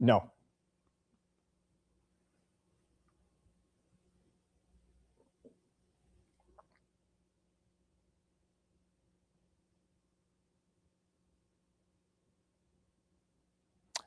No.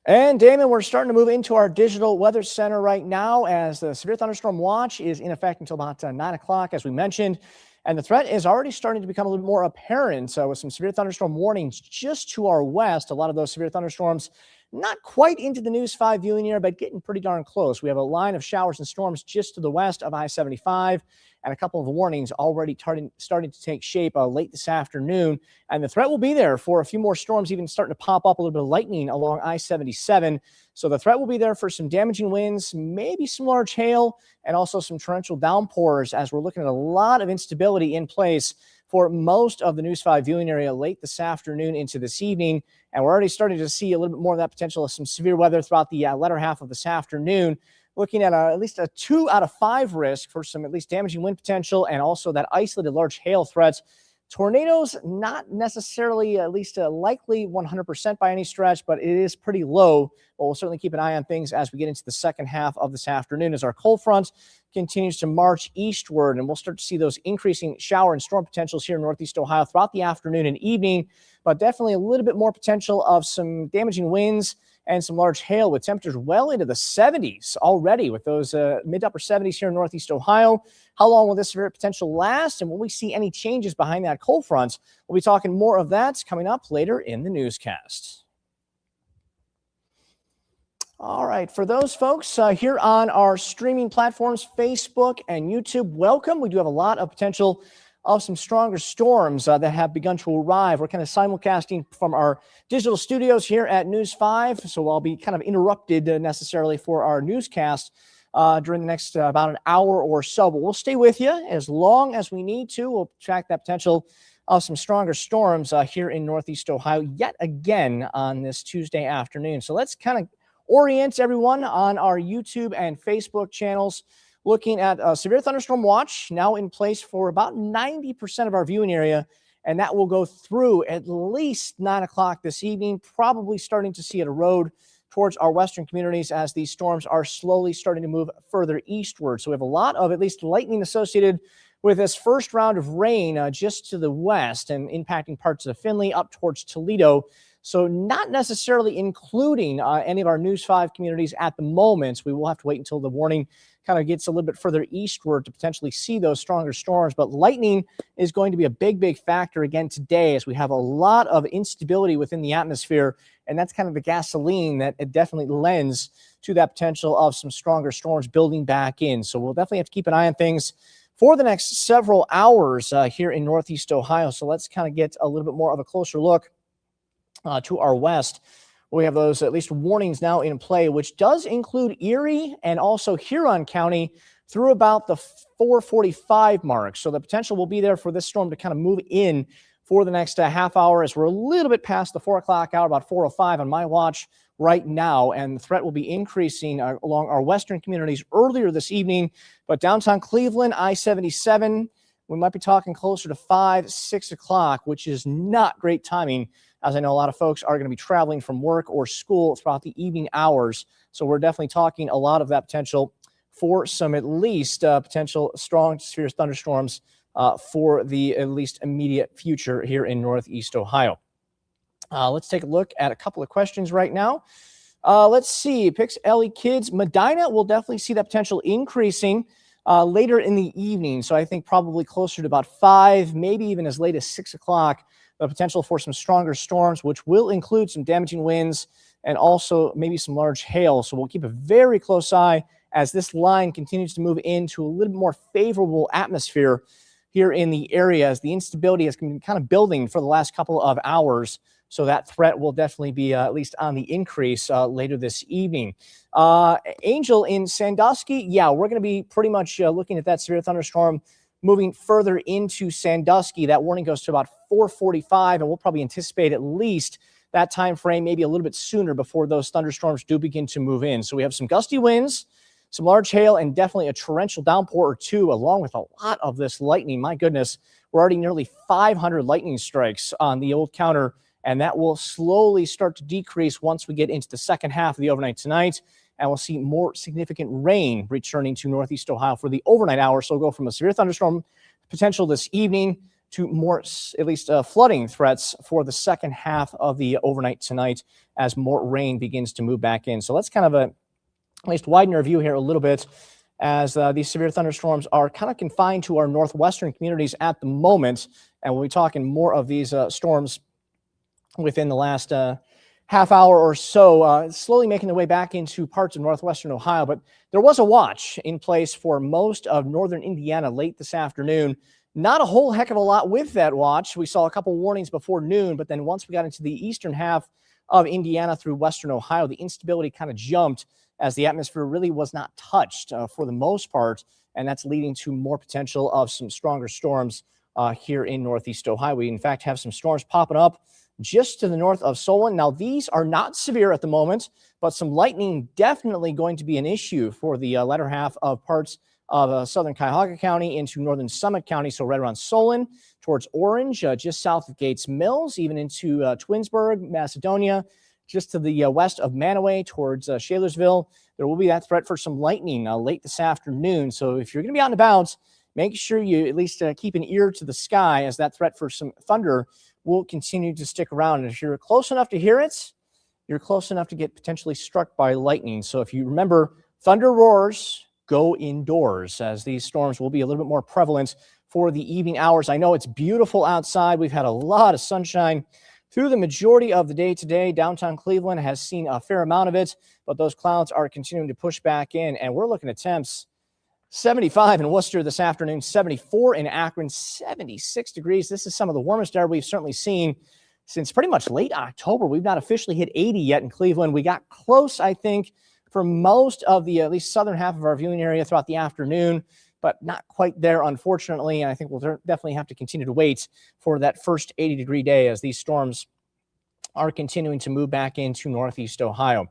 And Damon, we're starting to move into our digital weather center right now as the Severe Thunderstorm Watch is in effect until about 9 o'clock, as we mentioned. And the threat is already starting to become a little more apparent with some severe thunderstorm warnings just to our west. A lot of those severe thunderstorms not quite into the News 5 viewing area, but getting pretty darn close. We have a line of showers and storms just to the west of I-75 and a couple of warnings already starting to take shape late this afternoon. And the threat will be there for a few more storms, even starting to pop up, a little bit of lightning along I-77. So the threat will be there for some damaging winds, maybe some large hail, and also some torrential downpours as we're looking at a lot of instability in place for most of the News 5 viewing area late this afternoon into this evening. And we're already starting to see a little bit more of that potential of some severe weather throughout the latter half of this afternoon. Looking at at least a 2 out of 5 risk for some at least damaging wind potential and also that isolated large hail threats. Tornadoes, not necessarily at least likely 100% by any stretch, but it is pretty low. But we'll certainly keep an eye on things as we get into the second half of this afternoon as our cold front continues to march eastward, and we'll start to see those increasing shower and storm potentials here in Northeast Ohio throughout the afternoon and evening, but definitely a little bit more potential of some damaging winds and some large hail with temperatures well into the 70s already with those mid to upper 70s here in Northeast Ohio. How long will this severe potential last? And will we see any changes behind that cold front? We'll be talking more of that coming up later in the newscast. All right, for those folks here on our streaming platforms, Facebook and YouTube, welcome. We do have a lot of potential of some stronger storms that have begun to arrive. We're kind of simulcasting from our digital studios here at News 5, so I'll be kind of interrupted necessarily for our newscast during the next about an hour or so, but we'll stay with you as long as we need to. We'll track that potential of some stronger storms here in Northeast Ohio yet again on this Tuesday afternoon. So let's kind of orient everyone on our YouTube and Facebook channels. Looking at a Severe Thunderstorm Watch now in place for about 90% of our viewing area, and that will go through at least 9 o'clock this evening, probably starting to see it erode towards our western communities as these storms are slowly starting to move further eastward. So we have a lot of at least lightning associated with this first round of rain just to the west and impacting parts of Findlay up towards Toledo. So not necessarily including any of our News 5 communities at the moment. We will have to wait until the warning kind of gets a little bit further eastward to potentially see those stronger storms. But lightning is going to be a big factor again today as we have a lot of instability within the atmosphere. And that's kind of the gasoline that it definitely lends to that potential of some stronger storms building back in. So we'll definitely have to keep an eye on things for the next several hours here in Northeast Ohio. So let's kind of get a little bit more of a closer look to our west. We have those at least warnings now in play, which does include Erie and also Huron County through about the 4:45 mark. So the potential will be there for this storm to kind of move in for the next half hour as we're a little bit past the 4 o'clock hour, about 4:05 on my watch right now. And the threat will be increasing along our western communities earlier this evening. But downtown Cleveland, I-77, we might be talking closer to 5, 6 o'clock, which is not great timing, as I know a lot of folks are going to be traveling from work or school throughout the evening hours. So we're definitely talking a lot of that potential for some at least potential strong severe thunderstorms for the at least immediate future here in Northeast Ohio. Let's take a look at a couple of questions right now. Let's see. Picks Ellie Kids. Medina will definitely see that potential increasing later in the evening. So I think probably closer to about 5, maybe even as late as 6 o'clock. The potential for some stronger storms, which will include some damaging winds and also maybe some large hail. So we'll keep a very close eye as this line continues to move into a little bit more favorable atmosphere here in the area as the instability has been kind of building for the last couple of hours. So that threat will definitely be at least on the increase later this evening. Angel in Sandusky, yeah, we're going to be pretty much looking at that severe thunderstorm moving further into Sandusky. That warning goes to about 4:45, and we'll probably anticipate at least that time frame, maybe a little bit sooner before those thunderstorms do begin to move in. So we have some gusty winds, some large hail, and definitely a torrential downpour or two, along with a lot of this lightning. My goodness, we're already nearly 500 lightning strikes on the old counter and that will slowly start to decrease once we get into the second half of the overnight tonight, and we'll see more significant rain returning to northeast Ohio for the overnight hours. So we'll go from a severe thunderstorm potential this evening to more, at least flooding threats for the second half of the overnight tonight as more rain begins to move back in. So let's kind of at least widen our view here a little bit, as these severe thunderstorms are kind of confined to our northwestern communities at the moment. And we'll be talking more of these storms within the last half hour or so, slowly making their way back into parts of northwestern Ohio. But there was a watch in place for most of northern Indiana late this afternoon. Not a whole heck of a lot with that watch. We saw a couple warnings before noon, but then once we got into the eastern half of Indiana through western Ohio, the instability kind of jumped as the atmosphere really was not touched for the most part, and that's leading to more potential of some stronger storms here in northeast Ohio. We, in fact, have some storms popping up just to the north of Solon. Now, these are not severe at the moment, but some lightning definitely going to be an issue for the latter half of parts of southern Cuyahoga County into northern Summit County, so right around Solon, towards Orange, just south of Gates Mills, even into Twinsburg, Macedonia, just to the west of Manaway towards Shalersville. There will be that threat for some lightning late this afternoon. So if you're going to be out and about, make sure you at least keep an ear to the sky, as that threat for some thunder will continue to stick around. And if you're close enough to hear it, you're close enough to get potentially struck by lightning. So if you remember, thunder roars, go indoors, as these storms will be a little bit more prevalent for the evening hours. I know it's beautiful outside. We've had a lot of sunshine through the majority of the day today. Downtown Cleveland has seen a fair amount of it, but those clouds are continuing to push back in, and we're looking at temps 75 in Worcester this afternoon, 74 in Akron, 76 degrees. This is some of the warmest air we've certainly seen since pretty much late October. We've not officially hit 80 yet in Cleveland. We got close, I think, for most of the at least southern half of our viewing area throughout the afternoon, but not quite there, unfortunately. And I think we'll definitely have to continue to wait for that first 80-degree day as these storms are continuing to move back into northeast Ohio.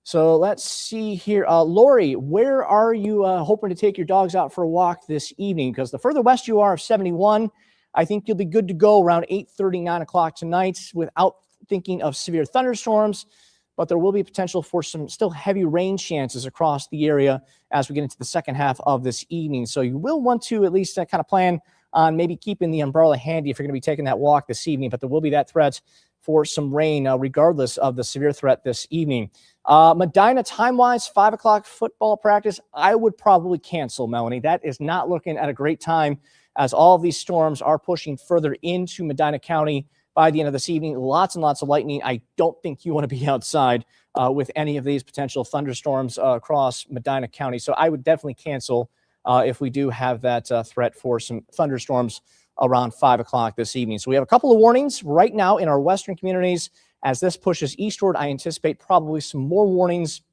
So let's see here. Lori, where are you hoping to take your dogs out for a walk this evening? Because the further west you are of 71, I think you'll be good to go around 8:30, 9 o'clock tonight without thinking of severe thunderstorms. But there will be potential for some still heavy rain chances across the area as we get into the second half of this evening. So you will want to at least kind of plan on maybe keeping the umbrella handy if you're going to be taking that walk this evening. But there will be that threat for some rain regardless of the severe threat this evening. Medina, time-wise, 5 o'clock football practice, I would probably cancel, Melanie. That is not looking at a great time, as all of these storms are pushing further into Medina County by the end of this evening. Lots and lots of lightning. I don't think you want to be outside with any of these potential thunderstorms across Medina County. So I would definitely cancel if we do have that threat for some thunderstorms around 5 o'clock this evening. So we have a couple of warnings right now in our western communities. As this pushes eastward, I anticipate probably some more warnings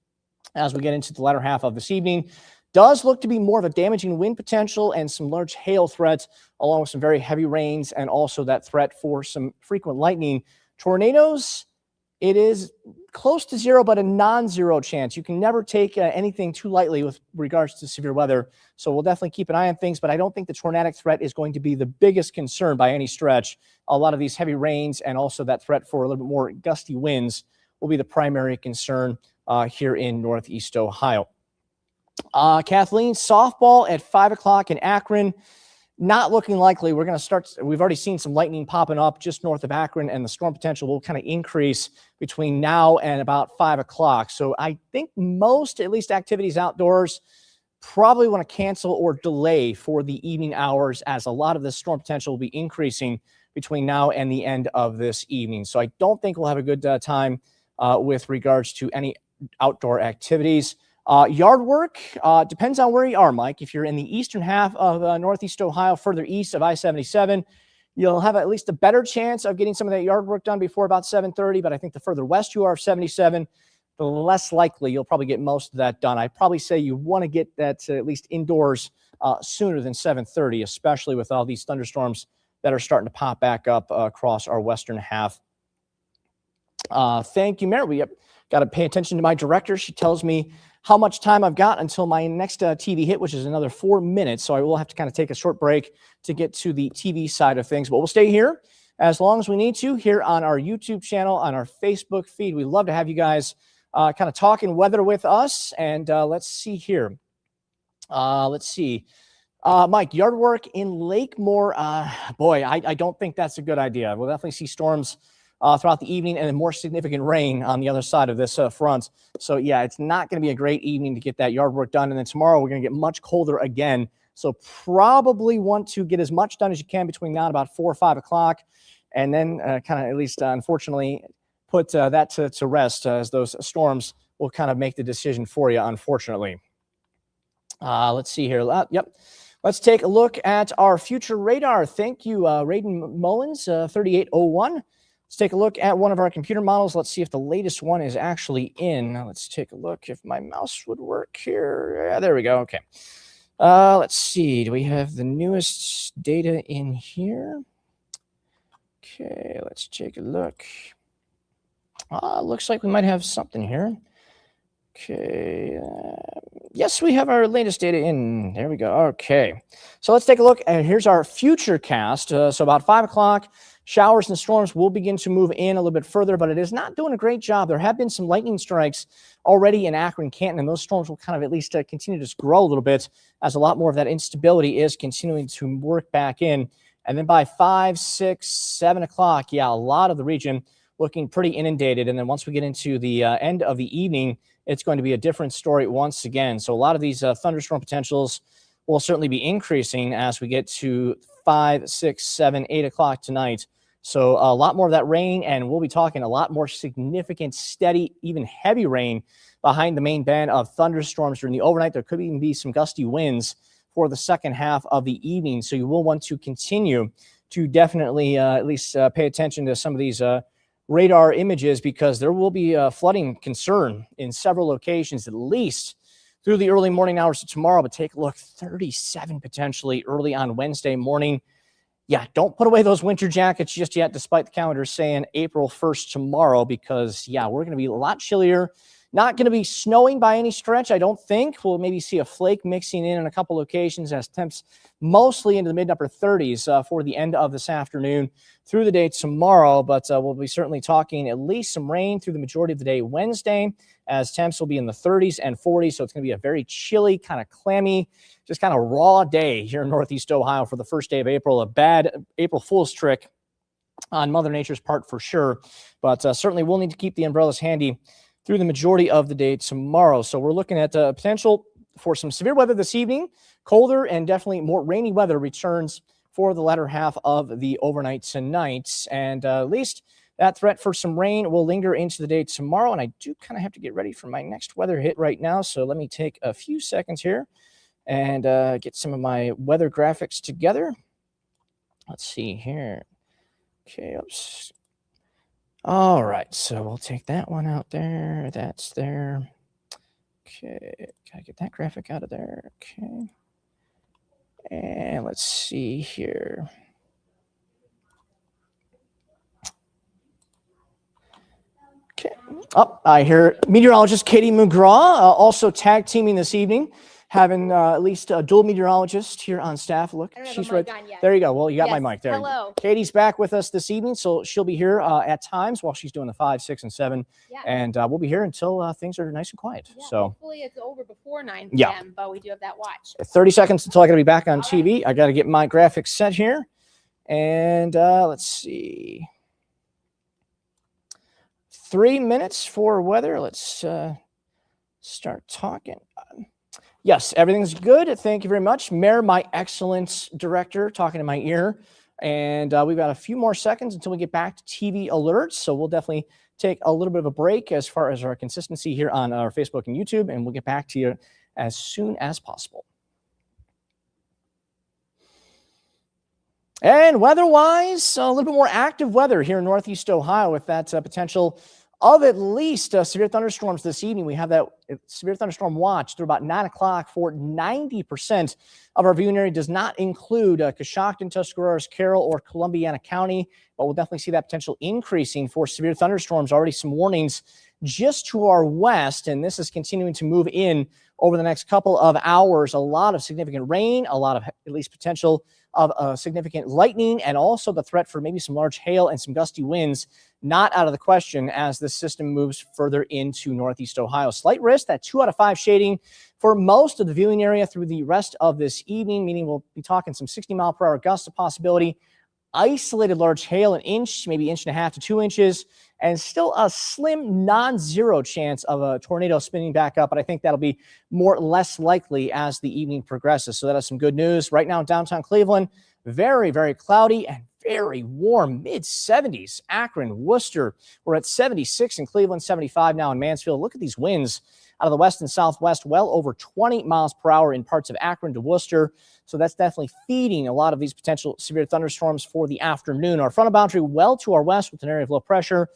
as we get into the latter half of this evening. Does look to be more of a damaging wind potential and some large hail threats, along with some very heavy rains, and also that threat for some frequent lightning. Tornadoes, it is close to zero, but a non-zero chance. You can never take anything too lightly with regards to severe weather. So we'll definitely keep an eye on things, but I don't think the tornadic threat is going to be the biggest concern by any stretch. A lot of these heavy rains and also that threat for a little bit more gusty winds will be the primary concern here in northeast Ohio. Kathleen, softball at 5 o'clock in Akron. Not looking likely. We're going to start. We've already seen some lightning popping up just north of Akron, and the storm potential will kind of increase between now and about 5 o'clock. So I think most, at least activities outdoors, probably want to cancel or delay for the evening hours, as a lot of this storm potential will be increasing between now and the end of this evening. So I don't think we'll have a good time with regards to any outdoor activities. Yard work depends on where you are, Mike. If you're in the eastern half of northeast Ohio, further east of I-77, you'll have at least a better chance of getting some of that yard work done before about 7:30. But I think the further west you are of 77, the less likely you'll probably get most of that done. I'd probably say you want to get that at least indoors sooner than 7:30, especially with all these thunderstorms that are starting to pop back up across our western half. Thank you, Mayor. We got to pay attention to my director. She tells me how much time I've got until my next TV hit, which is another 4 minutes. So I will have to kind of take a short break to get to the TV side of things. But we'll stay here as long as we need to here on our YouTube channel, on our Facebook feed. We love to have you guys kind of talking weather with us. And let's see here. Let's see. Mike, yard work in Lakemore. Boy, I don't think that's a good idea. We'll definitely see storms throughout the evening and then more significant rain on the other side of this front. So, yeah, it's not going to be a great evening to get that yard work done. And then tomorrow we're going to get much colder again. So probably want to get as much done as you can between now and about 4 or 5 o'clock. And then kind of at least, unfortunately, put that to rest as those storms will kind of make the decision for you, unfortunately. Let's see here. Yep. Let's take a look at our future radar. Thank you, Raiden Mullins, 3801. Let's take a look at one of our computer models. Let's see if the latest one is actually in. Let's take a look if my mouse would work here. Yeah, there we go. Okay. Let's see. Do we have the newest data in here? Okay, let's take a look. Looks like we might have something here. Okay. Yes, we have our latest data in. There we go. Okay. So let's take a look. And here's our future cast. So about 5 o'clock, showers and storms will begin to move in a little bit further, but it is not doing a great job. There have been some lightning strikes already in Akron, Canton, and those storms will kind of at least continue to grow a little bit as a lot more of that instability is continuing to work back in. And then by 5, 6, 7 o'clock, yeah, a lot of the region looking pretty inundated. And then once we get into the end of the evening, it's going to be a different story once again. So a lot of these thunderstorm potentials will certainly be increasing as we get to 5, 6, 7, 8 o'clock tonight. So a lot more of that rain, and we'll be talking a lot more significant, steady, even heavy rain behind the main band of thunderstorms during the overnight. There could even be some gusty winds for the second half of the evening. So you will want to continue to definitely at least pay attention to some of these radar images, because there will be a flooding concern in several locations, at least through the early morning hours of tomorrow. But take a look, 37 potentially early on Wednesday morning. Yeah, don't put away those winter jackets just yet, despite the calendar saying April 1st tomorrow, because, yeah, we're going to be a lot chillier. Not going to be snowing by any stretch, I don't think. We'll maybe see a flake mixing in a couple locations as temps mostly into the mid-upper 30s for the end of this afternoon through the day tomorrow. But we'll be certainly talking at least some rain through the majority of the day Wednesday, as temps will be in the 30s and 40s. So it's going to be a very chilly, kind of clammy, just kind of raw day here in Northeast Ohio for the first day of April. A bad April Fool's trick on Mother Nature's part for sure. But certainly we'll need to keep the umbrellas handy through the majority of the day tomorrow. So we're looking at potential for some severe weather this evening. Colder and definitely more rainy weather returns for the latter half of the overnight tonight. And at least that threat for some rain will linger into the day tomorrow. And I do kind of have to get ready for my next weather hit right now. So let me take a few seconds here and get some of my weather graphics together. Let's see here. Okay, oops. All right, so we'll take that one out there. That's there. Okay, gotta get that graphic out of there. Okay. And let's see here. Okay. Oh, I hear meteorologist Katie McGraw also tag teaming this evening, having at least a dual meteorologist here on staff. Look, she's right there. You go. Well, you got my mic there. Hello. Katie's back with us this evening, so she'll be here at times while she's doing the 5, 6, and 7. Yeah. And we'll be here until things are nice and quiet. Yeah, so hopefully it's over before 9 p.m. Yeah. But we do have that watch. 30 seconds until I got to be back on All TV. right. I got to get my graphics set here. And let's see. 3 minutes for weather. Let's start talking. Yes, everything's good. Thank you very much. Mayor, my excellence director, talking in my ear. And we've got a few more seconds until we get back to TV alerts. So we'll definitely take a little bit of a break as far as our consistency here on our Facebook and YouTube. And we'll get back to you as soon as possible. And weather-wise, a little bit more active weather here in Northeast Ohio with that potential of at least severe thunderstorms this evening. We have that severe thunderstorm watch through about 9 o'clock for 90% of our viewing area. Does not include Coshocton, Tuscarawas, Carroll, or Columbiana County, but we'll definitely see that potential increasing for severe thunderstorms. Already some warnings just to our west, and this is continuing to move in over the next couple of hours. A lot of significant rain, a lot of at least potential of significant lightning and also the threat for maybe some large hail and some gusty winds not out of the question as this system moves further into northeast Ohio. Slight risk, that 2 out of 5 shading for most of the viewing area through the rest of this evening, meaning we'll be talking some 60-mile-per-hour gusts, a possibility. Isolated large hail, an inch, maybe 1.5 to 2 inches, and still a slim non-zero chance of a tornado spinning back up. But I think that'll be less likely as the evening progresses. So that is some good news. Right now in downtown Cleveland, very, very cloudy and very warm, mid-70s. Akron, Worcester, we're at 76 in Cleveland, 75 now in Mansfield. Look at these winds out of the west and southwest, well over 20 miles per hour in parts of Akron to Worcester. So that's definitely feeding a lot of these potential severe thunderstorms for the afternoon. Our frontal boundary well to our west with an area of low pressure.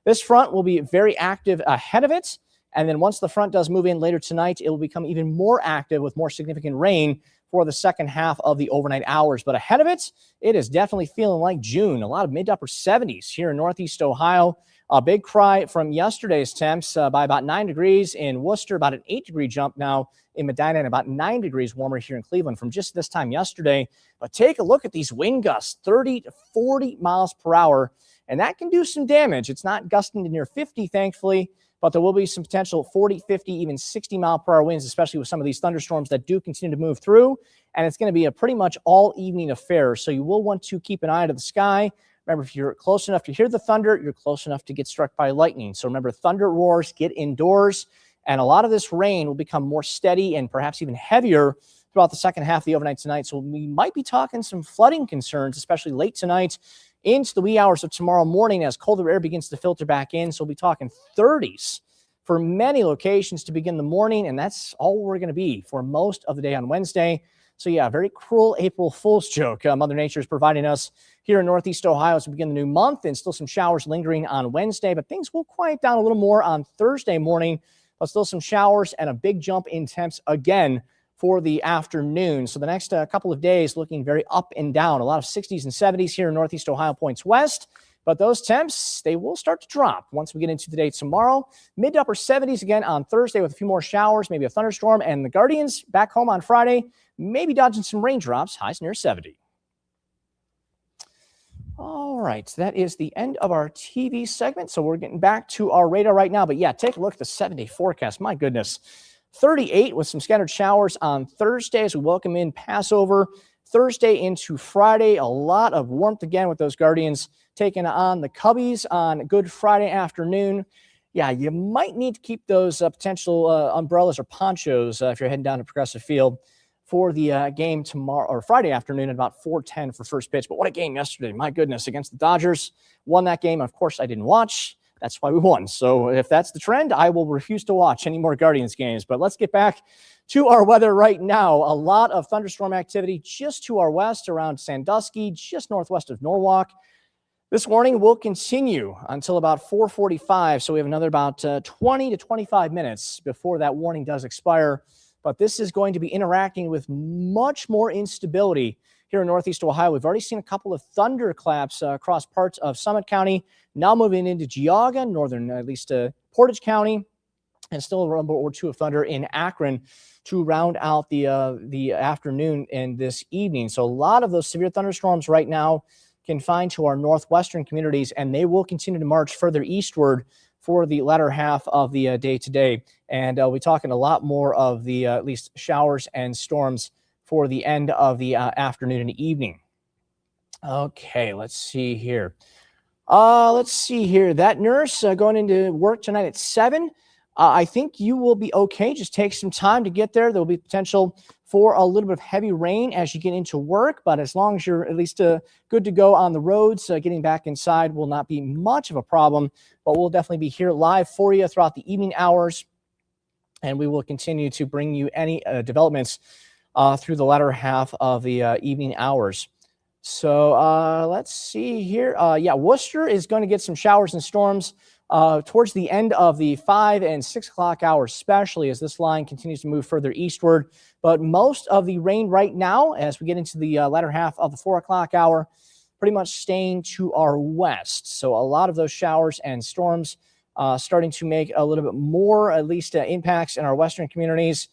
This front will be very active ahead of it. And then once the front does move in later tonight, it will become even more active with more significant rain for the second half of the overnight hours. But ahead of it, it is definitely feeling like June. A lot of mid to upper 70s here in northeast Ohio. A big cry from yesterday's temps by about 9 degrees in Worcester, about an 8-degree jump now in Medina, and about 9 degrees warmer here in Cleveland from just this time yesterday. But take a look at these wind gusts, 30 to 40 miles per hour, and that can do some damage. It's not gusting to near 50, thankfully, but there will be some potential 40, 50, even 60-mile-per-hour winds, especially with some of these thunderstorms that do continue to move through. And it's going to be a pretty much all-evening affair, so you will want to keep an eye to the sky. Remember, if you're close enough to hear the thunder, you're close enough to get struck by lightning. So remember, thunder roars, get indoors, and a lot of this rain will become more steady and perhaps even heavier throughout the second half of the overnight tonight. So we might be talking some flooding concerns, especially late tonight into the wee hours of tomorrow morning as colder air begins to filter back in. So we'll be talking 30s for many locations to begin the morning, and that's all we're going to be for most of the day on Wednesday. So yeah, very cruel April Fool's joke Mother Nature is providing us here in northeast Ohio as we begin the new month, and still some showers lingering on Wednesday, but things will quiet down a little more on Thursday morning, but still some showers and a big jump in temps again for the afternoon. So the next couple of days looking very up and down, a lot of 60s and 70s here in northeast Ohio points west. But those temps, they will start to drop once we get into the day tomorrow. Mid to upper 70s again on Thursday with a few more showers, maybe a thunderstorm. And the Guardians back home on Friday, maybe dodging some raindrops, highs near 70. All right, that is the end of our TV segment. So we're getting back to our radar right now. But yeah, take a look at the 7-day forecast. My goodness, 38 with some scattered showers on Thursday as we welcome in Passover. Thursday into Friday, a lot of warmth again with those Guardians taking on the Cubbies on Good Friday afternoon. Yeah, you might need to keep those potential umbrellas or ponchos if you're heading down to Progressive Field for the game tomorrow or Friday afternoon at about 4:10 for first pitch. But what a game yesterday. My goodness, against the Dodgers. Won that game. Of course, I didn't watch. That's why we won. So if that's the trend, I will refuse to watch any more Guardians games. But let's get back to our weather right now. A lot of thunderstorm activity just to our west around Sandusky, just northwest of Norwalk. This warning will continue until about 4:45. So we have another about 20 to 25 minutes before that warning does expire. But this is going to be interacting with much more instability here in northeast Ohio. We've already seen a couple of thunderclaps across parts of Summit County, now moving into Geauga, northern, at least Portage County, and still a rumble or two of thunder in Akron to round out the afternoon and this evening. So a lot of those severe thunderstorms right now confined to our northwestern communities, and they will continue to march further eastward for the latter half of the day today. And we'll be talking a lot more of the at least showers and storms for the end of the afternoon and evening. Okay, let's see here. That nurse going into work tonight at 7. I think you will be okay. Just take some time to get there. There will be potential for a little bit of heavy rain as you get into work, but as long as you're at least good to go on the roads, getting back inside will not be much of a problem, but we'll definitely be here live for you throughout the evening hours, and we will continue to bring you any developments through the latter half of the evening hours. So let's see here. Worcester is going to get some showers and storms towards the end of the 5 and 6 o'clock hours, especially as this line continues to move further eastward. But most of the rain right now, as we get into the latter half of the 4 o'clock hour, pretty much staying to our west. So a lot of those showers and storms starting to make a little bit more, at least impacts in our western communities.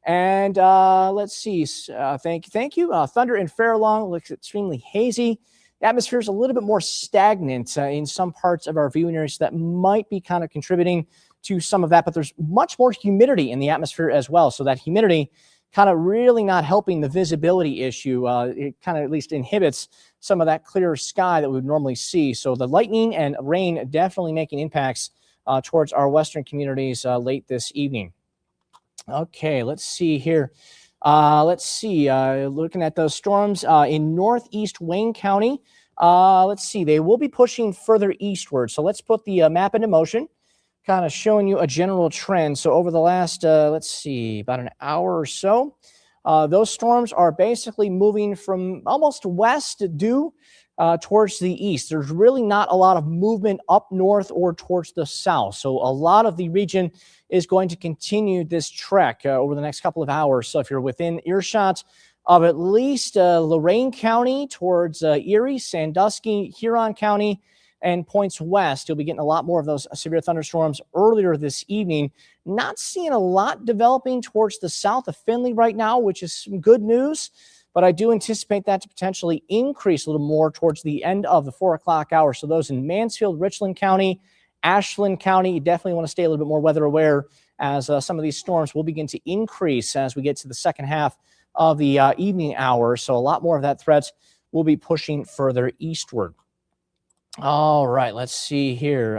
And let's see. Thank you. Thunder in Farallon looks extremely hazy. The atmosphere is a little bit more stagnant in some parts of our viewing area, so that might be kind of contributing to some of that. But there's much more humidity in the atmosphere as well. So that humidity kind of really not helping the visibility issue. It kind of at least inhibits some of that clearer sky that we would normally see. So the lightning and rain definitely making impacts towards our western communities late this evening. Okay, let's see here. Looking at those storms in northeast Wayne County. Let's see, they will be pushing further eastward. So let's put the map into motion, kind of showing you a general trend. So over the last, about an hour or so, those storms are basically moving from almost west due towards the east. There's really not a lot of movement up north or towards the south. So a lot of the region is going to continue this trek over the next couple of hours. So if you're within earshot of at least Lorain County towards Erie, Sandusky, Huron County, and points west, you'll be getting a lot more of those severe thunderstorms earlier this evening. Not seeing a lot developing towards the south of Findlay right now, which is some good news. But I do anticipate that to potentially increase a little more towards the end of the 4 o'clock hour. So those in Mansfield, Richland County, Ashland County, you definitely want to stay a little bit more weather aware as some of these storms will begin to increase as we get to the second half of the evening hours. So a lot more of that threat will be pushing further eastward. All right, let's see here.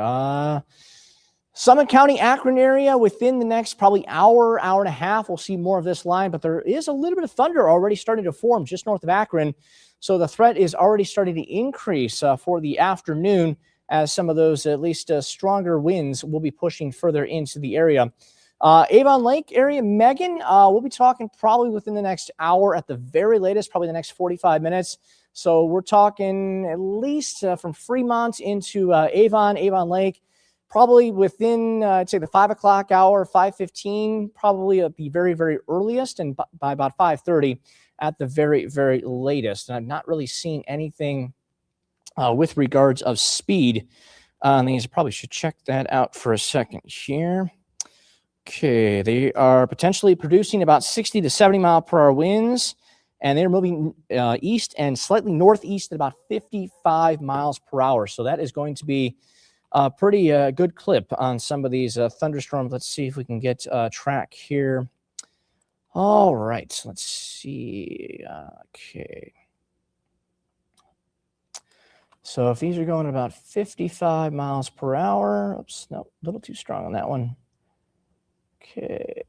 Summit County, Akron area, within the next probably hour and a half, we'll see more of this line, but there is a little bit of thunder already starting to form just north of Akron. So the threat is already starting to increase for the afternoon as some of those at least stronger winds will be pushing further into the area. Avon Lake area, Megan, we'll be talking probably within the next hour at the very latest, probably the next 45 minutes. So we're talking at least from Fremont into Avon Lake, probably within, I'd say the 5 o'clock hour, 5:15, probably at the very, very earliest, and by about 5:30 at the very, very latest. And I'm not really seeing anything with regards of speed on these. I probably should check that out for a second here. Okay, they are potentially producing about 60 to 70 mile per hour winds, and they're moving east and slightly northeast at about 55 miles per hour. So that is going to be a pretty good clip on some of these thunderstorms. Let's see if we can get track here. All right, so let's see. Okay. So if these are going at about 55 miles per hour, oops, no, a little too strong on that one. Okay.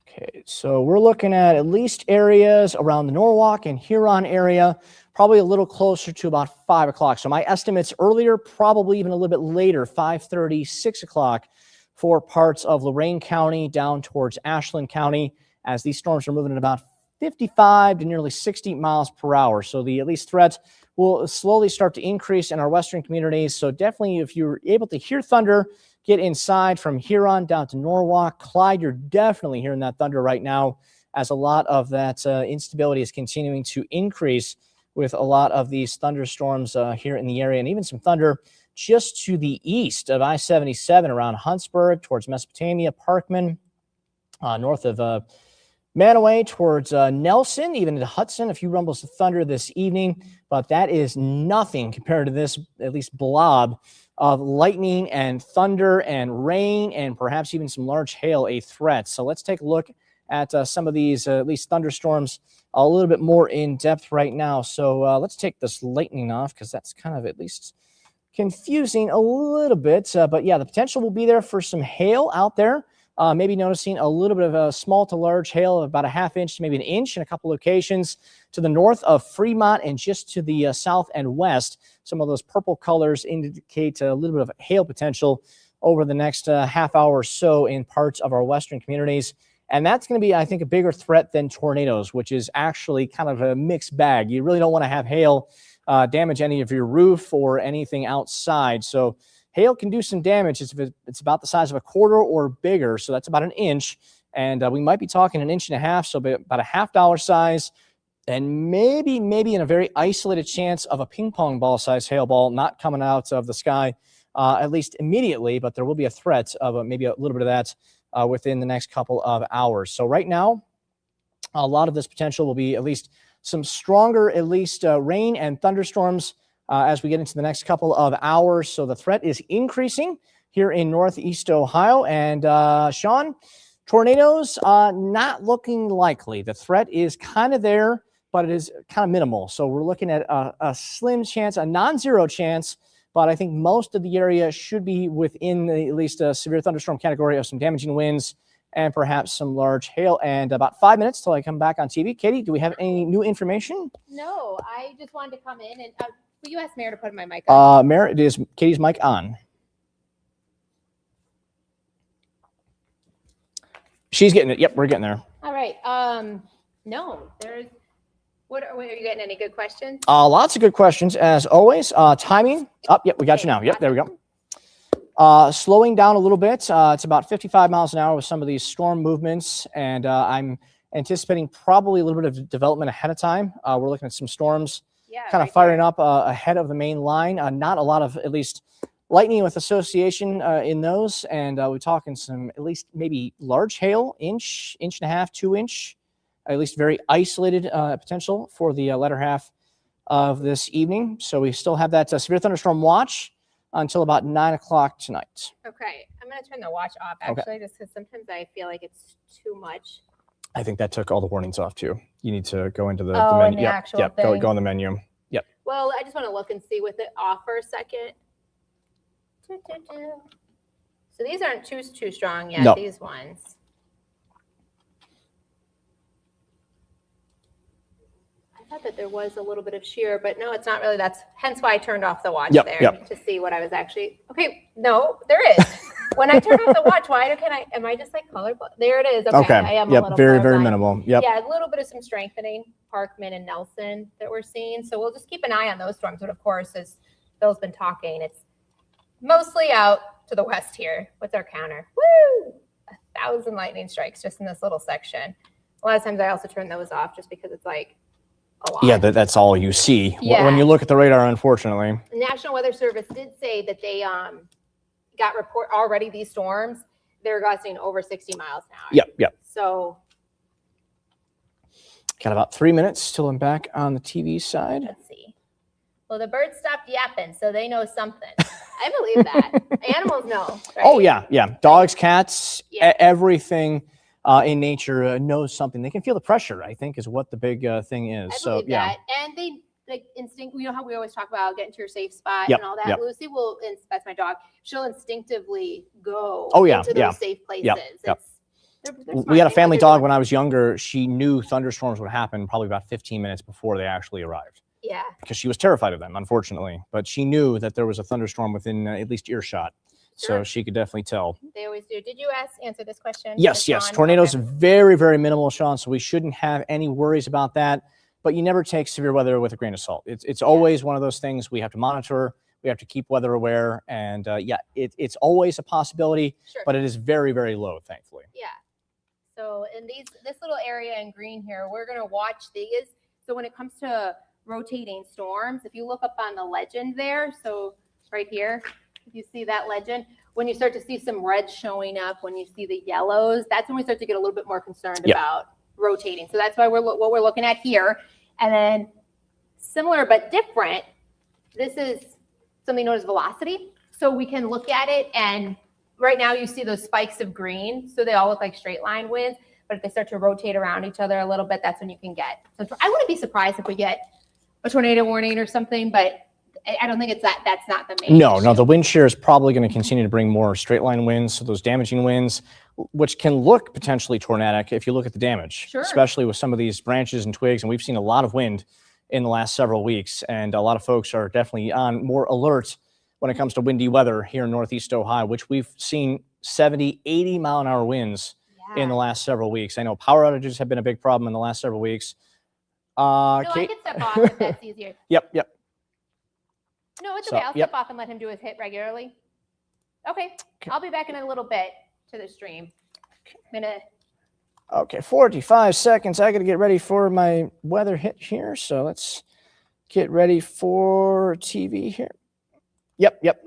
Okay, so we're looking at least areas around the Norwalk and Huron area, probably a little closer to about 5 o'clock. So my estimates earlier, probably even a little bit later, 5:30, 6 o'clock for parts of Lorain County down towards Ashland County, as these storms are moving at about 55 to nearly 60 miles per hour. So the at least threats will slowly start to increase in our western communities. So definitely, if you're able to hear thunder, get inside from Huron down to Norwalk. Clyde, you're definitely hearing that thunder right now, as a lot of that instability is continuing to increase with a lot of these thunderstorms here in the area, and even some thunder just to the east of I-77 around Huntsburg towards Mesopotamia, Parkman, north of Manaway towards Nelson, even into Hudson. A few rumbles of thunder this evening, but that is nothing compared to this, at least blob of lightning and thunder and rain and perhaps even some large hail a threat. So let's take a look at some of these at least thunderstorms a little bit more in depth right now. So let's take this lightning off, because that's kind of at least confusing a little bit. But yeah, the potential will be there for some hail out there. Maybe noticing a little bit of a small to large hail of about a half inch to maybe an inch in a couple locations to the north of Fremont and just to the south and west. Some of those purple colors indicate a little bit of hail potential over the next half hour or so in parts of our western communities. And that's going to be, I think, a bigger threat than tornadoes, which is actually kind of a mixed bag. You really don't want to have hail damage any of your roof or anything outside. So hail can do some damage. It's about the size of a quarter or bigger, so that's about an inch. And we might be talking an inch and a half, so about a $50 size, and maybe in a very isolated chance of a ping pong ball size hail ball not coming out of the sky, at least immediately, but there will be a threat of maybe a little bit of that within the next couple of hours. So right now, a lot of this potential will be at least some stronger, rain and thunderstorms as we get into the next couple of hours. So the threat is increasing here in Northeast Ohio. And Sean, tornadoes not looking likely. The threat is kind of there, but it is kind of minimal. So we're looking at a slim chance, a non-zero chance, but I think most of the area should be within at least a severe thunderstorm category of some damaging winds and perhaps some large hail. And about 5 minutes till I come back on TV. Katie, do we have any new information? No, I just wanted to come in and will you ask Mayor to put my mic on? Mayor, it is Katie's mic on. She's getting it. Yep, we're getting there. All right. No, there's. What are you getting? Any good questions? Lots of good questions as always. Timing. Yep, we got you now. Yep, there we go. Slowing down a little bit. It's about 55 miles an hour with some of these storm movements, and I'm anticipating probably a little bit of development ahead of time. We're looking at some storms kind of firing up ahead of the main line. Not a lot of at least lightning with association in those, and we're talking some at least maybe large hail, inch and a half, 2 inch. At least very isolated potential for the latter half of this evening. So we still have that severe thunderstorm watch until about 9 o'clock tonight. Okay, I'm going to turn the watch off actually, just because sometimes I feel like it's too much. I think that took all the warnings off too. You need to go into the menu. Yep, go on the menu. Yep. Well, I just want to look and see with it off for a second. So these aren't too strong yet. No. These ones. I thought that there was a little bit of shear, but no, it's not really. That's hence why I turned off the watch to see what I was actually. Okay, no, there is. When I turn off the watch, am I just like colorblind? There it is. Okay, I am a little very colorblind. minimal. Yep. Yeah, a little bit of some strengthening, Parkman and Nelson that we're seeing. So we'll just keep an eye on those storms. But of course, as Bill's been talking, it's mostly out to the west here. What's our counter? Woo! 1,000 lightning strikes just in this little section. A lot of times I also turn those off just because it's like a lot. Yeah, that's all you see when you look at the radar, unfortunately. The National Weather Service did say that they got report already these storms. They're gusting over 60 miles an hour. Yep. So got about 3 minutes till I'm back on the TV side. Let's see. Well, the birds stopped yapping, so they know something. I believe that. Animals know. Right? Oh, yeah. Dogs, cats, everything in nature knows something. They can feel the pressure, I think, is what the big thing is. I believe that. And they instinct. You know how we always talk about getting to your safe spot and all that. Yep. Lucy will, that's my dog. She'll instinctively go into those safe places. Yep. They're we had a family dog when I was younger. She knew thunderstorms would happen probably about 15 minutes before they actually arrived. Yeah. Because she was terrified of them, unfortunately. But she knew that there was a thunderstorm within at least earshot. Sure. So she could definitely tell. They always do. Did you answer this question? Yes. Tornadoes very, very minimal, Sean. So we shouldn't have any worries about that. But you never take severe weather with a grain of salt. It's always one of those things we have to monitor. We have to keep weather aware. And it's always a possibility, but it is very, very low, thankfully. Yeah. So in this little area in green here, we're going to watch these. So when it comes to rotating storms, if you look up on the legend there, so right here, if you see that legend, when you start to see some reds showing up, when you see the yellows, that's when we start to get a little bit more concerned about rotating. So that's why what we're looking at here. And then similar but different, this is something known as velocity. So we can look at it, and right now you see those spikes of green. So they all look like straight line winds, but if they start to rotate around each other a little bit, that's when you can get. So I wouldn't be surprised if we get a tornado warning or something, but I don't think it's that's not the main issue. No, the wind shear is probably going to continue to bring more straight line winds, so those damaging winds, which can look potentially tornadic if you look at the damage, especially with some of these branches and twigs. And we've seen a lot of wind in the last several weeks, and a lot of folks are definitely on more alert when it comes to windy weather here in Northeast Ohio, which we've seen 70, 80 mile an hour winds in the last several weeks. I know power outages have been a big problem in the last several weeks. No, I can step off if that's easier. Yep. No, it's okay. I'll step off and let him do his hit regularly. Okay. I'll be back in a little bit to the stream. Okay, 45 seconds. I got to get ready for my weather hit here. So let's get ready for TV here. Yep.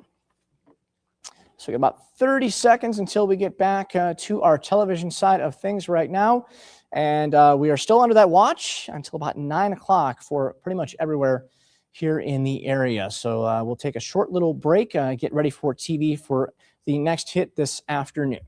So we got about 30 seconds until we get back to our television side of things right now. And we are still under that watch until about 9 o'clock for pretty much everywhere here in the area. So we'll take a short little break, get ready for TV for the next hit this afternoon.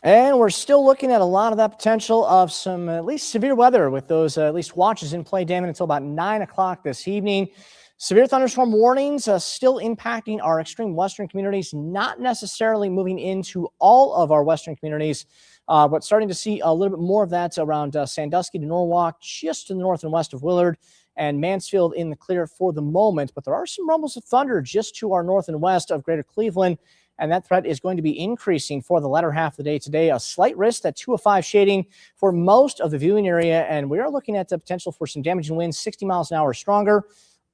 And we're still looking at a lot of that potential of some at least severe weather with those at least watches in play, Damon, until about 9 o'clock this evening. Severe thunderstorm warnings still impacting our extreme western communities, not necessarily moving into all of our western communities, but starting to see a little bit more of that around Sandusky to Norwalk, just to the north and west of Willard, and Mansfield in the clear for the moment. But there are some rumbles of thunder just to our north and west of greater Cleveland, and that threat is going to be increasing for the latter half of the day today. A slight risk, that 2 of 5 shading for most of the viewing area, and we are looking at the potential for some damaging winds, 60 miles an hour or stronger,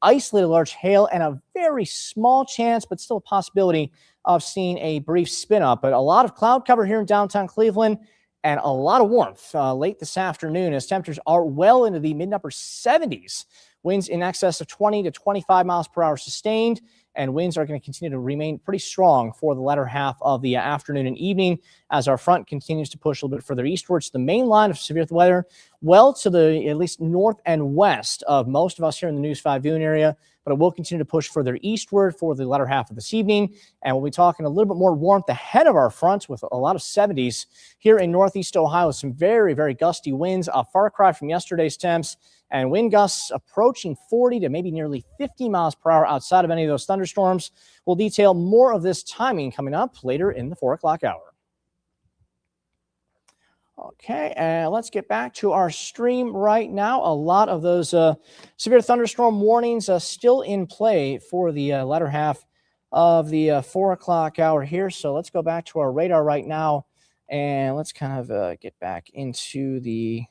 isolated large hail, and a very small chance, but still a possibility of seeing a brief spin up. But a lot of cloud cover here in downtown Cleveland and a lot of warmth late this afternoon as temperatures are well into the mid-upper 70s. Winds in excess of 20 to 25 miles per hour sustained, and winds are going to continue to remain pretty strong for the latter half of the afternoon and evening as our front continues to push a little bit further eastwards. The main line of severe weather well to the at least north and west of most of us here in the News 5 viewing area, but it will continue to push further eastward for the latter half of this evening. And we'll be talking a little bit more warmth ahead of our front with a lot of 70s here in northeast Ohio. Some very, very gusty winds, a far cry from yesterday's temps, and wind gusts approaching 40 to maybe nearly 50 miles per hour outside of any of those thunderstorms. We'll detail more of this timing coming up later in the 4 o'clock hour. Okay, and let's get back to our stream right now. A lot of those severe thunderstorm warnings still in play for the latter half of the 4 o'clock hour here. So let's go back to our radar right now, and let's kind of get back into the,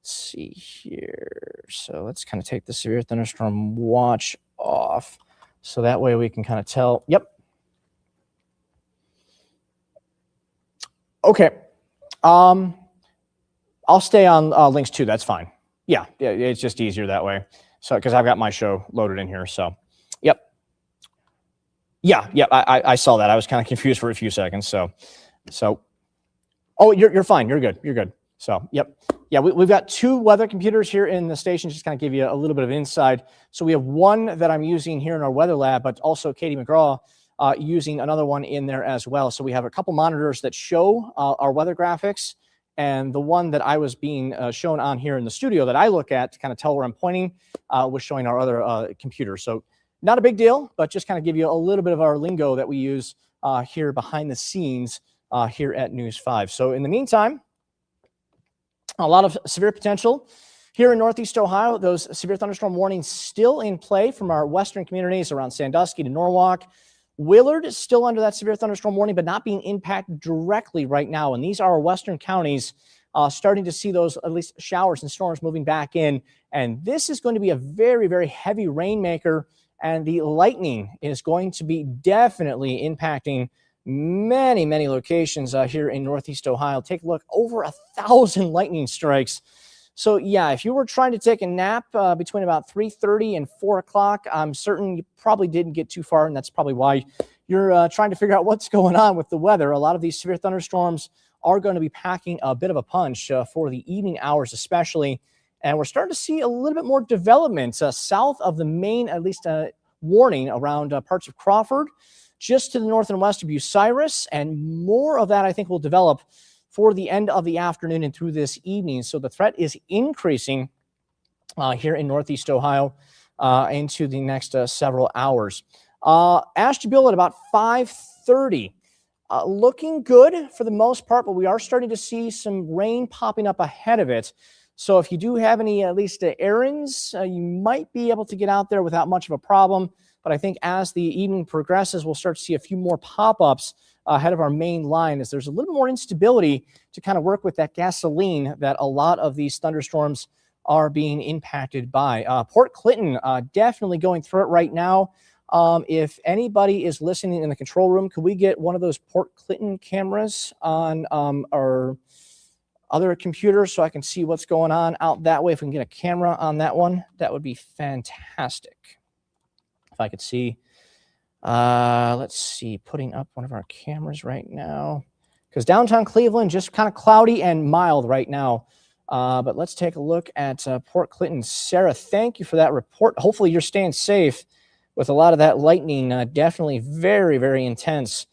let's see here. So let's kind of take the severe thunderstorm watch off, so that way we can kind of tell. Yep. Okay. I'll stay on links 2. That's fine. Yeah, it's just easier that way. So, because I've got my show loaded in here. So, yep. Yeah, I saw that. I was kind of confused for a few seconds. So, oh, you're fine. You're good. You're good. So, yep. Yeah, we've got 2 weather computers here in the station, just kind of give you a little bit of insight. So we have one that I'm using here in our weather lab, but also Katie McGraw using another one in there as well. So we have a couple monitors that show our weather graphics, and the one that I was being shown on here in the studio that I look at to kind of tell where I'm pointing was showing our other computer. So not a big deal, but just kind of give you a little bit of our lingo that we use here behind the scenes here at News 5. So in the meantime, a lot of severe potential here in northeast Ohio. Those severe thunderstorm warnings still in play from our western communities around Sandusky to Norwalk. Willard is still under that severe thunderstorm warning, but not being impacted directly right now. And these are our western counties starting to see those at least showers and storms moving back in. And this is going to be a very, very heavy rainmaker. And the lightning is going to be definitely impacting many, many locations here in northeast Ohio. Take a look, over 1,000 lightning strikes. So yeah, if you were trying to take a nap between about 3:30 and 4 o'clock, I'm certain you probably didn't get too far, and that's probably why you're trying to figure out what's going on with the weather. A lot of these severe thunderstorms are going to be packing a bit of a punch for the evening hours especially, and we're starting to see a little bit more development south of the main, at least warning around parts of Crawford, just to the north and west of Bucyrus, and more of that I think will develop for the end of the afternoon and through this evening. So the threat is increasing here in northeast Ohio into the next several hours. Ashtabula at about 5:30. Looking good for the most part, but we are starting to see some rain popping up ahead of it. So if you do have any at least errands, you might be able to get out there without much of a problem. But I think as the evening progresses, we'll start to see a few more pop-ups ahead of our main line, as there's a little more instability to kind of work with that gasoline that a lot of these thunderstorms are being impacted by. Port Clinton definitely going through it right now. If anybody is listening in the control room, could we get one of those Port Clinton cameras on our other computer so I can see what's going on out that way? If we can get a camera on that one, that would be fantastic. If I could see, let's see, putting up one of our cameras right now, because downtown Cleveland just kind of cloudy and mild right now. But let's take a look at Port Clinton. Sarah, thank you for that report. Hopefully you're staying safe with a lot of that lightning. Definitely very, very intense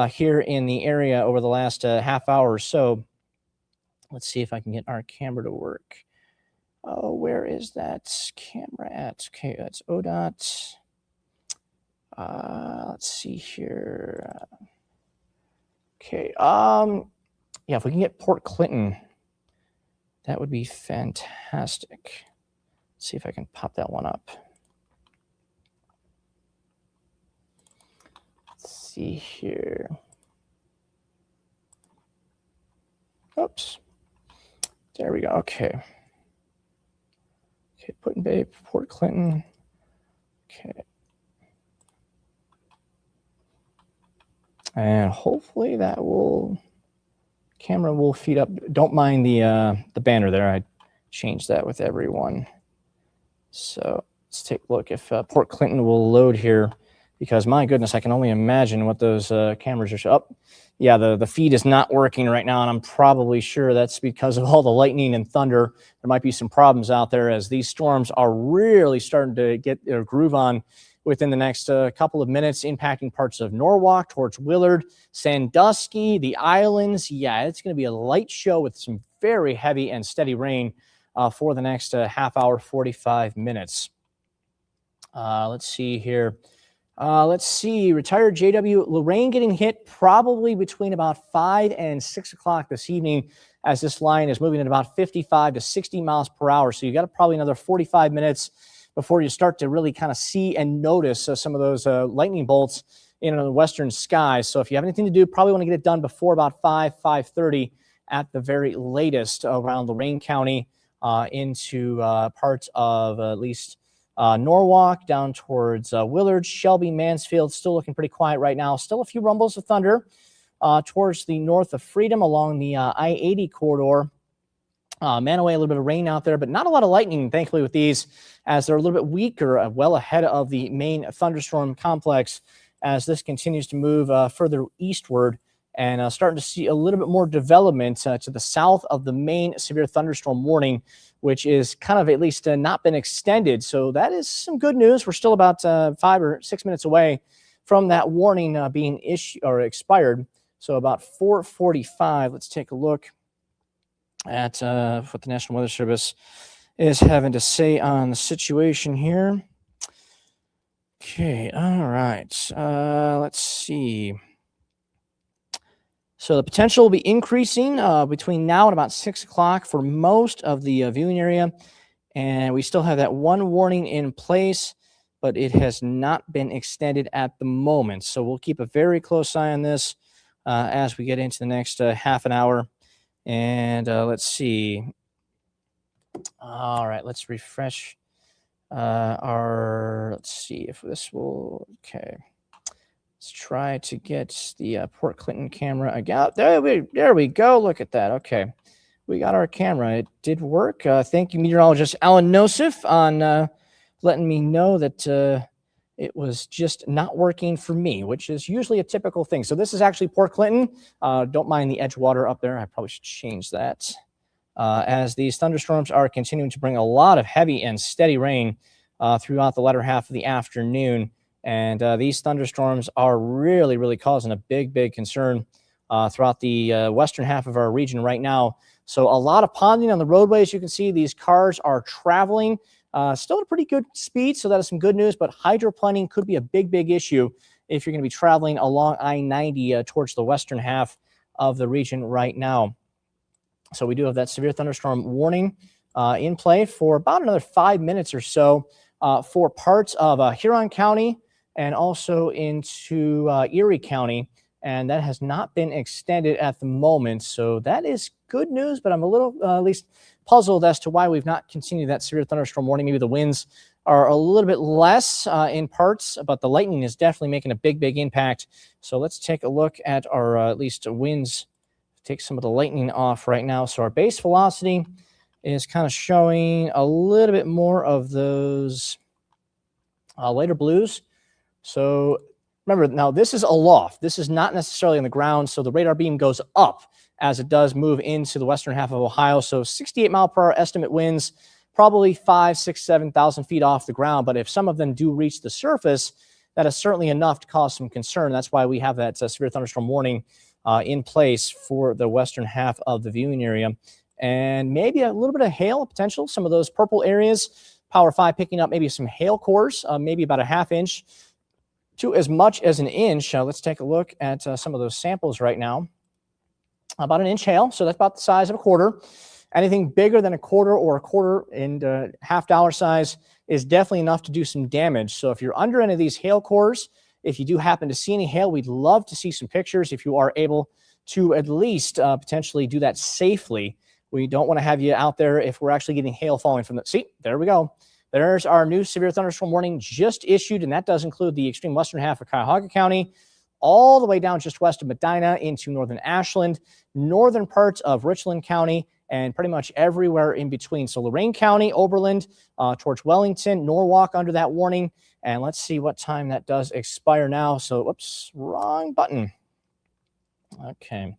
here in the area over the last half hour or so. Let's see if I can get our camera to work. Oh, where is that camera at? Okay, that's ODOT. Let's see here. Okay, yeah, if we can get Port Clinton, that would be fantastic. Let's see if I can pop that one up. Let's see here. Oops. There we go. Okay. Okay, Put-in-Bay, Port Clinton. Okay. And hopefully that camera will feed up. Don't mind the banner there. I changed that with everyone. So let's take a look if Port Clinton will load here, because my goodness, I can only imagine what those cameras are. Oh, yeah, the feed is not working right now, and I'm probably sure that's because of all the lightning and thunder. There might be some problems out there as these storms are really starting to get their groove on within the next couple of minutes, impacting parts of Norwalk towards Willard, Sandusky, the islands. Yeah, it's going to be a light show with some very heavy and steady rain for the next half hour, 45 minutes. Let's see here. Let's see, retired JW, Lorain getting hit probably between about 5 and 6 o'clock this evening, as this line is moving at about 55 to 60 miles per hour. So you got probably another 45 minutes before you start to really kind of see and notice some of those lightning bolts in the western skies. So if you have anything to do, probably want to get it done before about 5:30 at the very latest around Lorain County into parts of at least Norwalk down towards Willard, Shelby, Mansfield. Still looking pretty quiet right now. Still a few rumbles of thunder towards the north of Freedom along the I-80 corridor. Manaway, a little bit of rain out there, but not a lot of lightning, thankfully, with these, as they're a little bit weaker, well ahead of the main thunderstorm complex as this continues to move further eastward, and starting to see a little bit more development to the south of the main severe thunderstorm warning, which is kind of at least not been extended. So that is some good news. We're still about 5 or 6 minutes away from that warning being issued or expired. So about 4:45, let's take a look at what the National Weather Service is having to say on the situation here. Okay, all right. Let's see. So the potential will be increasing between now and about 6 o'clock for most of the viewing area. And we still have that one warning in place, but it has not been extended at the moment. So we'll keep a very close eye on this as we get into the next half an hour. And let's see. All right, let's refresh let's see if this will, okay. Let's try to get the Port Clinton camera again. There we go. Look at that. Okay. We got our camera. It did work. Thank you, meteorologist Alan Nosif, on letting me know that it was just not working for me, which is usually a typical thing. So this is actually Port Clinton. Don't mind the edge water up there. I probably should change that. As these thunderstorms are continuing to bring a lot of heavy and steady rain throughout the latter half of the afternoon. And these thunderstorms are really, really causing a big, big concern throughout the western half of our region right now. So a lot of ponding on the roadways. You can see these cars are traveling still at a pretty good speed, so that is some good news. But hydroplaning could be a big, big issue if you're going to be traveling along I-90 towards the western half of the region right now. So we do have that severe thunderstorm warning in play for about another 5 minutes or so for parts of Huron County and also into Erie County. And that has not been extended at the moment. So that is good news, but I'm a little at least puzzled as to why we've not continued that severe thunderstorm warning. Maybe the winds are a little bit less in parts, but the lightning is definitely making a big impact. So let's take a look at our at least winds. Take some of the lightning off right now. So our base velocity is kind of showing a little bit more of those lighter blues. So remember, now this is aloft. This is not necessarily on the ground, so the radar beam goes up as it does move into the western half of Ohio. So 68 mile per hour estimate winds, probably 5, 6, 7,000 feet off the ground. But if some of them do reach the surface, that is certainly enough to cause some concern. That's why we have that severe thunderstorm warning in place for the western half of the viewing area. And maybe a little bit of hail potential. Some of those purple areas, Power 5 picking up maybe some hail cores, maybe about a ½ inch to as much as an inch. Let's take a look at some of those samples right now. About an inch hail, so that's about the size of a quarter. Anything bigger than a quarter or a quarter and half dollar size is definitely enough to do some damage. So if you're under any of these hail cores, if you do happen to see any hail, we'd love to see some pictures if you are able to at least potentially do that safely. We don't want to have you out there if we're actually getting hail falling from the... See, there we go. There's our new severe thunderstorm warning just issued, and that does include the extreme western half of Cuyahoga County, all the way down just west of Medina into northern Ashland, northern parts of Richland County, and pretty much everywhere in between. So Lorain County, Oberlin, towards Wellington, Norwalk under that warning. And let's see what time that does expire now. So, whoops, wrong button. Okay,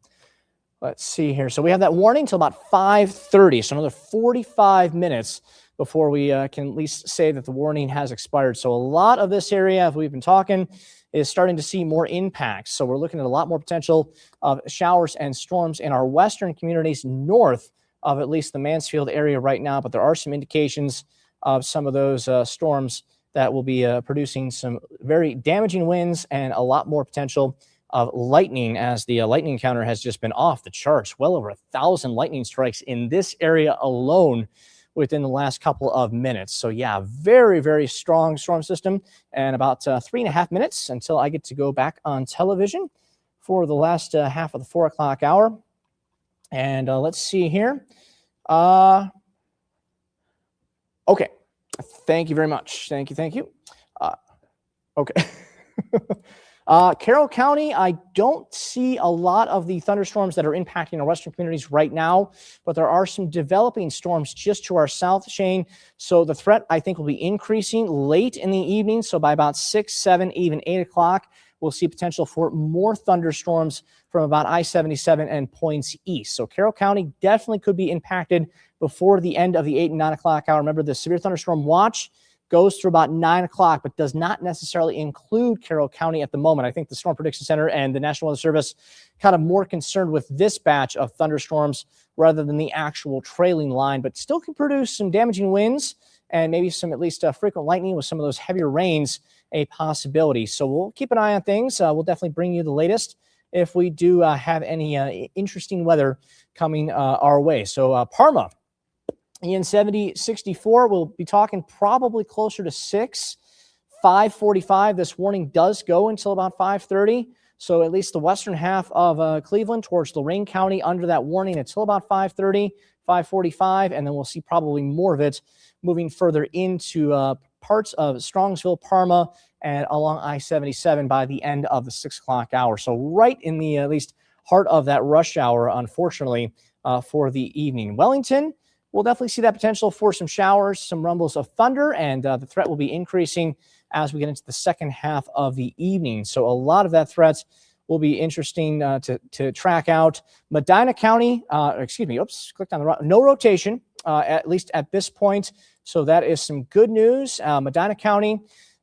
let's see here. So we have that warning till about 5:30, so another 45 minutes before we can at least say that the warning has expired. So a lot of this area, as we've been talking, is starting to see more impacts. So we're looking at a lot more potential of showers and storms in our western communities north of at least the Mansfield area right now, but there are some indications of some of those storms that will be producing some very damaging winds and a lot more potential of lightning, as the lightning counter has just been off the charts. Well over 1,000 lightning strikes in this area alone within the last couple of minutes. So yeah, very strong storm system, and about 3.5 minutes until I get to go back on television for the last half of the 4 o'clock hour. And let's see here. Okay. Thank you very much. Thank you. Okay. Carroll County, I don't see a lot of the thunderstorms that are impacting our western communities right now, but there are some developing storms just to our south, Shane. So the threat, I think, will be increasing late in the evening. So by about 6, 7, even 8 o'clock, we'll see potential for more thunderstorms from about I-77 and points east. So Carroll County definitely could be impacted before the end of the 8 and 9 o'clock hour. Remember, the Severe Thunderstorm Watch goes through about 9 o'clock, but does not necessarily include Carroll County at the moment. I think the Storm Prediction Center and the National Weather Service kind of more concerned with this batch of thunderstorms rather than the actual trailing line, but still can produce some damaging winds and maybe some at least frequent lightning with some of those heavier rains, a possibility. So we'll keep an eye on things. We'll definitely bring you the latest if we do have any interesting weather coming our way. So Parma, in 70-64, we'll be talking probably closer to 6, 5:45. This warning does go until about 5:30. So at least the western half of Cleveland towards Lorain County under that warning until about 5:30, 5:45, and then we'll see probably more of it moving further into parts of Strongsville, Parma, and along I-77 by the end of the 6 o'clock hour. So right in the at least heart of that rush hour, unfortunately, for the evening. Wellington, we'll definitely see that potential for some showers, some rumbles of thunder, and the threat will be increasing as we get into the second half of the evening. So a lot of that threat will be interesting to track out. Medina County, clicked on the wrong, no rotation, at least at this point. So that is some good news. Medina County,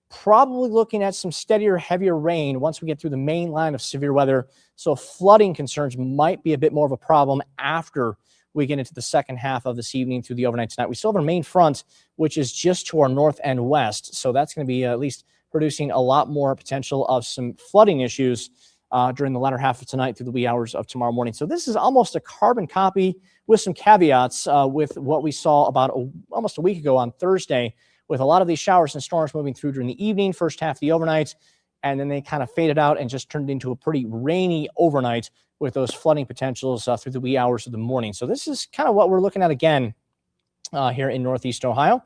probably looking at some steadier, heavier rain once we get through the main line of severe weather. So flooding concerns might be a bit more of a problem after we get into the second half of this evening through the overnight tonight. We still have our main front, which is just to our north and west. So that's going to be at least producing a lot more potential of some flooding issues during the latter half of tonight through the wee hours of tomorrow morning. So this is almost a carbon copy with some caveats with what we saw about almost a week ago on Thursday, with a lot of these showers and storms moving through during the evening, first half of the overnight, and then they kind of faded out and just turned into a pretty rainy overnight with those flooding potentials through the wee hours of the morning. So this is kind of what we're looking at again here in Northeast Ohio.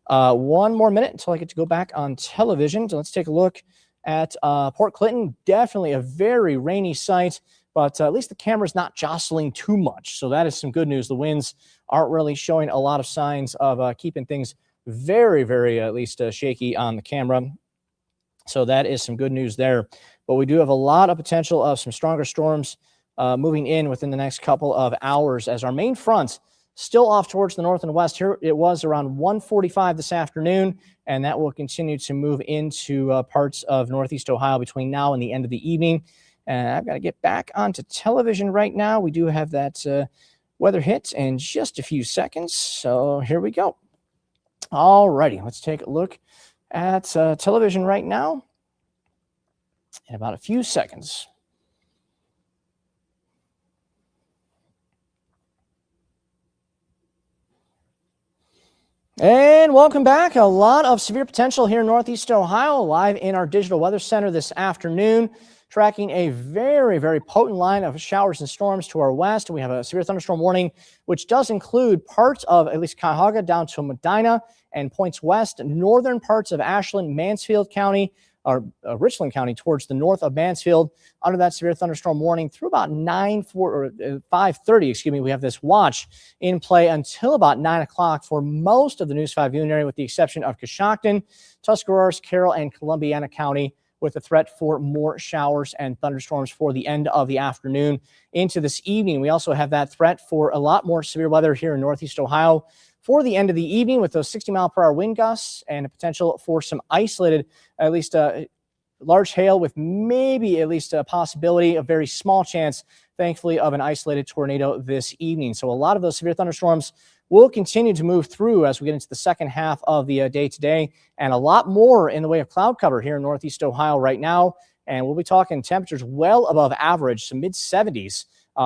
One more minute until I get to go back on television. So let's take a look at Port Clinton. Definitely a very rainy sight, but at least the camera's not jostling too much. So that is some good news. The winds aren't really showing a lot of signs of keeping things very, very at least shaky on the camera. So that is some good news there. But we do have a lot of potential of some stronger storms moving in within the next couple of hours as our main front still off towards the north and west. Here it was around 1:45 this afternoon, and that will continue to move into parts of northeast Ohio between now and the end of the evening. And I've got to get back onto television right now. We do have that weather hit in just a few seconds. So here we go. All righty, let's take a look at television right now in about a few seconds. And welcome back. A lot of severe potential here in northeast Ohio, live in our digital weather center this afternoon, tracking a very, very potent line of showers and storms to our west. We have a severe thunderstorm warning, which does include parts of at least Cuyahoga down to Medina and points west, northern parts of Ashland, Mansfield County, or Richland County towards the north of Mansfield under that severe thunderstorm warning through about 5:30, excuse me. We have this watch in play until about 9 o'clock for most of the News 5 viewing area, with the exception of Coshocton, Tuscarawas, Carroll, and Columbiana County, with a threat for more showers and thunderstorms for the end of the afternoon into this evening. We also have that threat for a lot more severe weather here in northeast Ohio for the end of the evening, with those 60-mile-per-hour wind gusts and a potential for some isolated, at least large hail, with maybe at least a possibility, a very small chance, thankfully, of an isolated tornado this evening. So a lot of those severe thunderstorms will continue to move through as we get into the second half of the day today, and a lot more in the way of cloud cover here in northeast Ohio right now. And we'll be talking temperatures well above average, some mid-70s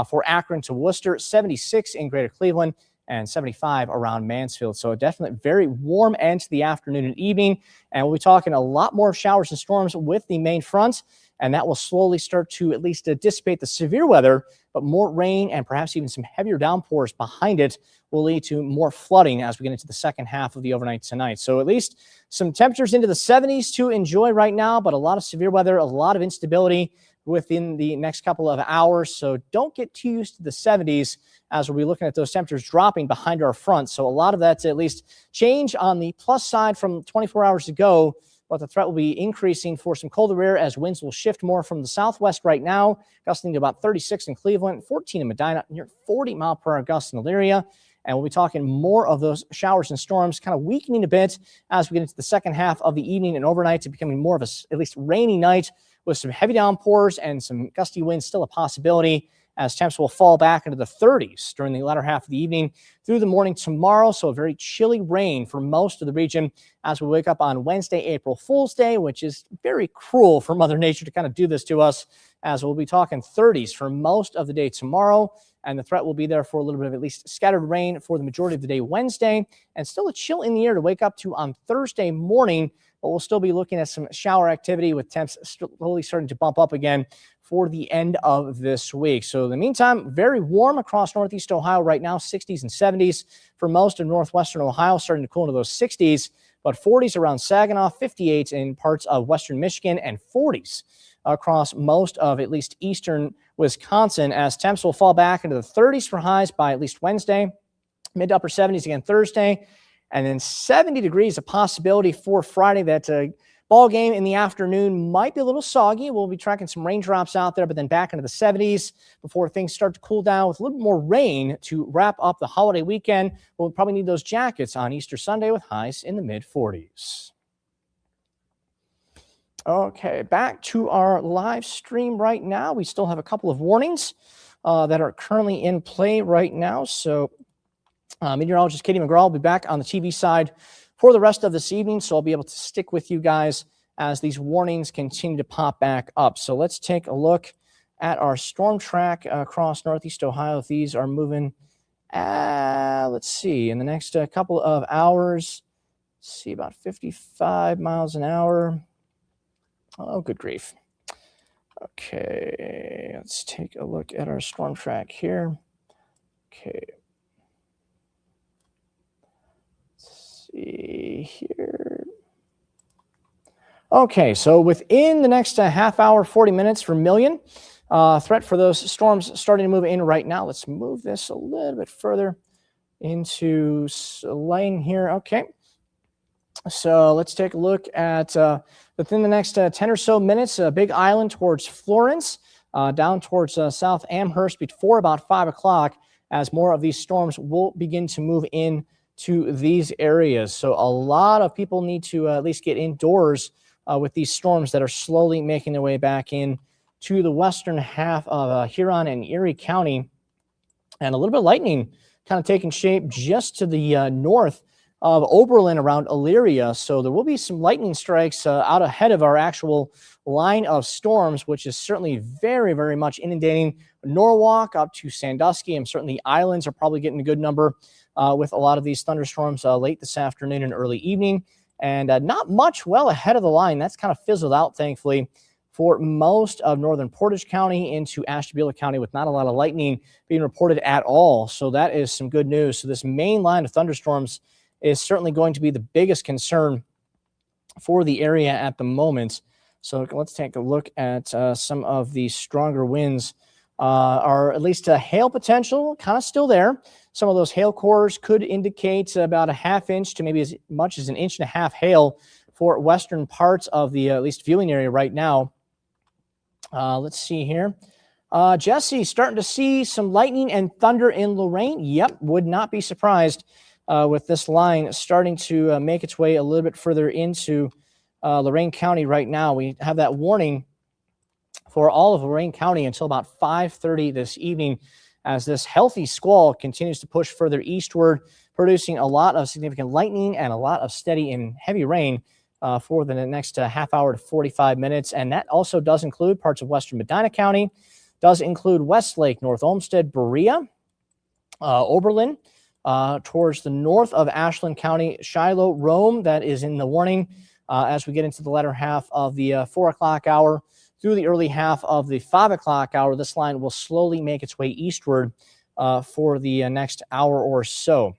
for Akron to Worcester, 76 in greater Cleveland, and 75 around Mansfield. So a definite very warm end to the afternoon and evening. And we'll be talking a lot more showers and storms with the main front, and that will slowly start to at least dissipate the severe weather, but more rain and perhaps even some heavier downpours behind it will lead to more flooding as we get into the second half of the overnight tonight. So at least some temperatures into the 70s to enjoy right now, but a lot of severe weather, a lot of instability within the next couple of hours. So don't get too used to the 70s as we'll be looking at those temperatures dropping behind our front. So a lot of that's at least change on the plus side from 24 hours ago, but the threat will be increasing for some colder air as winds will shift more from the southwest right now, gusting to about 36 in Cleveland, 14 in Medina, near 40-mile-per-hour gusts in Elyria. And we'll be talking more of those showers and storms kind of weakening a bit as we get into the second half of the evening and overnight, to becoming more of a at least rainy night with some heavy downpours and some gusty winds still a possibility, as temps will fall back into the 30s during the latter half of the evening through the morning tomorrow. So a very chilly rain for most of the region as we wake up on Wednesday, April Fool's Day, which is very cruel for Mother Nature to kind of do this to us, as we'll be talking 30s for most of the day tomorrow. And the threat will be there for a little bit of at least scattered rain for the majority of the day Wednesday, and still a chill in the air to wake up to on Thursday morning. But we'll still be looking at some shower activity with temps slowly starting to bump up again for the end of this week. So in the meantime, very warm across northeast Ohio right now, 60s and 70s for most of northwestern Ohio, starting to cool into those 60s, but 40s around Saginaw, 58 in parts of western Michigan, and 40s across most of at least eastern Wisconsin, as temps will fall back into the 30s for highs by at least Wednesday, mid to upper 70s again Thursday, and then 70 degrees a possibility for Friday. That ball game in the afternoon might be a little soggy. We'll be tracking some raindrops out there, but then back into the 70s before things start to cool down with a little more rain to wrap up the holiday weekend. We'll probably need those jackets on Easter Sunday with highs in the mid-40s. Okay, back to our live stream right now. We still have a couple of warnings that are currently in play right now. So meteorologist Katie McGraw will be back on the TV side for the rest of this evening, so I'll be able to stick with you guys as these warnings continue to pop back up. So let's take a look at our storm track across northeast Ohio. If these are moving, let's see, in the next couple of hours, let's see, about 55 miles an hour. Oh, good grief. Okay, let's take a look at our storm track here. Okay. Let's see here. Okay, so within the next half hour, 40 minutes for Million, threat for those storms starting to move in right now. Let's move this a little bit further into lane here. Okay, so let's take a look at within the next 10 or so minutes, Big Island towards Florence, down towards South Amherst before about 5 o'clock, as more of these storms will begin to move in to these areas. So a lot of people need to at least get indoors with these storms that are slowly making their way back in to the western half of Huron and Erie County. And a little bit of lightning kind of taking shape just to the north of Oberlin around Elyria. So there will be some lightning strikes out ahead of our actual line of storms, which is certainly very, very much inundating Norwalk up to Sandusky. And certainly the islands are probably getting a good number with a lot of these thunderstorms late this afternoon and early evening. And not much well ahead of the line. That's kind of fizzled out, thankfully, for most of northern Portage County into Ashtabula County, with not a lot of lightning being reported at all. So that is some good news. So this main line of thunderstorms is certainly going to be the biggest concern for the area at the moment. So let's take a look at some of the stronger winds. Are at least a hail potential kind of still there. Some of those hail cores could indicate about a half inch to maybe as much as 1.5 inches hail for western parts of the at least viewing area right now. Let's see here. Jesse, starting to see some lightning and thunder in Lorain. Yep, would not be surprised with this line starting to make its way a little bit further into Lorain County right now. We have that warning for all of Lorain County until about 5:30 this evening, as this healthy squall continues to push further eastward, producing a lot of significant lightning and a lot of steady and heavy rain for the next half hour to 45 minutes. And that also does include parts of western Medina County, does include Westlake, North Olmsted, Berea, Oberlin, towards the north of Ashland County, Shiloh, Rome. That is in the warning as we get into the latter half of the 4 o'clock hour. Through the early half of the 5 o'clock hour, this line will slowly make its way eastward for the next hour or so.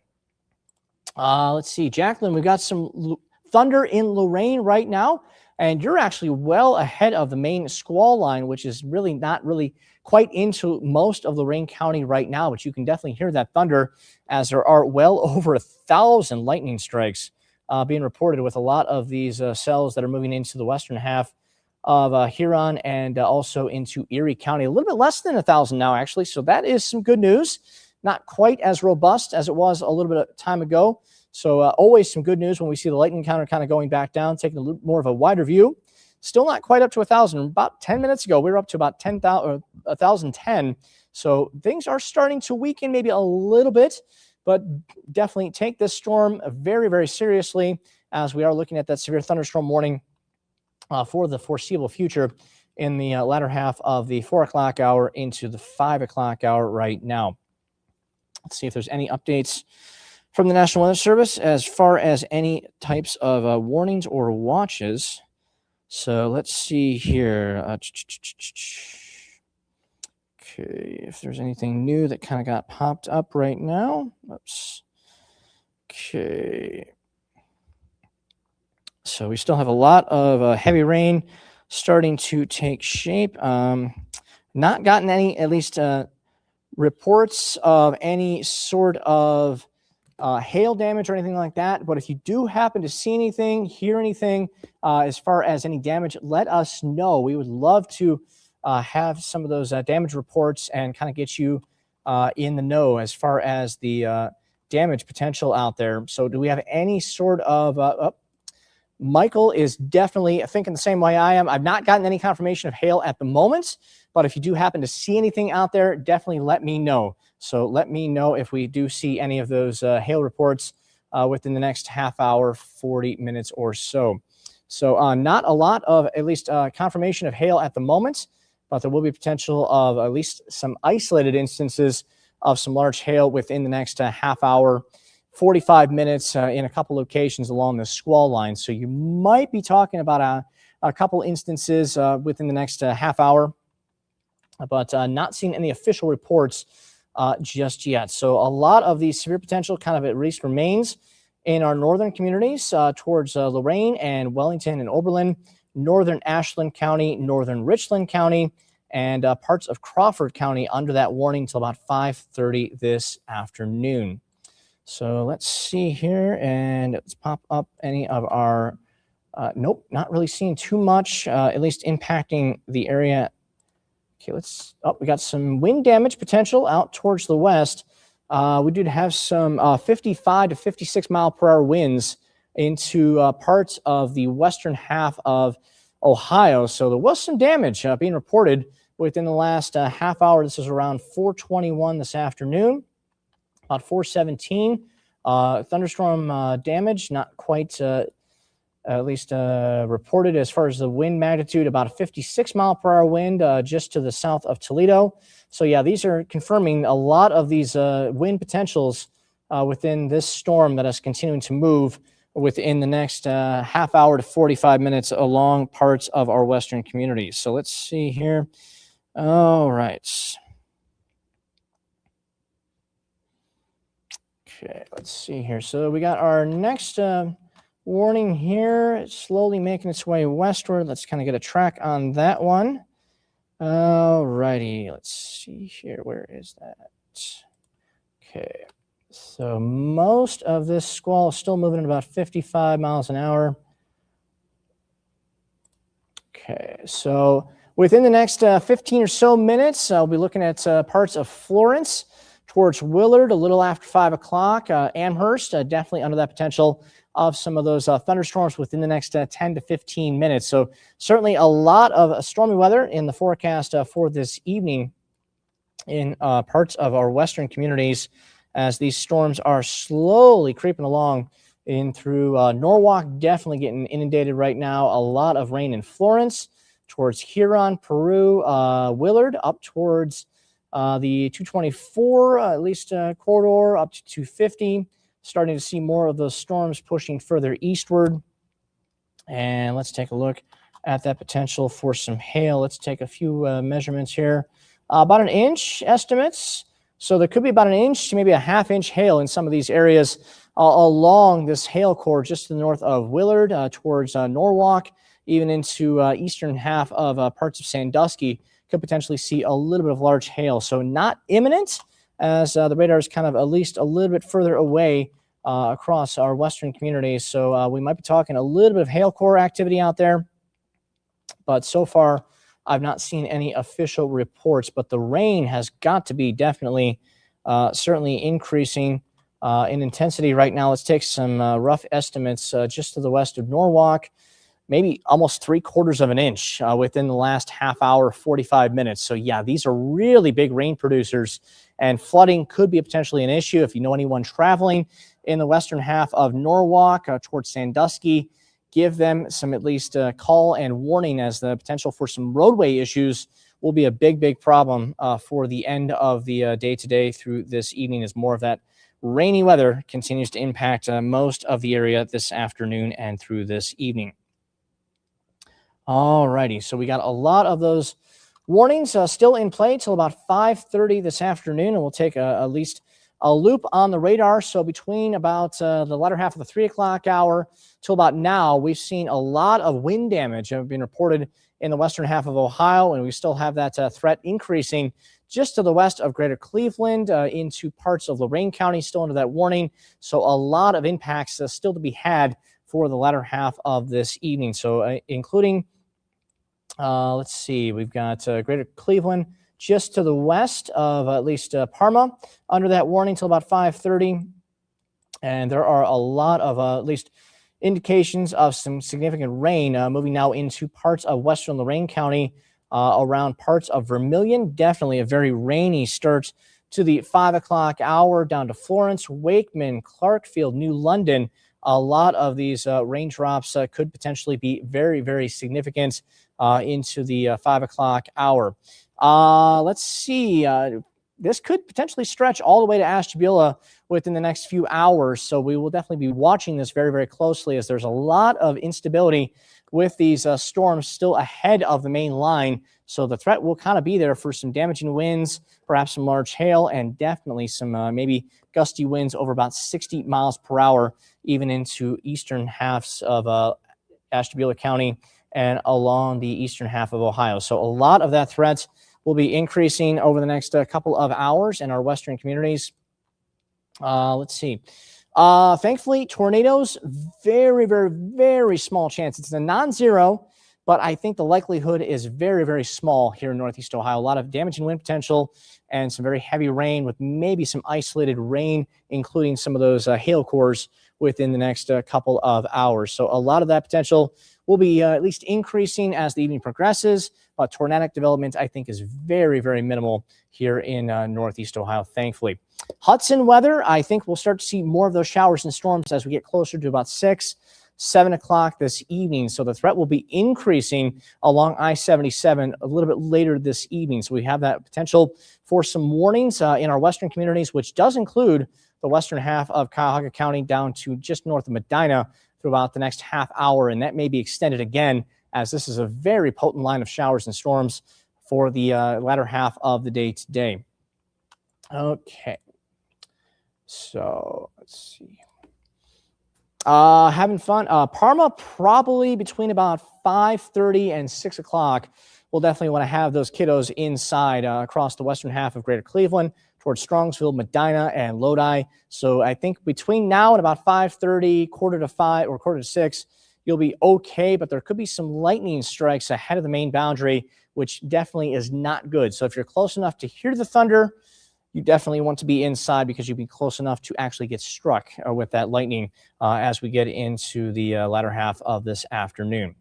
Let's see, Jacqueline, we've got some thunder in Lorain right now, and you're actually well ahead of the main squall line, which is really not really quite into most of Lorain County right now, but you can definitely hear that thunder, as there are well over 1,000 lightning strikes being reported with a lot of these cells that are moving into the western half of Huron and also into Erie County. A little bit less than 1,000 now, actually. So that is some good news. Not quite as robust as it was a little bit of time ago. So always some good news when we see the lightning counter kind of going back down, taking a little more of a wider view. Still not quite up to 1,000. About 10 minutes ago, we were up to about 1,010. So things are starting to weaken maybe a little bit, but definitely take this storm very, very seriously, as we are looking at that severe thunderstorm warning for the foreseeable future in the latter half of the 4 o'clock hour into the 5 o'clock hour right now. Let's see if there's any updates from the National Weather Service as far as any types of warnings or watches. So let's see here. Okay, if there's anything new that kind of got popped up right now. Oops. Okay. So we still have a lot of heavy rain starting to take shape. Not gotten any, at least reports of any sort of hail damage or anything like that. But if you do happen to see anything, hear anything as far as any damage, let us know. We would love to have some of those damage reports and kind of get you in the know as far as the damage potential out there. So do we have any sort of... Michael is definitely thinking the same way I am. I've not gotten any confirmation of hail at the moment, but if you do happen to see anything out there, definitely let me know. So let me know if we do see any of those hail reports within the next half hour, 40 minutes or so. So not a lot of at least confirmation of hail at the moment, but there will be potential of at least some isolated instances of some large hail within the next half hour, 45 minutes in a couple locations along the squall line. So you might be talking about a couple instances within the next half hour, but not seeing any official reports just yet. So a lot of the severe potential kind of at least remains in our northern communities towards Lorain and Wellington and Oberlin, northern Ashland County, northern Richland County, and parts of Crawford County under that warning until about 5:30 this afternoon. So let's see here, and let's pop up any of our, nope, not really seeing too much, at least impacting the area. Okay, we got some wind damage potential out towards the west. We did have some 55 to 56 mile per hour winds into parts of the western half of Ohio. So there was some damage being reported within the last half hour. This is around 4:21 this afternoon, about 4:17. Thunderstorm damage, not quite at least reported as far as the wind magnitude, about a 56 mile per hour wind just to the south of Toledo. So yeah, these are confirming a lot of these wind potentials within this storm that is continuing to move within the next half hour to 45 minutes along parts of our western communities. So let's see here. All right. Okay, let's see here. So we got our next warning here. It's slowly making its way westward. Let's kind of get a track on that one. All righty. Let's see here. Where is that? Okay. So most of this squall is still moving at about 55 miles an hour. Okay. So within the next 15 or so minutes, I'll be looking at parts of Florence towards Willard a little after 5 o'clock. Amherst, definitely under that potential of some of those thunderstorms within the next 10 to 15 minutes. So certainly a lot of stormy weather in the forecast for this evening in parts of our western communities as these storms are slowly creeping along in through Norwalk, definitely getting inundated right now. A lot of rain in Florence towards Huron, Peru, Willard, up towards the 224, at least corridor, up to 250. Starting to see more of those storms pushing further eastward. And let's take a look at that potential for some hail. Let's take a few measurements here. About an inch estimates. So there could be about an inch to maybe a half-inch hail in some of these areas along this hail core just to the north of Willard towards Norwalk, even into eastern half of parts of Sandusky. Could potentially see a little bit of large hail. So not imminent, as the radar is kind of at least a little bit further away across our western communities. So we might be talking a little bit of hail core activity out there. But so far, I've not seen any official reports. But the rain has got to be definitely, certainly increasing in intensity right now. Let's take some rough estimates just to the west of Norwalk. Maybe almost 3/4 of an inch within the last half hour, 45 minutes. So yeah, these are really big rain producers, and flooding could be potentially an issue. If you know anyone traveling in the western half of Norwalk towards Sandusky, give them some at least call and warning, as the potential for some roadway issues will be a big problem for the end of the day today through this evening, as more of that rainy weather continues to impact most of the area this afternoon and through this evening. All righty, so we got a lot of those warnings still in play till about 5:30 this afternoon, and we'll take at least a loop on the radar. So between about the latter half of the 3 o'clock hour till about now, we've seen a lot of wind damage being reported in the western half of Ohio, and we still have that threat increasing just to the west of greater Cleveland into parts of Lorain County, still under that warning. So a lot of impacts still to be had for the latter half of this evening. So including, let's see, we've got greater Cleveland just to the west of at least Parma under that warning till about 5:30. And there are a lot of at least indications of some significant rain moving now into parts of western Lorain County around parts of Vermilion. Definitely a very rainy start to the 5 o'clock hour down to Florence, Wakeman, Clarkfield, New London. A lot of these raindrops could potentially be very significant into the 5 o'clock hour. Let's see. This could potentially stretch all the way to Ashtabula within the next few hours. So we will definitely be watching this very closely, as there's a lot of instability with these storms still ahead of the main line. So the threat will kind of be there for some damaging winds, perhaps some large hail, and definitely some maybe gusty winds over about 60 miles per hour, even into eastern halves of Ashtabula County and along the eastern half of Ohio. So a lot of that threat will be increasing over the next couple of hours in our western communities. Let's see. Thankfully, tornadoes, very, very, very small chance. It's a non-zero, but I think the likelihood is very, very small here in Northeast Ohio. A lot of damaging wind potential and some very heavy rain with maybe some isolated rain, including some of those hail cores within the next couple of hours. So a lot of that potential will be at least increasing as the evening progresses, but tornadic development, I think, is very, very minimal here in Northeast Ohio, thankfully. Hudson weather, I think we'll start to see more of those showers and storms as we get closer to about 6, 7 o'clock this evening. So the threat will be increasing along I-77 a little bit later this evening. So we have that potential for some warnings in our western communities, which does include the western half of Cuyahoga County down to just north of Medina for about the next half hour. And that may be extended again, as this is a very potent line of showers and storms for the latter half of the day today. Okay. So let's see. Having fun. Parma probably between about 5:30 and 6 o'clock. We'll definitely want to have those kiddos inside across the western half of Greater Cleveland towards Strongsville, Medina, and Lodi. So I think between now and about 5:30, quarter to 5 or quarter to 6, you'll be okay, but there could be some lightning strikes ahead of the main boundary, which definitely is not good. So if you're close enough to hear the thunder, you definitely want to be inside because you'll be close enough to actually get struck with that lightning as we get into the latter half of this afternoon.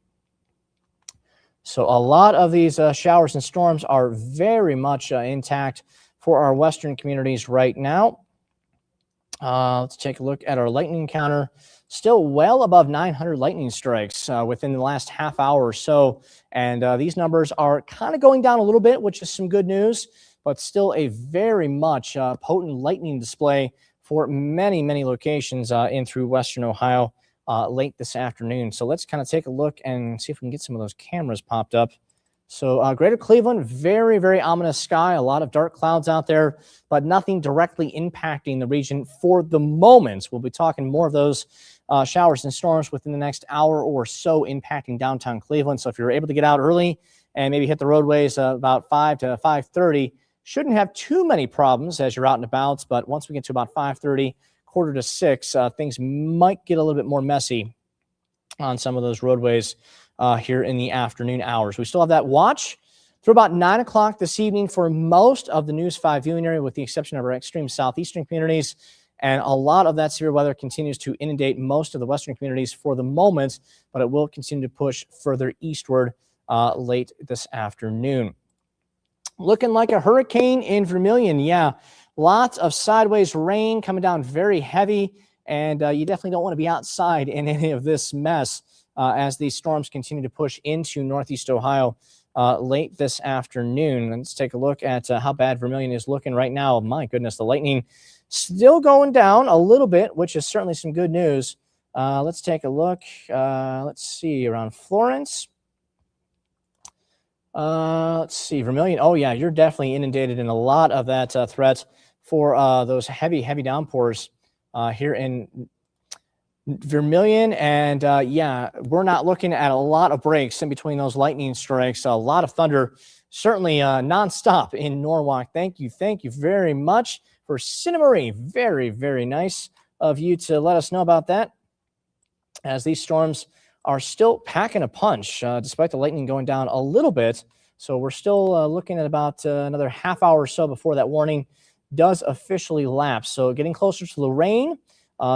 So a lot of these showers and storms are very much intact for our western communities right now. Let's take a look at our lightning counter. Still well above 900 lightning strikes within the last half hour or so. And these numbers are kind of going down a little bit, which is some good news, but still a very much potent lightning display for many, many locations in through western Ohio late this afternoon. So let's kind of take a look and see if we can get some of those cameras popped up. So Greater Cleveland, very, very ominous sky, a lot of dark clouds out there, but nothing directly impacting the region for the moment. We'll be talking more of those showers and storms within the next hour or so impacting downtown Cleveland. So if you're able to get out early and maybe hit the roadways about 5 to 5:30, shouldn't have too many problems as you're out and about. But once we get to about 5:30, quarter to 6, things might get a little bit more messy on some of those roadways here in the afternoon hours. We still have that watch through about 9 o'clock this evening for most of the News 5 viewing area, with the exception of our extreme southeastern communities. And a lot of that severe weather continues to inundate most of the western communities for the moment, but it will continue to push further eastward late this afternoon. Looking like a hurricane in Vermilion. Yeah, lots of sideways rain coming down very heavy, and you definitely don't want to be outside in any of this mess as these storms continue to push into Northeast Ohio late this afternoon. Let's take a look at how bad Vermilion is looking right now. My goodness, the lightning still going down a little bit, which is certainly some good news. Let's take a look. Let's see, around Florence. Let's see, Vermilion. Oh, yeah, you're definitely inundated in a lot of that threat for those heavy, heavy downpours here in Vermilion. And yeah, we're not looking at a lot of breaks in between those lightning strikes. A lot of thunder, certainly nonstop in Norwalk. Thank you very much for Cinnamarie. Very, very nice of you to let us know about that, as these storms are still packing a punch despite the lightning going down a little bit. So we're still looking at about another half hour or so before that warning does officially lapse. So getting closer to Lorain,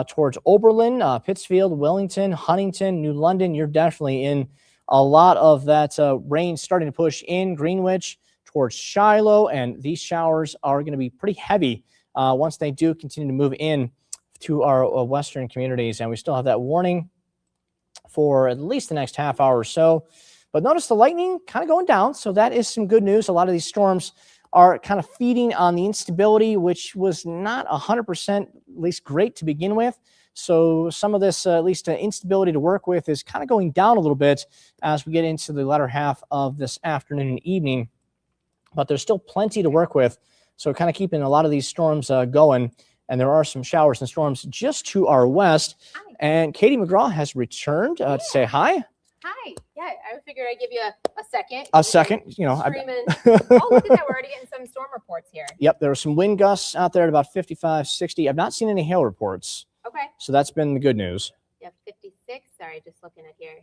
towards Oberlin, Pittsfield, Wellington, Huntington, New London. You're definitely in a lot of that rain starting to push in Greenwich towards Shiloh, and these showers are going to be pretty heavy once they do continue to move in to our western communities. And we still have that warning for at least the next half hour or so. But notice the lightning kind of going down, so that is some good news. A lot of these storms are kind of feeding on the instability, which was not 100% at least great to begin with. So some of this, at least instability to work with, is kind of going down a little bit as we get into the latter half of this afternoon and evening. But there's still plenty to work with. So kind of keeping a lot of these storms going. And there are some showers and storms just to our west. Hi. And Katie McGraw has returned to say hi. Hi. Yeah, I figured I'd give you a second. A second, you know. Screaming. Oh, look at that. We're already getting some storm reports here. Yep, there are some wind gusts out there at about 55, 60. I've not seen any hail reports. Okay. So that's been the good news. Yeah, 56. Sorry, just looking at here.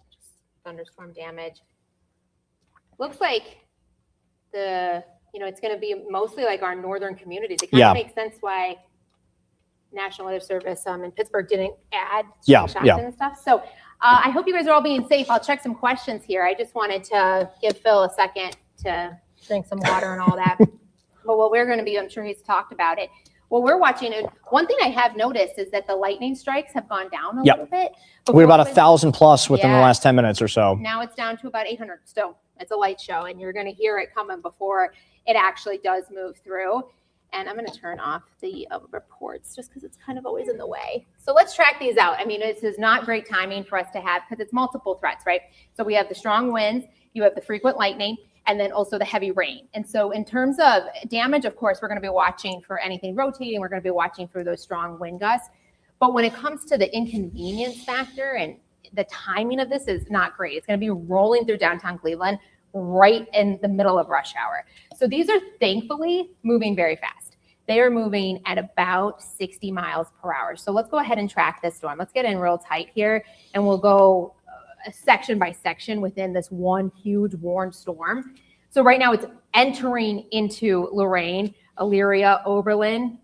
Just thunderstorm damage. Looks like it's going to be mostly like our northern communities. It kind of makes sense why National Weather Service in Pittsburgh didn't add shocks and stuff. So I hope you guys are all being safe. I'll check some questions here. I just wanted to give Phil a second to drink some water and all that. But what we're going to be, I'm sure he's talked about it. Well, we're watching it. One thing I have noticed is that the lightning strikes have gone down a little bit. We're about 1,000 plus within the last 10 minutes or so. Now it's down to about 800 still. It's a light show, and you're going to hear it coming before it actually does move through. And I'm going to turn off the reports just because it's kind of always in the way. So let's track these out. I mean, this is not great timing for us to have because it's multiple threats, right? So we have the strong winds, you have the frequent lightning, and then also the heavy rain. And so in terms of damage, of course, we're going to be watching for anything rotating. We're going to be watching for those strong wind gusts. But when it comes to the inconvenience factor and the timing of this is not great. It's going to be rolling through downtown Cleveland right in the middle of rush hour. So these are thankfully moving very fast. They are moving at about 60 miles per hour. So let's go ahead and track this storm. Let's get in real tight here, and we'll go section by section within this one huge warm storm. So right now it's entering into Lorain, Elyria, Oberlin.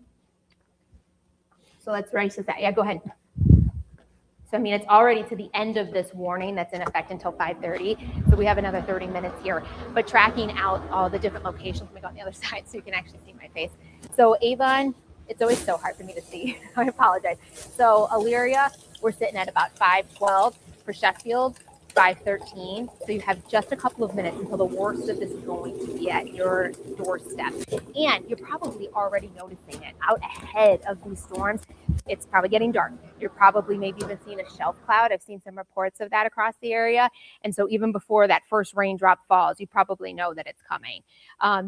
So let's race with that. Yeah, go ahead. So, I mean, it's already to the end of this warning that's in effect until 5:30. So we have another 30 minutes here. But tracking out all the different locations, let me go on the other side so you can actually see my face. So Avon, it's always so hard for me to see. I apologize. So Elyria, we're sitting at about 5:12. For Sheffield, 5:13. So you have just a couple of minutes until the worst of this is going to be at your doorstep. And you're probably already noticing it out ahead of these storms. It's probably getting dark. You're probably maybe even seeing a shelf cloud. I've seen some reports of that across the area. And so even before that first raindrop falls, you probably know that it's coming.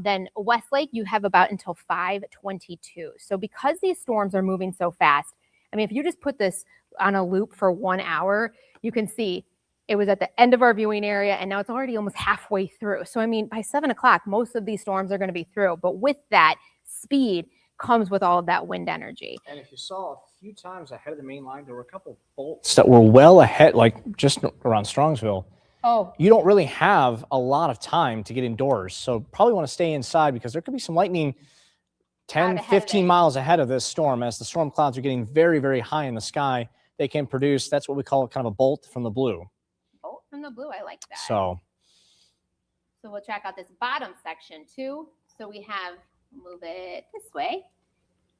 Then Westlake, you have about until 5:22. So because these storms are moving so fast, I mean, if you just put this on a loop for 1 hour, you can see it was at the end of our viewing area, and now it's already almost halfway through. So, I mean, by 7 o'clock, most of these storms are going to be through. But with that speed comes with all of that wind energy. And if you saw a few times ahead of the main line, there were a couple bolts that were well ahead, like just around Strongsville. Oh. You don't really have a lot of time to get indoors. So probably want to stay inside because there could be some lightning 10, 15 miles ahead of this storm. As the storm clouds are getting very, very high in the sky, they can produce, that's what we call kind of a bolt from the blue. Bolt from the blue, I like that. So we'll check out this bottom section too. So we have, move it this way.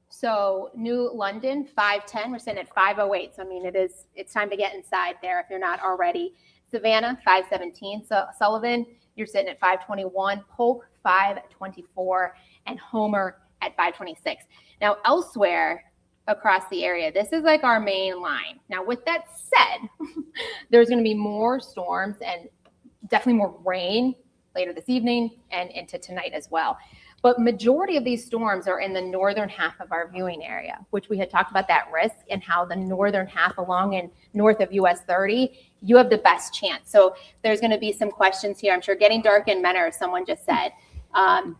So New London, 5:10. We're sitting at 5:08. So I mean, it's time to get inside there if you're not already. Savannah, 5:17. So Sullivan, you're sitting at 5:21. Polk, 5:24, and Homer at 5:26. Now elsewhere across the area, this is like our main line. Now with that said, there's going to be more storms and definitely more rain later this evening and into tonight as well. But majority of these storms are in the northern half of our viewing area, which we had talked about that risk and how the northern half along and north of US 30, you have the best chance. So there's going to be some questions here. I'm sure getting dark in Menor, someone just said, and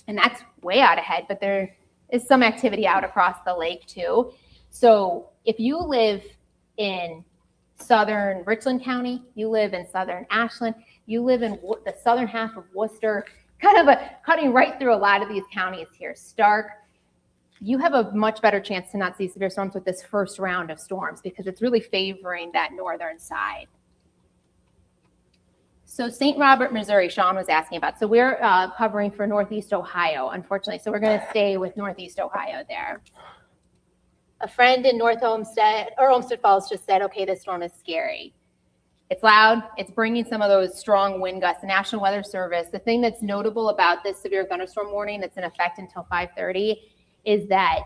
that's way out ahead, but there is some activity out across the lake too. So if you live in southern Richland County, you live in southern Ashland, you live in the southern half of Worcester, kind of cutting right through a lot of these counties here, Stark, you have a much better chance to not see severe storms with this first round of storms because it's really favoring that northern side. So St. Robert, Missouri, Sean was asking about. So we're covering for Northeast Ohio, unfortunately. So we're going to stay with Northeast Ohio there. A friend in North Olmsted, or Olmsted Falls, just said, okay, this storm is scary. It's loud. It's bringing some of those strong wind gusts. The National Weather Service, the thing that's notable about this severe thunderstorm warning that's in effect until 5:30 is that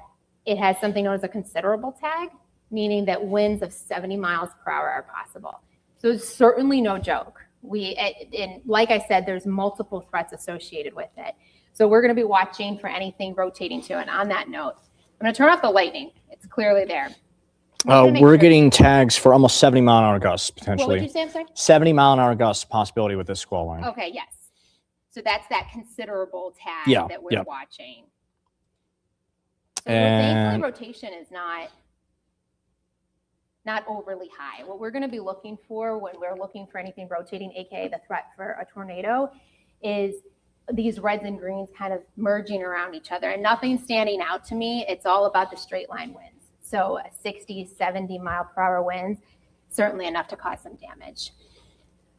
it has something known as a considerable tag, meaning that winds of 70 miles per hour are possible. So it's certainly no joke. And like I said, there's multiple threats associated with it. So we're going to be watching for anything rotating to. And on that note, I'm going to turn off the lightning. It's clearly there. We're getting tags for almost 70 mile an hour gusts potentially. What would you say, I'm sorry? 70 mile an hour gusts possibility with this squall line. Okay, yes. So that's that considerable tag that we're watching. So thankfully rotation is not overly high. What we're going to be looking for when we're looking for anything rotating, aka the threat for a tornado, is these reds and greens kind of merging around each other, and nothing standing out to me. It's all about the straight line winds. So 60, 70 mile per hour winds, certainly enough to cause some damage.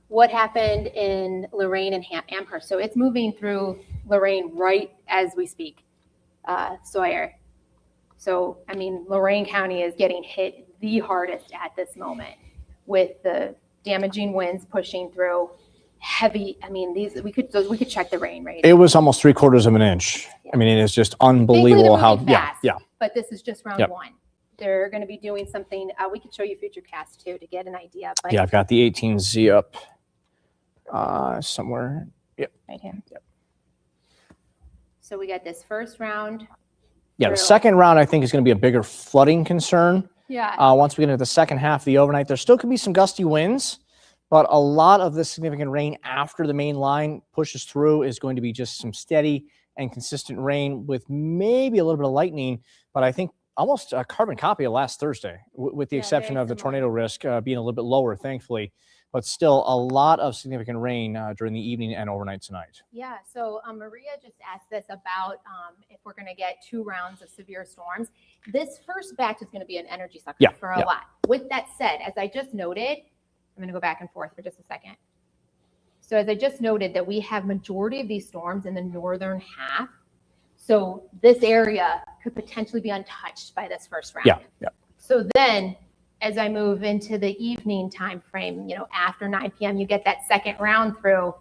What happened in Lorain and Amherst? So it's moving through Lorain right as we speak, Sawyer. So, I mean, Lorain County is getting hit the hardest at this moment with the damaging winds pushing through heavy. I mean, we could check the rain rate. It was almost 3/4 of an inch. I mean, it is just unbelievable how fast, But this is just round one. They're going to be doing something. We could show you Futurecast too to get an idea. But I've got the 18Z up somewhere. Yep. Right here. Yep. So we got this first round. Yeah, the second round I think is going to be a bigger flooding concern. Yeah. Once we get into the second half of the overnight, there still could be some gusty winds, but a lot of the significant rain after the main line pushes through is going to be just some steady and consistent rain with maybe a little bit of lightning, but I think almost a carbon copy of last Thursday, with the exception of the tornado risk being a little bit lower, thankfully, but still a lot of significant rain during the evening and overnight tonight. Yeah, so Maria just asked this about if we're going to get 2 rounds of severe storms. This first batch is going to be an energy sucker for a lot. With that said, as I just noted, I'm going to go back and forth for just a second. So as I just noted that we have majority of these storms in the northern half. So this area could potentially be untouched by this first round. Yeah. So then as I move into the evening time frame, after 9 p.m., you get that second round through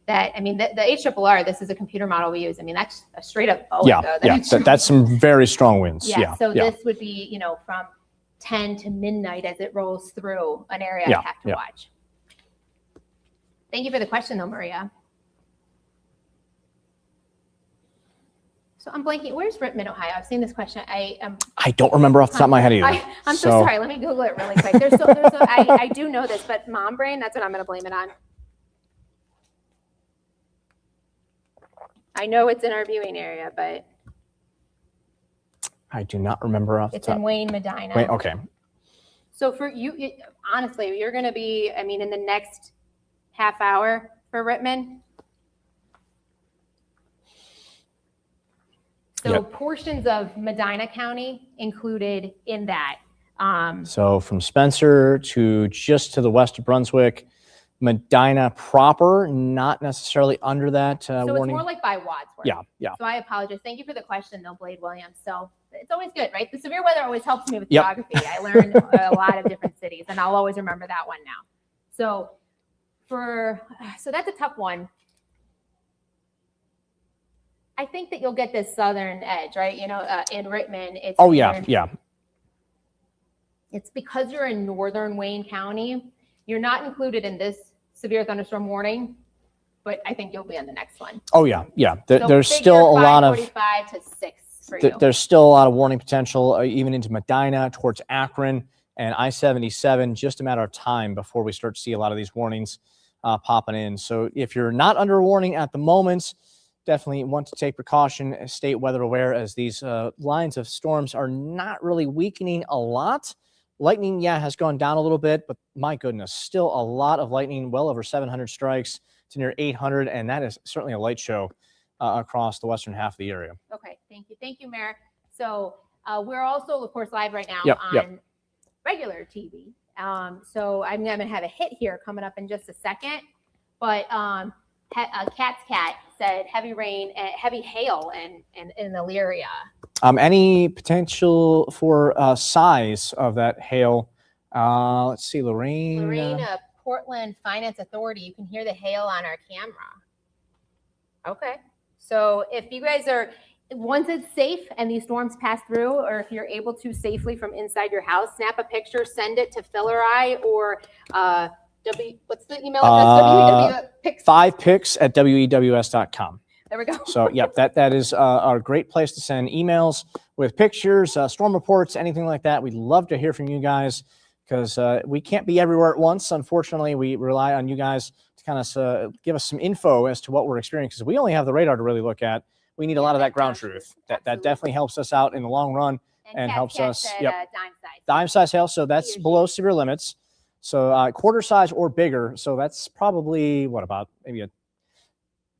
that. I mean, the HRRR, this is a computer model we use. I mean, that's a straight up boat. That's some very strong winds. So this would be, from 10 to midnight as it rolls through an area I have to watch. Thank you for the question, though, Maria. So I'm blanking. Where's Richmond, Ohio? I've seen this question. I don't remember off the top of my head either. I'm so sorry. Let me Google it really quick. I do know this, but mom brain, that's what I'm going to blame it on. I know it's in our viewing area, but I do not remember off the top. It's in Wayne, Medina. Okay. So for you, honestly, you're going to be, in the next half hour for Richmond. So portions of Medina County included in that. So from Spencer to just to the west of Brunswick, Medina proper, not necessarily under that warning. So it's more like by Wadsworth. Yeah. So I apologize. Thank you for the question, though, Blade Williams. So it's always good, right? The severe weather always helps me with geography. I learned a lot of different cities, and I'll always remember that one now. So that's a tough one. I think that you'll get this southern edge, right? In Richmond, it's It's because you're in northern Wayne County. You're not included in this severe thunderstorm warning, but I think you'll be on the next one. There's still a lot of 5:45 to 6 for you. There's still a lot of warning potential, even into Medina, towards Akron and I-77. Just a matter of time before we start to see a lot of these warnings popping in. So if you're not under warning at the moment, definitely want to take precaution, stay weather aware, as these lines of storms are not really weakening a lot. Lightning, has gone down a little bit, but my goodness, still a lot of lightning, well over 700 strikes to near 800, and that is certainly a light show across the western half of the area. Okay, thank you. Thank you, Mayor. So we're also, of course, live right now on regular TV. So I'm going to have a hit here coming up in just a second, but Cat's Cat said heavy rain, heavy hail in the area. Any potential for size of that hail? Let's see, Lorain. Portland Finance Authority. You can hear the hail on our camera. Okay. So if you guys are once it's safe and these storms pass through, or if you're able to safely from inside your house, snap a picture, send it to Fillerai or what's the email address? 5pics@wews.com. There we go. So, yep, that is a great place to send emails with pictures, storm reports, anything like that. We'd love to hear from you guys because we can't be everywhere at once. Unfortunately, we rely on you guys to kind of give us some info as to what we're experiencing because we only have the radar to really look at. We need a lot of that ground truth. That definitely helps us out in the long run and helps us. Yep. Dime size hail. So that's below severe limits. So quarter size or bigger. So that's probably what about maybe a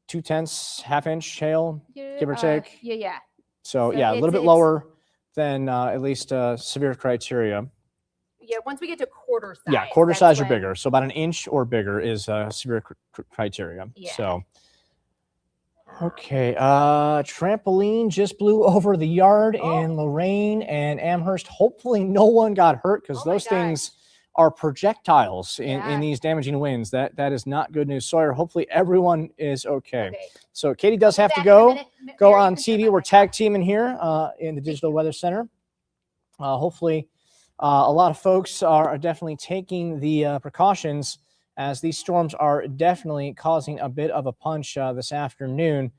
2/10, half-inch hail, give or take. Yeah. So yeah, a little bit lower than at least severe criteria. Yeah, once we get to quarter size. Yeah, quarter size or bigger. So about an inch or bigger is severe criteria. Yeah. So. Okay, trampoline just blew over the yard in Lorain and Amherst. Hopefully no one got hurt because those things are projectiles in these damaging winds. That is not good news. Sawyer, hopefully everyone is okay. So Katie does have to go on TV. We're tag teaming here in the Digital Weather Center. Hopefully a lot of folks are definitely taking the precautions as these storms are definitely causing a bit of a punch this afternoon.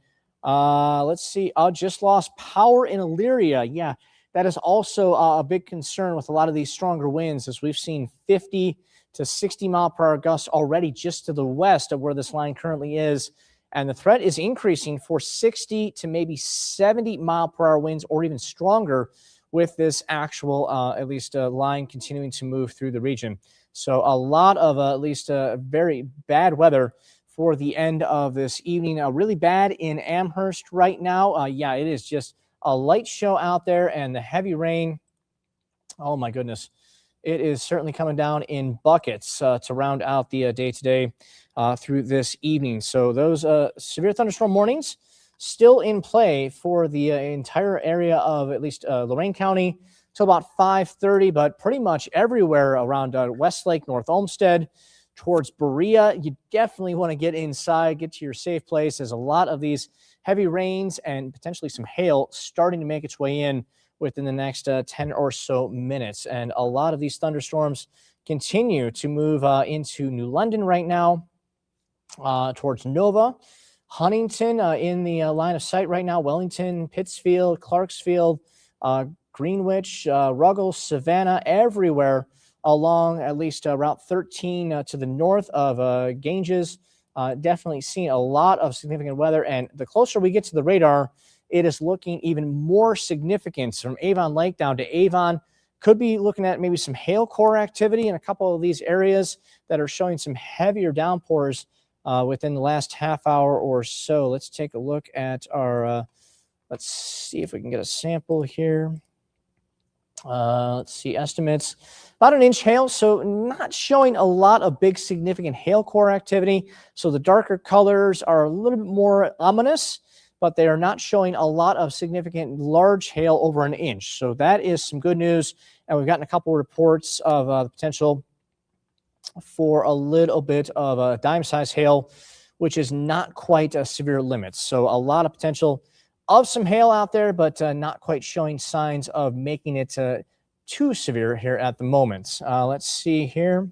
Let's see. Just lost power in Elyria. Yeah, that is also a big concern with a lot of these stronger winds, as we've seen 50 to 60 mile per hour gusts already just to the west of where this line currently is. And the threat is increasing for 60 to maybe 70 mile per hour winds or even stronger with this actual, at least line continuing to move through the region. So a lot of at least very bad weather for the end of this evening. Really bad in Amherst right now. Yeah, it is just a light show out there and the heavy rain. Oh my goodness. It is certainly coming down in buckets to round out the day today through this evening. So those severe thunderstorm warnings still in play for the entire area of at least Lorain County till about 5:30, but pretty much everywhere around Westlake, North Olmsted, towards Berea. You definitely want to get inside, get to your safe place. There's a lot of these heavy rains and potentially some hail starting to make its way in within the next 10 or so minutes. And a lot of these thunderstorms continue to move into New London right now, towards Nova, Huntington in the line of sight right now, Wellington, Pittsfield, Clarksfield, Greenwich, Ruggles, Savannah, everywhere along at least Route 13 to the north of Ganges. Definitely seeing a lot of significant weather. And the closer we get to the radar, it is looking even more significant from Avon Lake down to Avon. Could be looking at maybe some hail core activity in a couple of these areas that are showing some heavier downpours within the last half hour or so. Let's take a look at our, let's see if we can get a sample here. Let's see, estimates. About an inch hail, so not showing a lot of big significant hail core activity. So the darker colors are a little bit more ominous, but they are not showing a lot of significant large hail over an inch. So that is some good news. And we've gotten a couple reports of the potential for a little bit of a dime-sized hail, which is not quite a severe limit. So a lot of potential of some hail out there, but not quite showing signs of making it too severe here at the moment. Let's see here.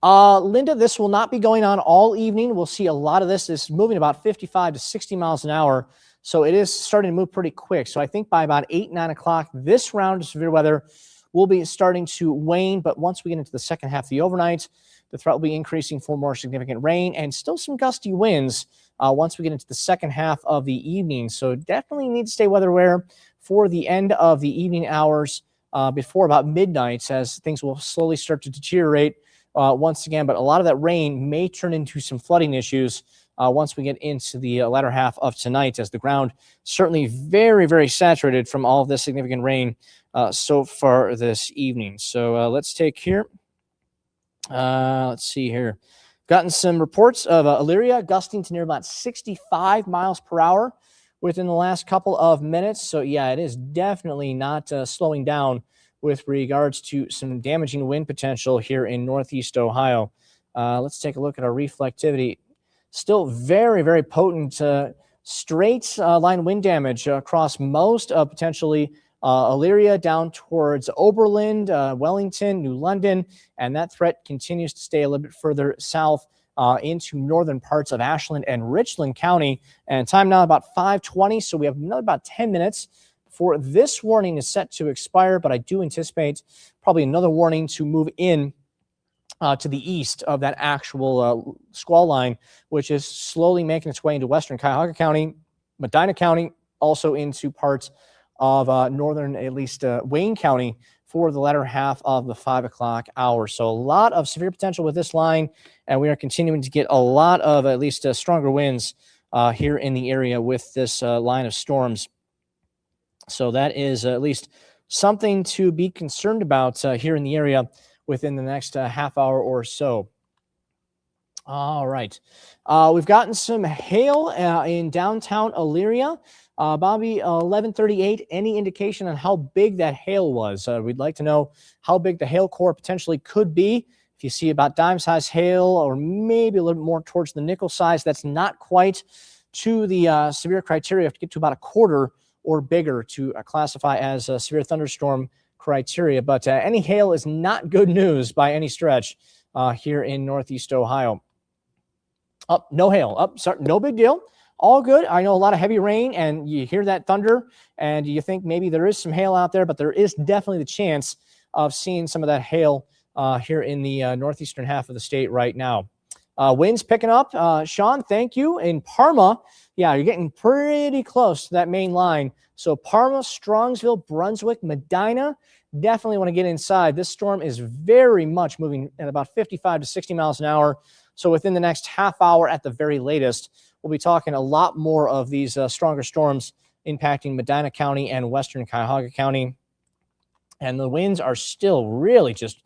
Linda, this will not be going on all evening. We'll see a lot of this. This is moving about 55 to 60 miles an hour. So it is starting to move pretty quick. So I think by about 8, 9 o'clock, this round of severe weather will be starting to wane. But once we get into the second half of the overnight, the threat will be increasing for more significant rain and still some gusty winds once we get into the second half of the evening. So definitely need to stay weather aware for the end of the evening hours before about midnight, as things will slowly start to deteriorate once again. But a lot of that rain may turn into some flooding issues once we get into the latter half of tonight, as the ground certainly very, very saturated from all of this significant rain so far this evening. So let's take here. Let's see here. Gotten some reports of Elyria gusting to near about 65 miles per hour within the last couple of minutes. So yeah, it is definitely not slowing down with regards to some damaging wind potential here in Northeast Ohio. Let's take a look at our reflectivity. Still very, very potent straight line wind damage across most of potentially Elyria down towards Oberlin, Wellington, New London, and that threat continues to stay a little bit further south into northern parts of Ashland and Richland County. And time now about 5:20, so we have another about 10 minutes before this warning is set to expire, but I do anticipate probably another warning to move in to the east of that actual squall line, which is slowly making its way into western Cuyahoga County, Medina County, also into parts of northern, at least Wayne County, for the latter half of the 5 o'clock hour. So a lot of severe potential with this line, and we are continuing to get a lot of at least stronger winds here in the area with this line of storms. So that is at least something to be concerned about here in the area within the next half hour or so. All right. We've gotten some hail in downtown Elyria. Bobby, 11:38, any indication on how big that hail was? We'd like to know how big the hail core potentially could be. If you see about dime-size hail or maybe a little bit more towards the nickel size, that's not quite to the severe criteria. You have to get to about a quarter or bigger to classify as a severe thunderstorm criteria. But any hail is not good news by any stretch here in Northeast Ohio. No hail. Sorry, no big deal. All good. I know a lot of heavy rain, and you hear that thunder, and you think maybe there is some hail out there, but there is definitely the chance of seeing some of that hail here in the northeastern half of the state right now. Winds picking up. Sean, thank you. In Parma, yeah, you're getting pretty close to that main line. So Parma, Strongsville, Brunswick, Medina, definitely want to get inside. This storm is very much moving at about 55 to 60 miles an hour. So within the next half hour at the very latest, we'll be talking a lot more of these stronger storms impacting Medina County and western Cuyahoga County. And the winds are still really just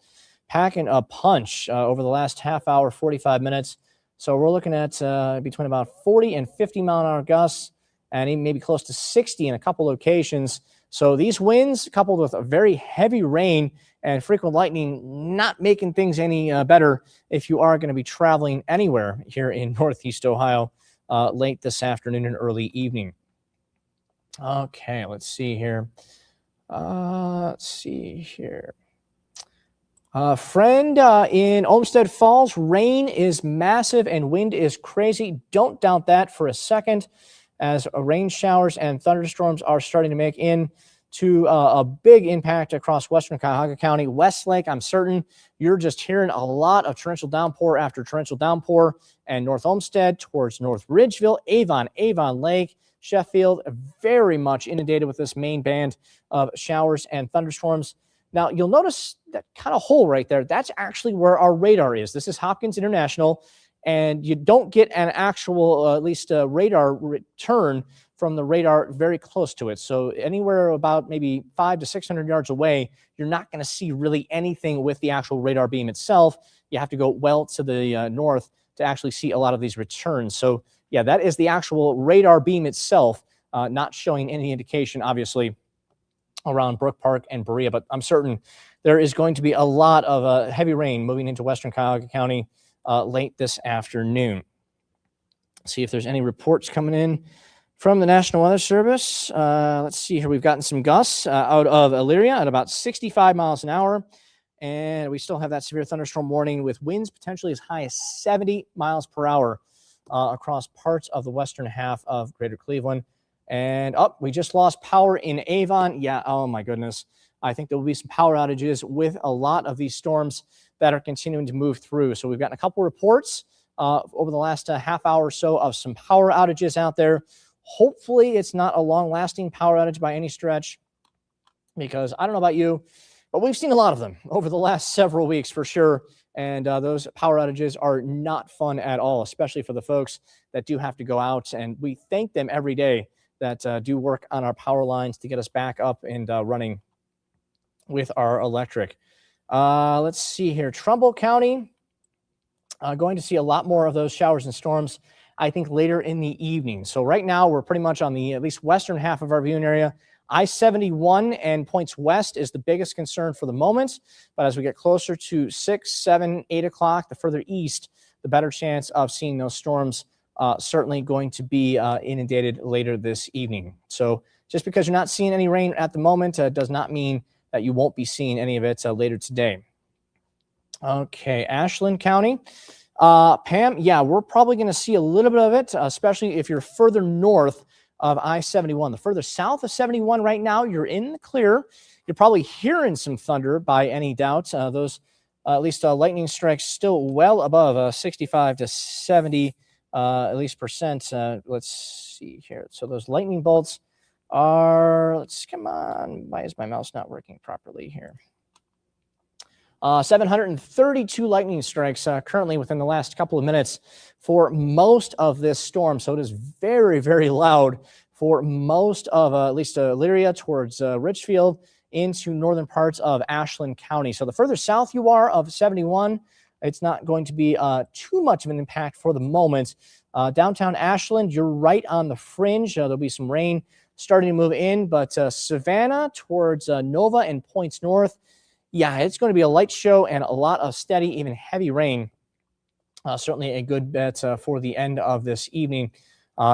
packing a punch over the last half hour, 45 minutes. So we're looking at between about 40 and 50 mile an hour gusts, and even maybe close to 60 in a couple locations. So these winds, coupled with a very heavy rain and frequent lightning, not making things any better if you are going to be traveling anywhere here in Northeast Ohio late this afternoon and early evening. Okay, let's see here. Friend in Olmsted Falls, rain is massive and wind is crazy. Don't doubt that for a second, as rain showers and thunderstorms are starting to make into a big impact across western Cuyahoga County. Westlake, I'm certain you're just hearing a lot of torrential downpour after torrential downpour, and North Olmsted towards North Ridgeville, Avon Lake, Sheffield, very much inundated with this main band of showers and thunderstorms. Now, you'll notice that kind of hole right there. That's actually where our radar is. This is Hopkins International, and you don't get an actual, at least radar return from the radar very close to it. So anywhere about maybe 500 to 600 yards away, you're not going to see really anything with the actual radar beam itself. You have to go well to the north to actually see a lot of these returns. So yeah, that is the actual radar beam itself, not showing any indication, obviously, around Brook Park and Berea, but I'm certain there is going to be a lot of heavy rain moving into western Cuyahoga County late this afternoon. See if there's any reports coming in from the National Weather Service. Let's see here. We've gotten some gusts out of Elyria at about 65 miles an hour, and we still have that severe thunderstorm warning with winds potentially as high as 70 miles per hour across parts of the western half of Greater Cleveland. And we just lost power in Avon. Yeah, oh my goodness. I think there will be some power outages with a lot of these storms that are continuing to move through. So we've gotten a couple reports over the last half hour or so of some power outages out there. Hopefully it's not a long-lasting power outage by any stretch, because I don't know about you, but we've seen a lot of them over the last several weeks for sure. And those power outages are not fun at all, especially for the folks that do have to go out. And we thank them every day that do work on our power lines to get us back up and running with our electric. Let's see here. Trumbull County, going to see a lot more of those showers and storms, I think, later in the evening. So right now we're pretty much on the at least western half of our viewing area. I-71 and points west is the biggest concern for the moment. But as we get closer to 6, 7, 8 o'clock, the further east, the better chance of seeing those storms certainly going to be inundated later this evening. So just because you're not seeing any rain at the moment does not mean that you won't be seeing any of it later today. Okay, Ashland County. Pam, yeah, we're probably going to see a little bit of it, especially if you're further north of I-71. The further south of 71 right now, you're in the clear. You're probably hearing some thunder by any doubt. Those, at least lightning strikes still well above 65 to 70, at least percent. Let's see here. So those lightning bolts are, come on. Why is my mouse not working properly here? 732 lightning strikes currently within the last couple of minutes for most of this storm. So it is very, very loud for most of at least Elyria towards Richfield into northern parts of Ashland County. So the further south you are of 71, it's not going to be too much of an impact for the moment. Downtown Ashland, you're right on the fringe. There'll be some rain starting to move in, but Savannah towards Nova and Points North, yeah, it's going to be a light show and a lot of steady, even heavy rain. Certainly a good bet for the end of this evening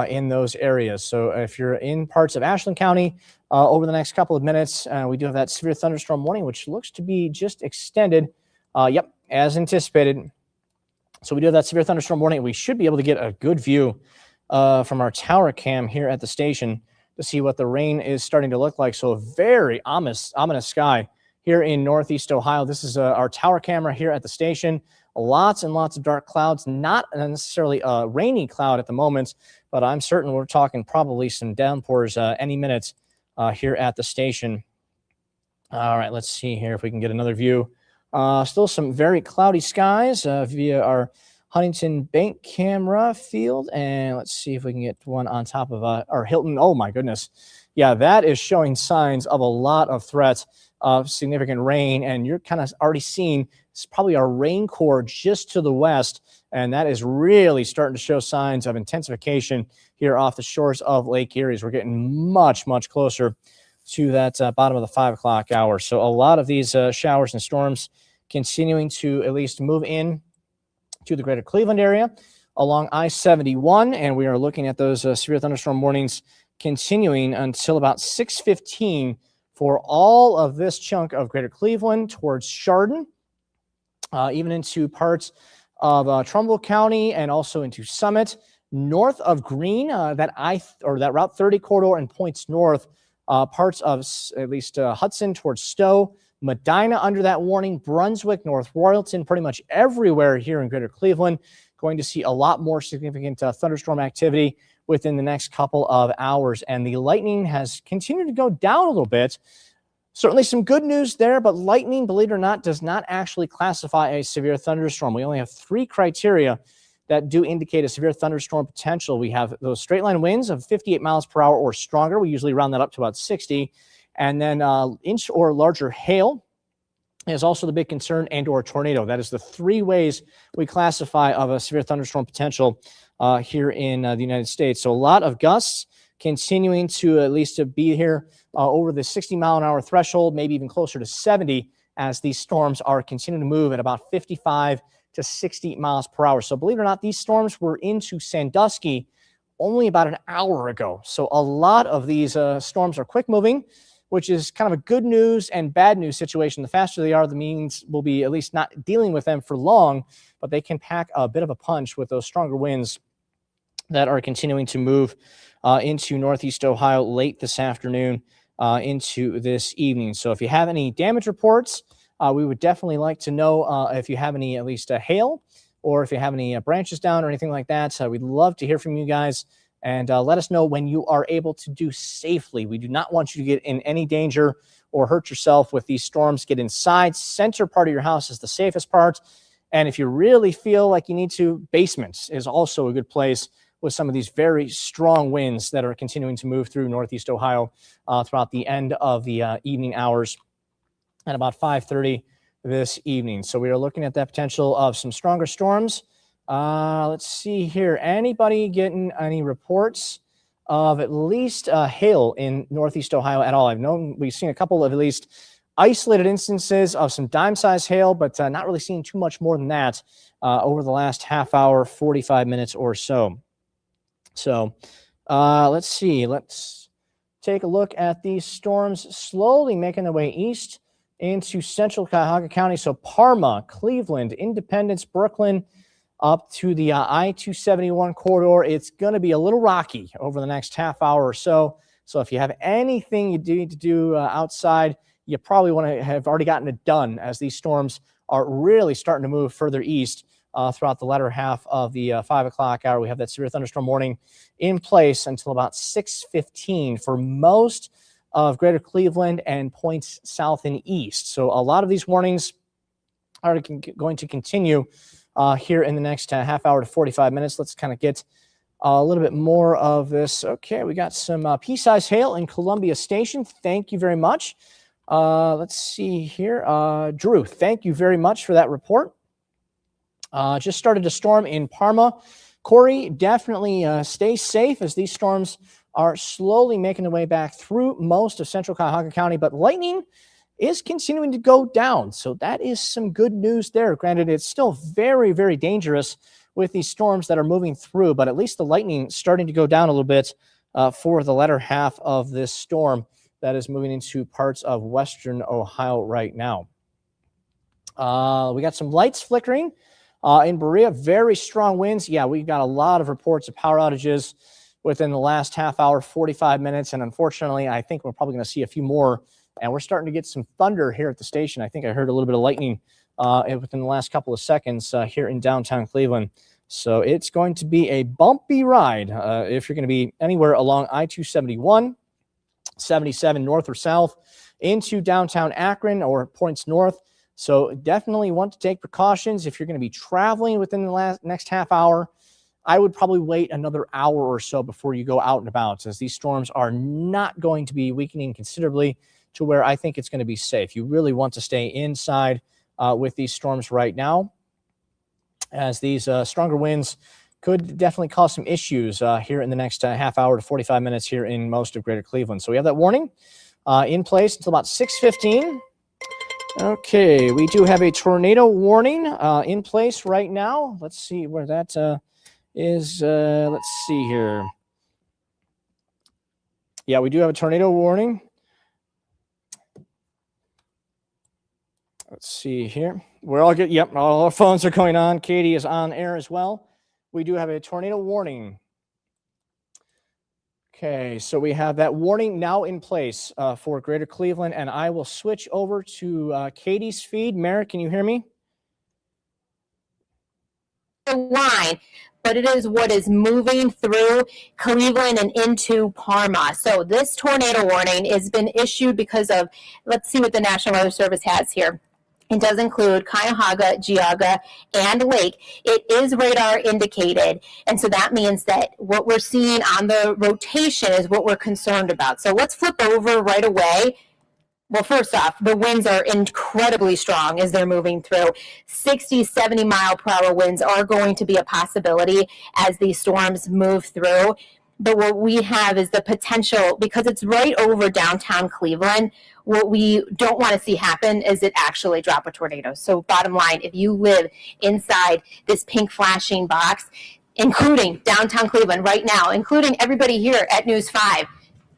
in those areas. So if you're in parts of Ashland County over the next couple of minutes, we do have that severe thunderstorm warning, which looks to be just extended. Yep, as anticipated. So we do have that severe thunderstorm warning. We should be able to get a good view from our tower cam here at the station to see what the rain is starting to look like. So a very ominous sky here in Northeast Ohio. This is our tower camera here at the station. Lots and lots of dark clouds, not necessarily a rainy cloud at the moment, but I'm certain we're talking probably some downpours any minute here at the station. All right, let's see here if we can get another view. Still some very cloudy skies via our Huntington Bank camera field. And let's see if we can get one on top of our Hilton. Oh my goodness. Yeah, that is showing signs of a lot of threats of significant rain, and you're kind of already seeing it's probably our rain core just to the west, and that is really starting to show signs of intensification here off the shores of Lake Erie. We're getting much, much closer to that bottom of the 5 o'clock hour. So a lot of these showers and storms continuing to at least move in to the greater Cleveland area along I-71, and we are looking at those severe thunderstorm warnings continuing until about 6:15 for all of this chunk of greater Cleveland towards Chardon, even into parts of Trumbull County and also into Summit. North of Greene, that Route 30 corridor and points north, parts of at least Hudson towards Stowe, Medina under that warning, Brunswick, North Royalton, pretty much everywhere here in greater Cleveland. Going to see a lot more significant thunderstorm activity within the next couple of hours. And the lightning has continued to go down a little bit. Certainly some good news there, but lightning, believe it or not, does not actually classify a severe thunderstorm. We only have 3 criteria that do indicate a severe thunderstorm potential. We have those straight line winds of 58 miles per hour or stronger. We usually round that up to about 60. And then inch or larger hail is also the big concern, and or tornado. That is the 3 ways we classify of a severe thunderstorm potential here in the United States. So a lot of gusts continuing to at least to be here over the 60 mile an hour threshold, maybe even closer to 70 as these storms are continuing to move at about 55 to 60 miles per hour. So believe it or not, these storms were into Sandusky only about an hour ago. So a lot of these storms are quick moving, which is kind of a good news and bad news situation. The faster they are, the means we'll be at least not dealing with them for long, but they can pack a bit of a punch with those stronger winds that are continuing to move into Northeast Ohio late this afternoon into this evening. So if you have any damage reports, we would definitely like to know if you have any at least hail, or if you have any branches down or anything like that. We'd love to hear from you guys, and let us know when you are able to do safely. We do not want you to get in any danger or hurt yourself with these storms. Get inside. Center part of your house is the safest part. And if you really feel like you need to, basement is also a good place with some of these very strong winds that are continuing to move through Northeast Ohio throughout the end of the evening hours at about 5:30 this evening. So we are looking at that potential of some stronger storms. Let's see here. Anybody getting any reports of at least hail in Northeast Ohio at all? We've seen a couple of at least isolated instances of some dime-sized hail, but not really seeing too much more than that over the last half hour, 45 minutes or so. So let's see. Let's take a look at these storms slowly making their way east into central Cuyahoga County. So Parma, Cleveland, Independence, Brooklyn, up to the I-271 corridor. It's going to be a little rocky over the next half hour or so. So if you have anything you need to do outside, you probably want to have already gotten it done, as these storms are really starting to move further east throughout the latter half of the 5 o'clock hour. We have that severe thunderstorm warning in place until about 6:15 for most of greater Cleveland and points south and east. So a lot of these warnings are going to continue here in the next half hour to 45 minutes. Let's kind of get a little bit more of this. Okay, we got some pea-sized hail in Columbia Station. Thank you very much. Let's see here. Drew, thank you very much for that report. Just started a storm in Parma. Corey, definitely stay safe as these storms are slowly making their way back through most of central Cuyahoga County, but lightning is continuing to go down. So that is some good news there. Granted, it's still very, very dangerous with these storms that are moving through, but at least the lightning starting to go down a little bit for the latter half of this storm that is moving into parts of western Ohio right now. We got some lights flickering in Berea, very strong winds. Yeah, we've got a lot of reports of power outages within the last half hour, 45 minutes. And unfortunately, I think we're probably going to see a few more. And we're starting to get some thunder here at the station. I think I heard a little bit of lightning within the last couple of seconds here in downtown Cleveland. So it's going to be a bumpy ride if you're going to be anywhere along I-271, 77 north or south into downtown Akron or points north. So definitely want to take precautions. If you're going to be traveling within the next half hour, I would probably wait another hour or so before you go out and about, as these storms are not going to be weakening considerably to where I think it's going to be safe. You really want to stay inside with these storms right now, as these stronger winds could definitely cause some issues here in the next half hour to 45 minutes here in most of greater Cleveland. So we have that warning in place until about 6:15. Okay, we do have a tornado warning in place right now. Let's see where that is. Let's see here. Yeah, we do have a tornado warning. Let's see here. We're all good. Yep, all our phones are going on. Katie is on air as well. We do have a tornado warning. Okay, so we have that warning now in place for greater Cleveland, and I will switch over to Katie's feed. Merrick, can you hear me? Line, but it is what is moving through Cleveland and into Parma. So this tornado warning has been issued because of, let's see what the National Weather Service has here. It does include Cuyahoga, Geauga, and Lake. It is radar indicated, and so that means that what we're seeing on the rotation is what we're concerned about. So let's flip over right away. Well, first off, the winds are incredibly strong as they're moving through. 60, 70 mile per hour winds are going to be a possibility as these storms move through. But what we have is the potential, because it's right over downtown Cleveland, what we don't want to see happen is it actually drop a tornado. So bottom line, if you live inside this pink flashing box, including downtown Cleveland right now, including everybody here at News 5,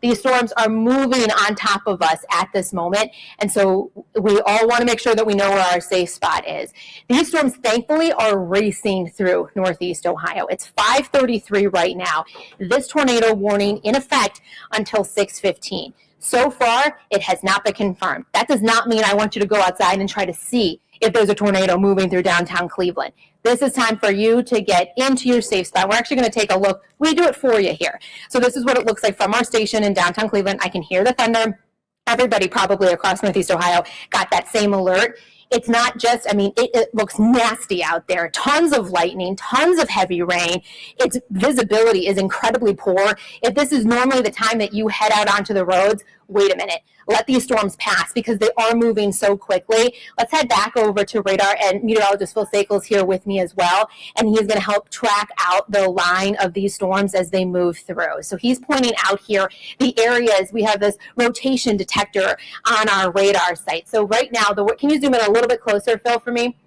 these storms are moving on top of us at this moment. And so we all want to make sure that we know where our safe spot is. These storms, thankfully, are racing through Northeast Ohio. It's 5:33 right now. This tornado warning in effect until 6:15. So far, it has not been confirmed. That does not mean I want you to go outside and try to see if there's a tornado moving through downtown Cleveland. This is time for you to get into your safe spot. We're actually going to take a look. We do it for you here. So this is what it looks like from our station in downtown Cleveland. I can hear the thunder. Everybody probably across Northeast Ohio got that same alert. It's not just, it looks nasty out there. Tons of lightning, tons of heavy rain. Its visibility is incredibly poor. If this is normally the time that you head out onto the roads, wait a minute. Let these storms pass because they are moving so quickly. Let's head back over to radar, and meteorologist Phil Sakal is here with me as well, and he's going to help track out the line of these storms as they move through. So he's pointing out here the areas. We have this rotation detector on our radar site. So right now, can you zoom in a little bit closer, Phil, for me?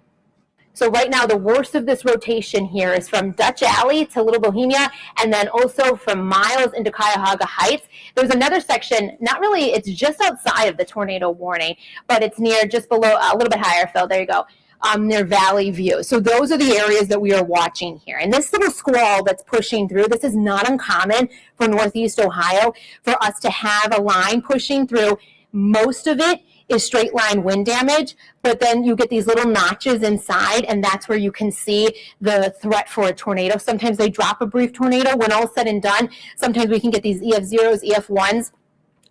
So right now, the worst of this rotation here is from Dutch Alley to Little Bohemia, and then also from Miles into Cuyahoga Heights. There's another section, not really, it's just outside of the tornado warning, but it's near just below, a little bit higher, Phil, there you go, near Valley View. So those are the areas that we are watching here. And this little squall that's pushing through, this is not uncommon for Northeast Ohio, for us to have a line pushing through. Most of it is straight line wind damage, but then you get these little notches inside, and that's where you can see the threat for a tornado. Sometimes they drop a brief tornado. When all said and done, sometimes we can get these EF0s, EF1s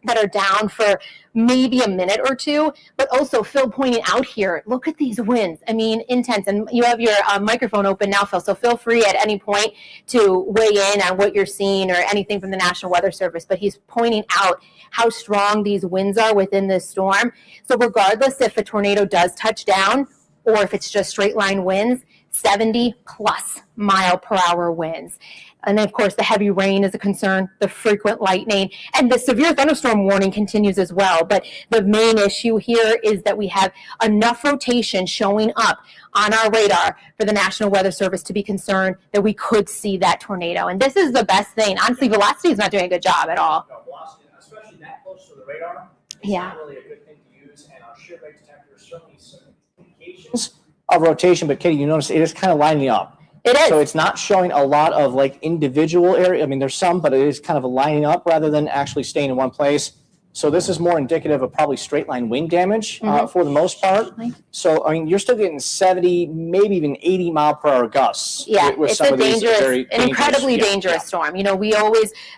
that are down for maybe a minute or two. But also, Phil pointing out here, look at these winds. I mean, intense. And you have your microphone open now, Phil, so feel free at any point to weigh in on what you're seeing or anything from the National Weather Service. But he's pointing out how strong these winds are within this storm. So regardless if a tornado does touch down or if it's just straight line winds, 70 plus mile per hour winds. And then, of course, the heavy rain is a concern, the frequent lightning, and the severe thunderstorm warning continues as well. But the main issue here is that we have enough rotation showing up on our radar for the National Weather Service to be concerned that we could see that tornado. And this is the best thing. Honestly, velocity is not doing a good job at all. No, velocity, especially that close to the radar, it's Yeah. not really a good thing to use. And our shear rate detector is certainly some indications of rotation. But Katie, you notice it is kind of lining up. It is. So it's not showing a lot of like individual area. I mean, there's some, but it is kind of lining up rather than actually staying in one place. So this is more indicative of probably straight line wind damage for the most part. So, I mean, you're still getting 70, maybe even 80 mile per hour gusts. Yeah, with it's some a of these very an incredibly dangerous storm. You know,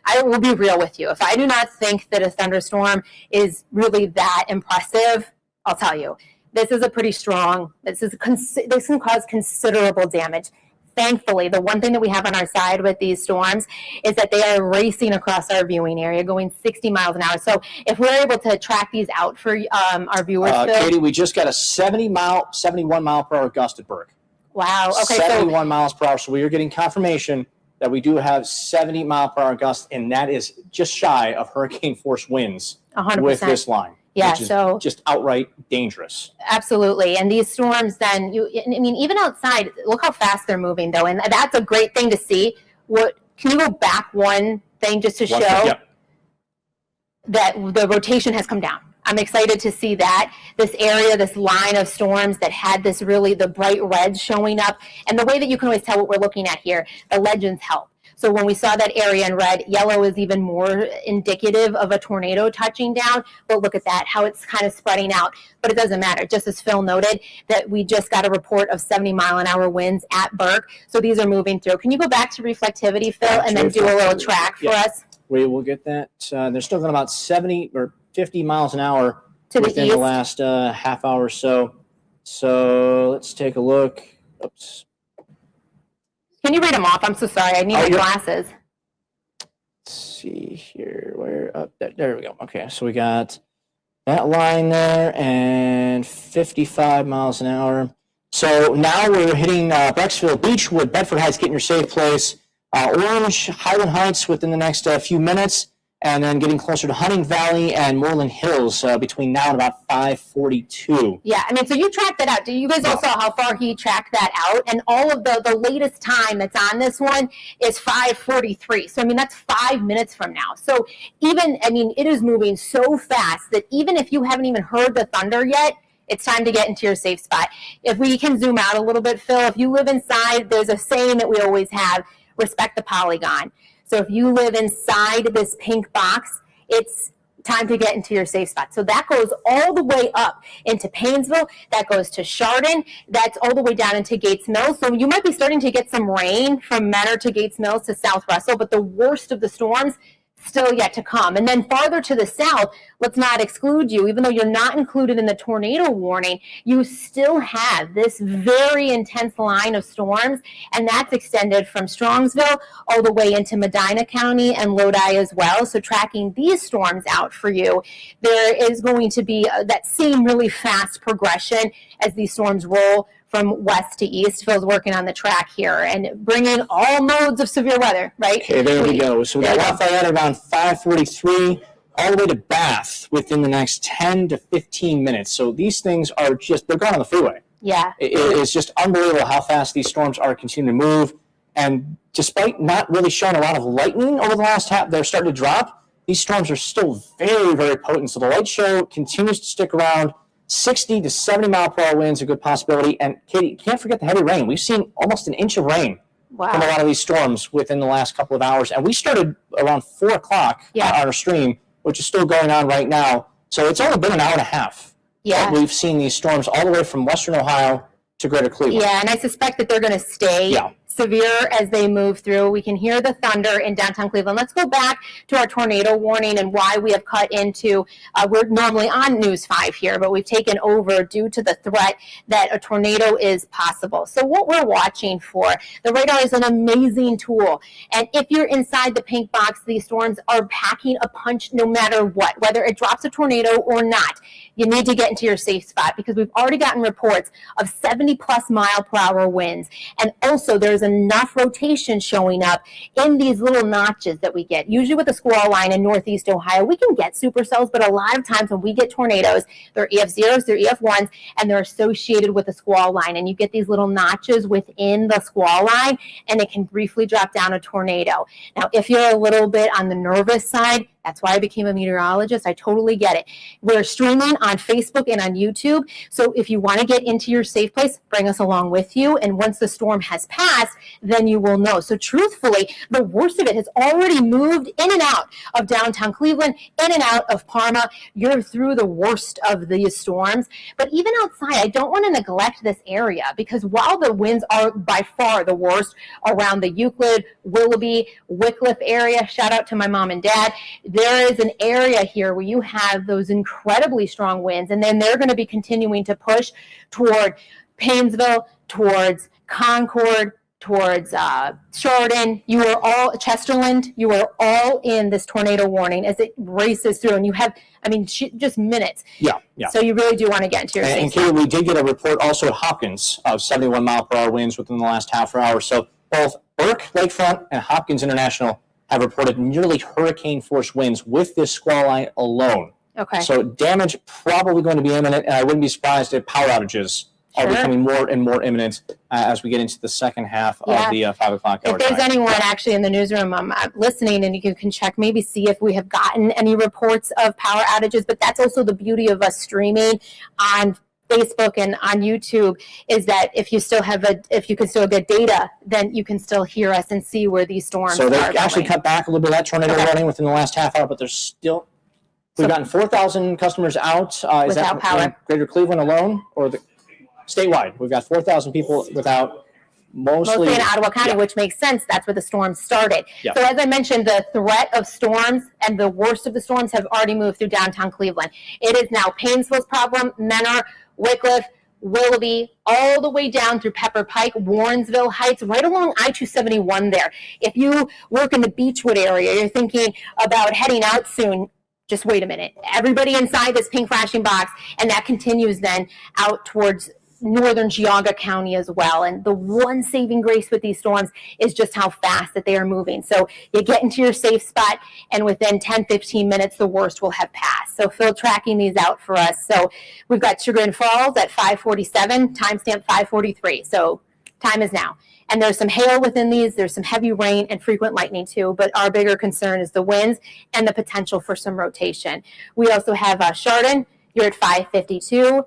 I will be real with you. If I do not think that a thunderstorm is really that impressive, I'll tell you, this is a pretty strong, this can cause considerable damage. Thankfully, the one thing that we have on our side with these storms is that they are racing across our viewing area, going 60 miles an hour. So if we're able to track these out for our viewers, Phil, Katie, we just got a 71 mile per hour gust at Burke. Wow. Okay. 71 miles per hour. So we are getting confirmation that we do have 70 mile per hour gusts, and that is just shy of hurricane force winds 100%. with this line. Yeah, which is so just outright dangerous. Absolutely. And these storms then, I mean, even outside, look how fast they're moving though. And that's a great thing to see. Can you go back one thing just to show that the rotation has come down? I'm excited to see that this area, this line of storms that had this really, the bright reds showing up. And the way that you can always tell what we're looking at here, the legends help. So when we saw that area in red, yellow is even more indicative of a tornado touching down. But look at that, how it's kind of spreading out. But it doesn't matter. Just as Phil noted, that we just got a report of 70 mile an hour winds at Burke. So these are moving through. Can you go back to reflectivity, Phil, and then do a little track for us? We will get that. They're still going about 70 or 50 miles an hour within the last half hour or so. So let's take a look. Oops. Can you read them off? I'm so sorry. I need my glasses. Let's see here. Where up there we go. Okay, so we got that line there and 55 miles an hour. So now we're hitting Brecksville, Beechwood, Bedford Heights, getting your safe place. Orange, Highland Heights within the next few minutes, and then getting closer to Hunting Valley and Moreland Hills between now and about 5:42. Yeah, I mean, so you tracked that out. Do you guys all saw how far he tracked that out? And all of the latest time that's on this one is 5:43. So, I mean, that's 5 minutes from now. So even, I mean, it is moving so fast that even if you haven't even heard the thunder yet, it's time to get into your safe spot. If we can zoom out a little bit, Phil, if you live inside, there's a saying that we always have, respect the polygon. So if you live inside this pink box, it's time to get into your safe spot. So that goes all the way up into Paynesville, that goes to Chardon, that's all the way down into Gates Mills. So you might be starting to get some rain from Menor to Gates Mills to South Russell, but the worst of the storms still yet to come. And then farther to the south, let's not exclude you, even though you're not included in the tornado warning, you still have this very intense line of storms, and that's extended from Strongsville all the way into Medina County and Lodi as well. So tracking these storms out for you, there is going to be that same really fast progression as these storms roll from west to east. Phil's working on the track here and bringing all modes of severe weather, right? Okay, there we go. So we got Lafayette around 5:43, all the way to Bath within the next 10 to 15 minutes. So these things are just, they're gone on the freeway. Yeah. It's just unbelievable how fast these storms are continuing to move. And despite not really showing a lot of lightning over the last half, they're starting to drop. These storms are still very, very potent. So the light show continues to stick around. 60 to 70 mile per hour winds, a good possibility. And Katie, can't forget the heavy rain. We've seen almost an inch of rain from a lot of these storms within the last couple of hours. And we started around 4 o'clock on our stream, which is still going on right now. So it's only been an hour and a half that we've seen these storms all the way from western Ohio to greater Cleveland. Yeah, and I suspect that they're going to stay severe as they move through. We can hear the thunder in downtown Cleveland. Let's go back to our tornado warning and why we have cut into, we're normally on News 5 here, but we've taken over due to the threat that a tornado is possible. So what we're watching for, the radar is an amazing tool. And if you're inside the pink box, these storms are packing a punch no matter what, whether it drops a tornado or not. You need to get into your safe spot because we've already gotten reports of 70 plus mile per hour winds. And also there's enough rotation showing up in these little notches that we get. Usually with the squall line in Northeast Ohio, we can get supercells, but a lot of times when we get tornadoes, they're EF0s, they're EF1s, and they're associated with the squall line. And you get these little notches within the squall line, and it can briefly drop down a tornado. Now, if you're a little bit on the nervous side, that's why I became a meteorologist. I totally get it. We're streaming on Facebook and on YouTube. So if you want to get into your safe place, bring us along with you. And once the storm has passed, then you will know. So truthfully, the worst of it has already moved in and out of downtown Cleveland, in and out of Parma. You're through the worst of these storms. But even outside, I don't want to neglect this area because while the winds are by far the worst around the Euclid, Willoughby, Wickliffe area, shout out to my mom and dad, there is an area here where you have those incredibly strong winds, and then they're going to be continuing to push toward Painesville, towards Concord, towards Chardon. You are all, Chesterland, you are all in this tornado warning as it races through, and you have, I mean, just minutes. Yeah. So you really do want to get into your safe spot. And Katie, we did get a report also at Hopkins of 71 mile per hour winds within the last half hour. So both Burke Lakefront and Hopkins International have reported nearly hurricane-force winds with this squall line alone. Okay. So damage probably going to be imminent, and I wouldn't be surprised if power outages are becoming more and more imminent as we get into the second half of the 5 o'clock hour. If there's anyone actually in the newsroom listening, and you can check, maybe see if we have gotten any reports of power outages, but that's also the beauty of us streaming on Facebook and on YouTube is that if you still have if you can still get data, then you can still hear us and see where these storms are. So they've actually going. cut back a little bit of that tornado warning within the last half hour, but there's still, we've gotten 4,000 customers out. Is that power. Greater Cleveland alone or statewide? We've got 4,000 people without, mostly in Ottawa County, which makes sense. That's where the storms started. So as I mentioned, the threat of storms and the worst of the storms have already moved through downtown Cleveland. It is now Painesville's problem, Menor, Wickliffe, Willoughby, all the way down through Pepper Pike, Warrensville Heights, right along I-271 there. If you work in the Beechwood area, you're thinking about heading out soon, just wait a minute. Everybody inside this pink flashing box, and that continues then out towards northern Geauga County as well. And the one saving grace with these storms is just how fast that they are moving. So you get into your safe spot, and within 10, 15 minutes, the worst will have passed. So Phil tracking these out for us. So we've got Chagrin Falls at 5:47, timestamp 5:43. So time is now. And there's some hail within these. There's some heavy rain and frequent lightning too. But our bigger concern is the winds and the potential for some rotation. We also have Chardon. You're at 5:52.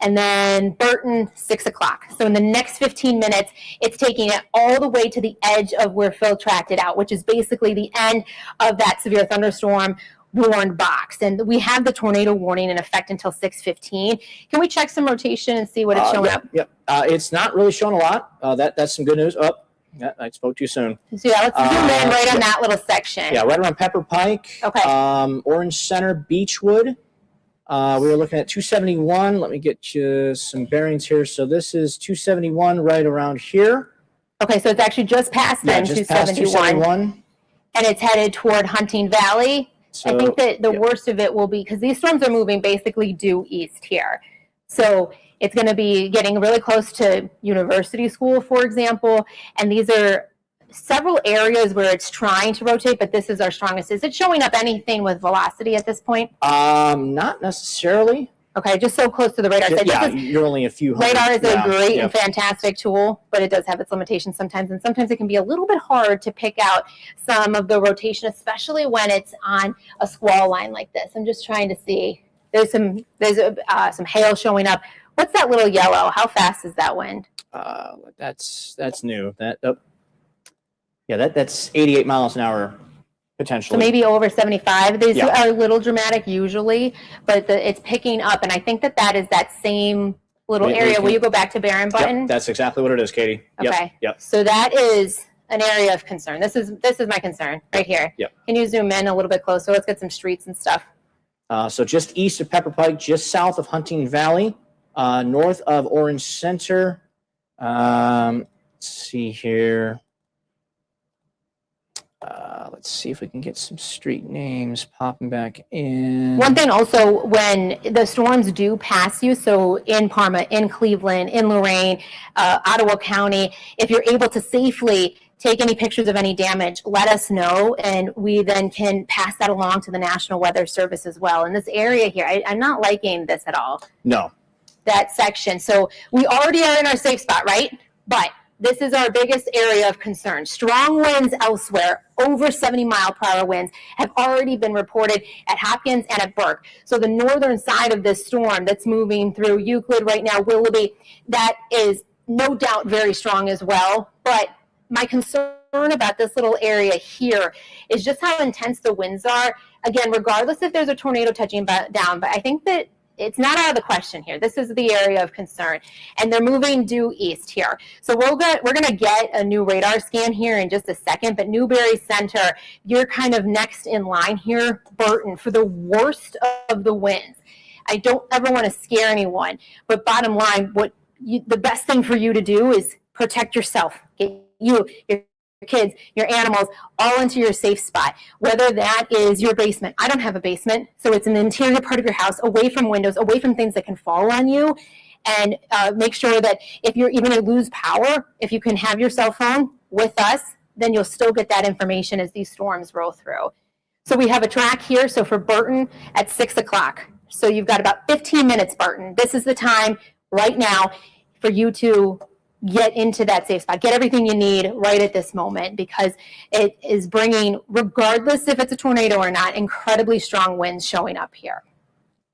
And then Burton, 6 o'clock. So in the next 15 minutes, it's taking it all the way to the edge of where Phil tracked it out, which is basically the end of that severe thunderstorm warned box. And we have the tornado warning in effect until 6:15. Can we check some rotation and see what it's showing up? Yep. It's not really showing a lot. That's some good news. Oh, yeah, I spoke too soon. So yeah, let's zoom in right on that little section. Yeah, right around Pepper Pike. Okay. Orange Center, Beechwood. We were looking at 271. Let me get you some bearings here. So this is 271 right around here. Okay, so it's actually just past then, just past 271. And it's headed toward Hunting Valley. So, I think that the worst of it will be, because these storms are moving basically due east here. So it's going to be getting really close to University School, for example. And these are several areas where it's trying to rotate, but this is our strongest. Is it showing up anything with velocity at this point? Not necessarily. Okay, just so close to the radar. Yeah, you're only a few hundred. Radar is a great and fantastic tool, but it does have its limitations sometimes, and sometimes it can be a little bit hard to pick out some of the rotation, especially when it's on a squall line like this. I'm just trying to see. There's some hail showing up. What's that little yellow? How fast is that wind? That's new. That's 88 miles an hour. Potentially. So maybe over 75. These are a little dramatic usually, but it's picking up. And I think that is that same little area. Will you go back to Barron Button? Yep, that's exactly what it is, Katie. Okay. Yep. So that is an area of concern. This is my concern right here. Yep. Can you zoom in a little bit closer? Let's get some streets and stuff. So just east of Pepper Pike, just south of Hunting Valley, north of Orange Center. Let's see here. Let's see if we can get some street names popping back in. One thing also, when the storms do pass you, so in Parma, in Cleveland, in Lorain, Ottawa County, if you're able to safely take any pictures of any damage, let us know, and we then can pass that along to the National Weather Service as well. In this area here, I'm not liking this at all. No. That section. So we already are in our safe spot, right? But this is our biggest area of concern. Strong winds elsewhere, over 70-mile-per-hour winds, have already been reported at Hopkins and at Burke. So the northern side of this storm that's moving through Euclid right now, Willoughby, that is no doubt very strong as well. But my concern about this little area here is just how intense the winds are. Again, regardless if there's a tornado touching down, but I think that it's not out of the question here. This is the area of concern, and they're moving due east here. So we're going to get a new radar scan here in just a second, but Newberry Center, you're kind of next in line here, Burton, for the worst of the winds. I don't ever want to scare anyone, but bottom line, the best thing for you to do is protect yourself. Get your kids, your animals, all into your safe spot, whether that is your basement. I don't have a basement, so it's an interior part of your house, away from windows, away from things that can fall on you, and make sure that if you're even to lose power, if you can have your cell phone with us, then you'll still get that information as these storms roll through. So we have a track here, so for Burton at 6 o'clock. So you've got about 15 minutes, Burton. This is the time right now for you to get into that safe spot, get everything you need right at this moment, because it is bringing, regardless if it's a tornado or not, incredibly strong winds showing up here.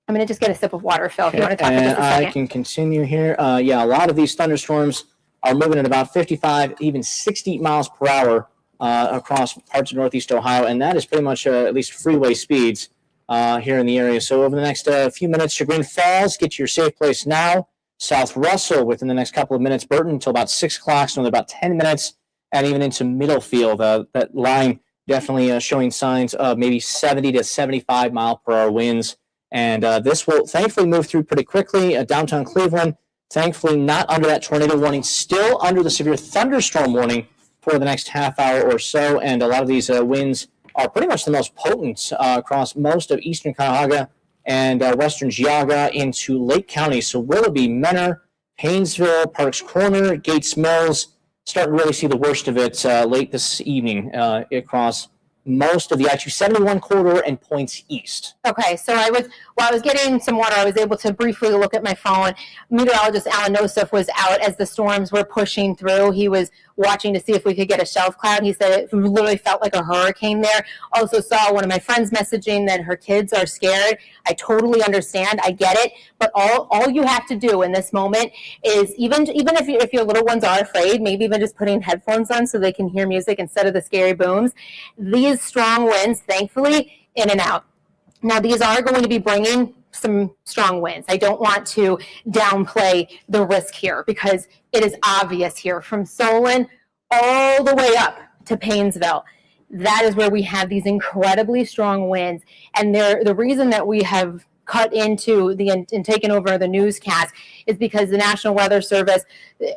I'm going to just get a sip of water, Phil, if you want to talk for just a second. I can continue here. A lot of these thunderstorms are moving at about 55, even 60 miles per hour across parts of northeast Ohio, and that is pretty much at least freeway speeds here in the area. So over the next few minutes, Chagrin Falls, get to your safe place now. South Russell within the next couple of minutes, Burton until about 6 o'clock, so another about 10 minutes, and even into Middlefield. That line definitely showing signs of maybe 70 to 75 mile per hour winds. And this will thankfully move through pretty quickly. Downtown Cleveland, thankfully not under that tornado warning, still under the severe thunderstorm warning for the next half hour or so. And a lot of these winds are pretty much the most potent across most of eastern Cuyahoga and western Geauga into Lake County. So Willoughby, Menor, Paynesville, Parks Corner, Gates Mills, starting to really see the worst of it late this evening across most of the I-271 corridor and points east. Okay, so while I was getting some water, I was able to briefly look at my phone. Meteorologist Alan Nosef was out as the storms were pushing through. He was watching to see if we could get a shelf cloud. He said it literally felt like a hurricane there. Also saw one of my friends messaging that her kids are scared. I totally understand. I get it. But all you have to do in this moment is, even if your little ones are afraid, maybe even just putting headphones on so they can hear music instead of the scary booms. These strong winds, thankfully, in and out. Now, these are going to be bringing some strong winds. I don't want to downplay the risk here, because it is obvious here from Solon all the way up to Paynesville. That is where we have these incredibly strong winds. And the reason that we have cut into and taken over the newscast is because the National Weather Service,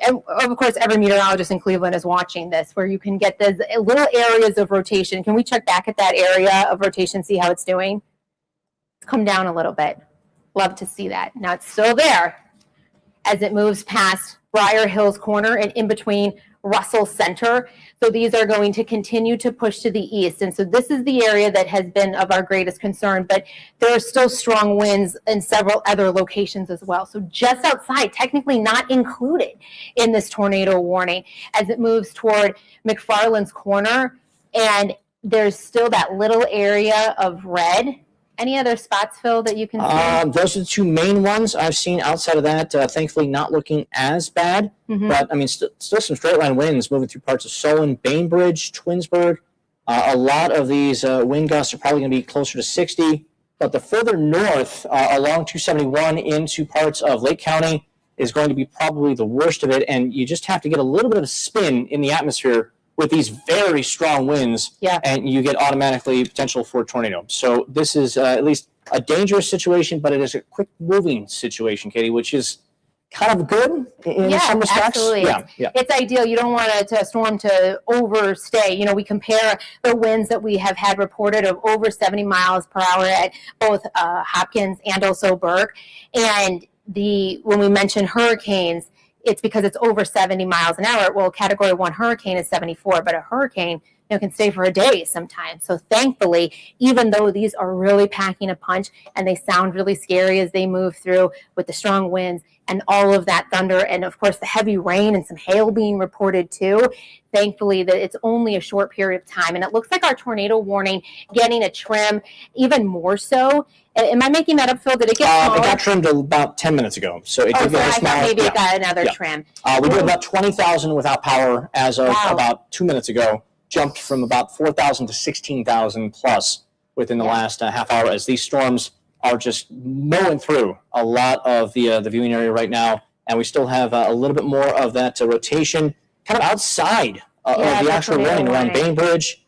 and of course every meteorologist in Cleveland is watching this, where you can get those little areas of rotation. Can we check back at that area of rotation, see how it's doing? It's come down a little bit. Love to see that. Now it's still there as it moves past Briar Hills Corner and in between Russell Center. So these are going to continue to push to the east. And so this is the area that has been of our greatest concern, but there are still strong winds in several other locations as well. So just outside, technically not included in this tornado warning as it moves toward McFarland's Corner. And there's still that little area of red. Any other spots, Phil, that you can see? Those are the two main ones I've seen. Outside of that, thankfully not looking as bad. But, I mean, still some straight line winds moving through parts of Solon, Bainbridge, Twinsburg. A lot of these wind gusts are probably going to be closer to 60. But the further north along 271 into parts of Lake County is going to be probably the worst of it. And you just have to get a little bit of a spin in the atmosphere with these very strong winds, and you get automatically potential for a tornado. So this is at least a dangerous situation, but it is a quick-moving situation, Katie, which is kind of good in some respects. Absolutely. It's ideal. You don't want a storm to overstay. You know, we compare the winds that we have had reported of over 70 miles per hour at both Hopkins and also Burke. And when we mention hurricanes, it's because it's over 70 miles an hour. Well, Category 1 hurricane is 74, but a hurricane can stay for a day sometimes. So thankfully, even though these are really packing a punch and they sound really scary as they move through with the strong winds and all of that thunder and, of course, the heavy rain and some hail being reported too, thankfully that it's only a short period of time. And it looks like our tornado warning getting a trim even more so. Am I making that up, Phil? Did it get smaller? It got trimmed about 10 minutes ago. So it did get I smaller. Thought maybe it got another trim. We did about 20,000 without power as of about 2 minutes ago. Jumped from about 4,000 to 16,000 plus within the last half hour as these storms are just mowing through a lot of the viewing area right now. And we still have a little bit more of that rotation kind of outside of the actual warning around Bainbridge,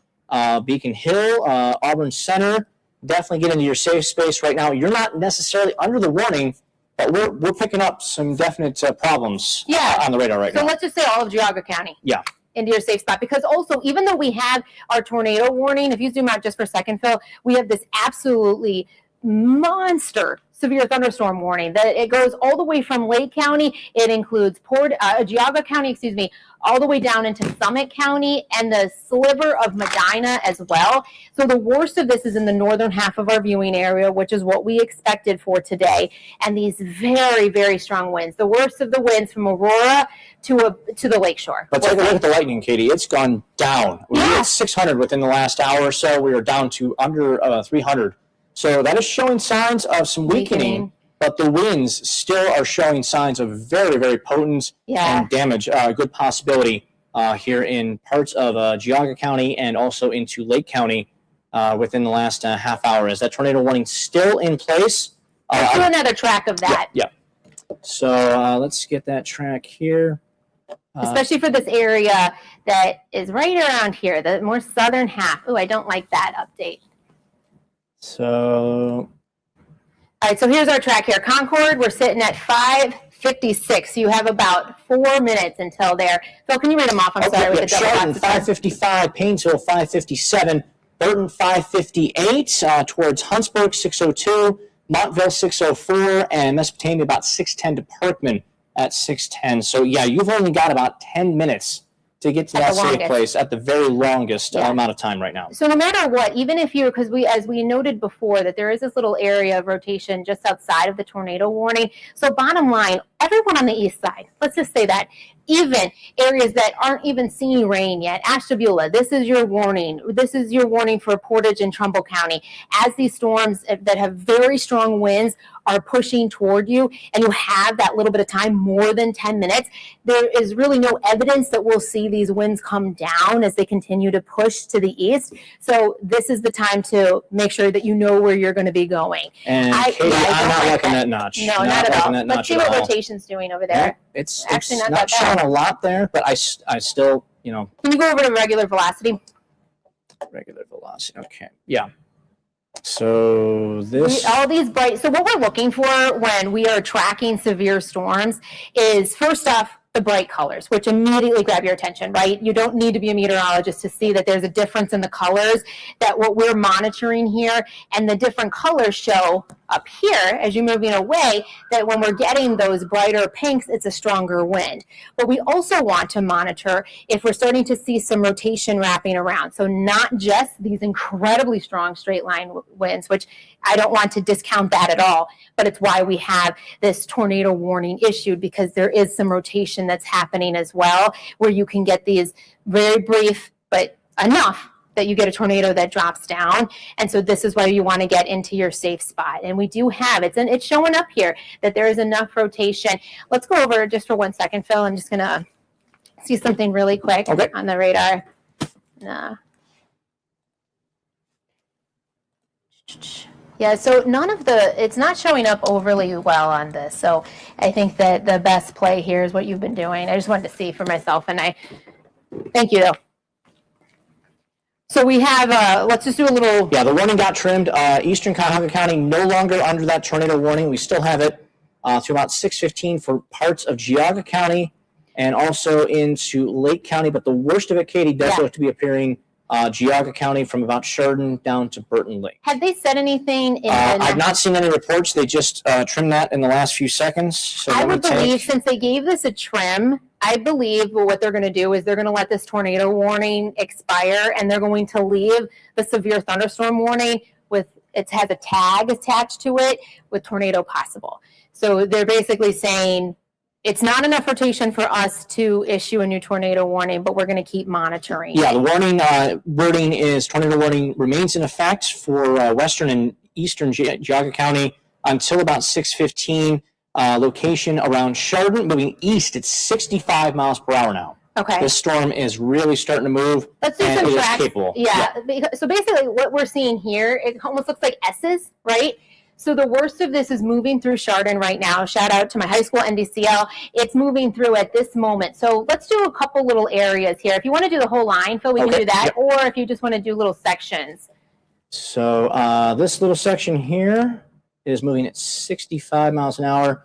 Beacon Hill, Auburn Center. Definitely get into your safe space right now. You're not necessarily under the warning, but we're picking up some definite problems on the radar right now. So let's just say all of Geauga County. Yeah. Into your safe spot, because also, even though we have our tornado warning, if you zoom out just for a second, Phil, we have this absolutely monster severe thunderstorm warning that it goes all the way from Lake County. It includes Geauga County, all the way down into Summit County and the sliver of Medina as well. So the worst of this is in the northern half of our viewing area, which is what we expected for today. And these very, very strong winds, the worst of the winds from Aurora to the lakeshore. But take a look at the lightning, Katie. It's gone down. We were at 600 within the last hour or so. We are down to under 300. So that is showing signs of some weakening, but the winds still are showing signs of very, very potent and damage. Good possibility here in parts of Geauga County and also into Lake County within the last half hour. Is that tornado warning still in place? Let's do another track of that. Yeah. So let's get that track here. Especially for this area that is right around here, the more southern half. Oh, I don't like that update. So, all right, so here's our track here. Concord, we're sitting at 5:56. You have about 4 minutes until there. Phil, can you read them off? I'm sorry. With the Charlton, 5:55, Painesville, 5:57, Burton, 5:58, towards Huntsburg, 6:02, Montville, 6:04, and Mesopotamia, about 6:10 to Parkman at 6:10. So, yeah, you've only got about 10 minutes to get to that safe place at the very longest amount of time right now. So no matter what, even if you're, because as we noted before, that there is this little area of rotation just outside of the tornado warning. So bottom line, everyone on the east side, let's just say that, even areas that aren't even seeing rain yet, Ashtabula, this is your warning. This is your warning for Portage and Trumbull County. As these storms that have very strong winds are pushing toward you, and you have that little bit of time, more than 10 minutes, there is really no evidence that we'll see these winds come down as they continue to push to the east. So this is the time to make sure that you know where you're going to be going. And Katie, I'm not liking that notch. No, not at all. Let's see what rotation's doing over there. Yeah, it's actually not showing a lot there, but I still, Can you go over to regular velocity? Regular velocity, okay. Yeah. So all these bright. So what we're looking for when we are tracking severe storms is, first off, the bright colors, which immediately grab your attention, right? You don't need to be a meteorologist to see that there's a difference in the colors, that what we're monitoring here, and the different colors show up here as you're moving away, that when we're getting those brighter pinks, it's a stronger wind. But we also want to monitor if we're starting to see some rotation wrapping around. So not just these incredibly strong straight line winds, which I don't want to discount that at all, but it's why we have this tornado warning issued, because there is some rotation that's happening as well, where you can get these very brief, but enough that you get a tornado that drops down. And so this is why you want to get into your safe spot. And we do have it, and it's showing up here that there is enough rotation. Let's go over just for 1 second, Phil. I'm just going to see something really quick on the radar. Yeah, so it's not showing up overly well on this. So I think that the best play here is what you've been doing. I just wanted to see for myself, and thank you though. So we have, let's just do a little. Yeah, the warning got trimmed. Eastern Cuyahoga County no longer under that tornado warning. We still have it to about 6:15 for parts of Geauga County and also into Lake County. But the worst of it, Katie, does look to be appearing Geauga County from about Chardon down to Burton Lake. Have they said anything? I've not seen any reports. They just trimmed that in the last few seconds. So I would believe, since they gave this a trim, I believe what they're going to do is they're going to let this tornado warning expire, and they're going to leave the severe thunderstorm warning with, it has a tag attached to it with tornado possible. So they're basically saying it's not enough rotation for us to issue a new tornado warning, but we're going to keep monitoring. Yeah, the warning wording is tornado warning remains in effect for western and eastern Geauga County until about 6:15. Location around Chardon, moving east. It's 65 miles per hour now. Okay. This storm is really starting to move. Let's do some tracks. Capable. Yeah. So basically what we're seeing here, it almost looks like S's, right? So the worst of this is moving through Chardon right now. Shout out to my high school NDCL. It's moving through at this moment. So let's do a couple little areas here. If you want to do the whole line, Phil, we can do that. Yep. Or if you just want to do little sections. So this little section here is moving at 65 miles an hour.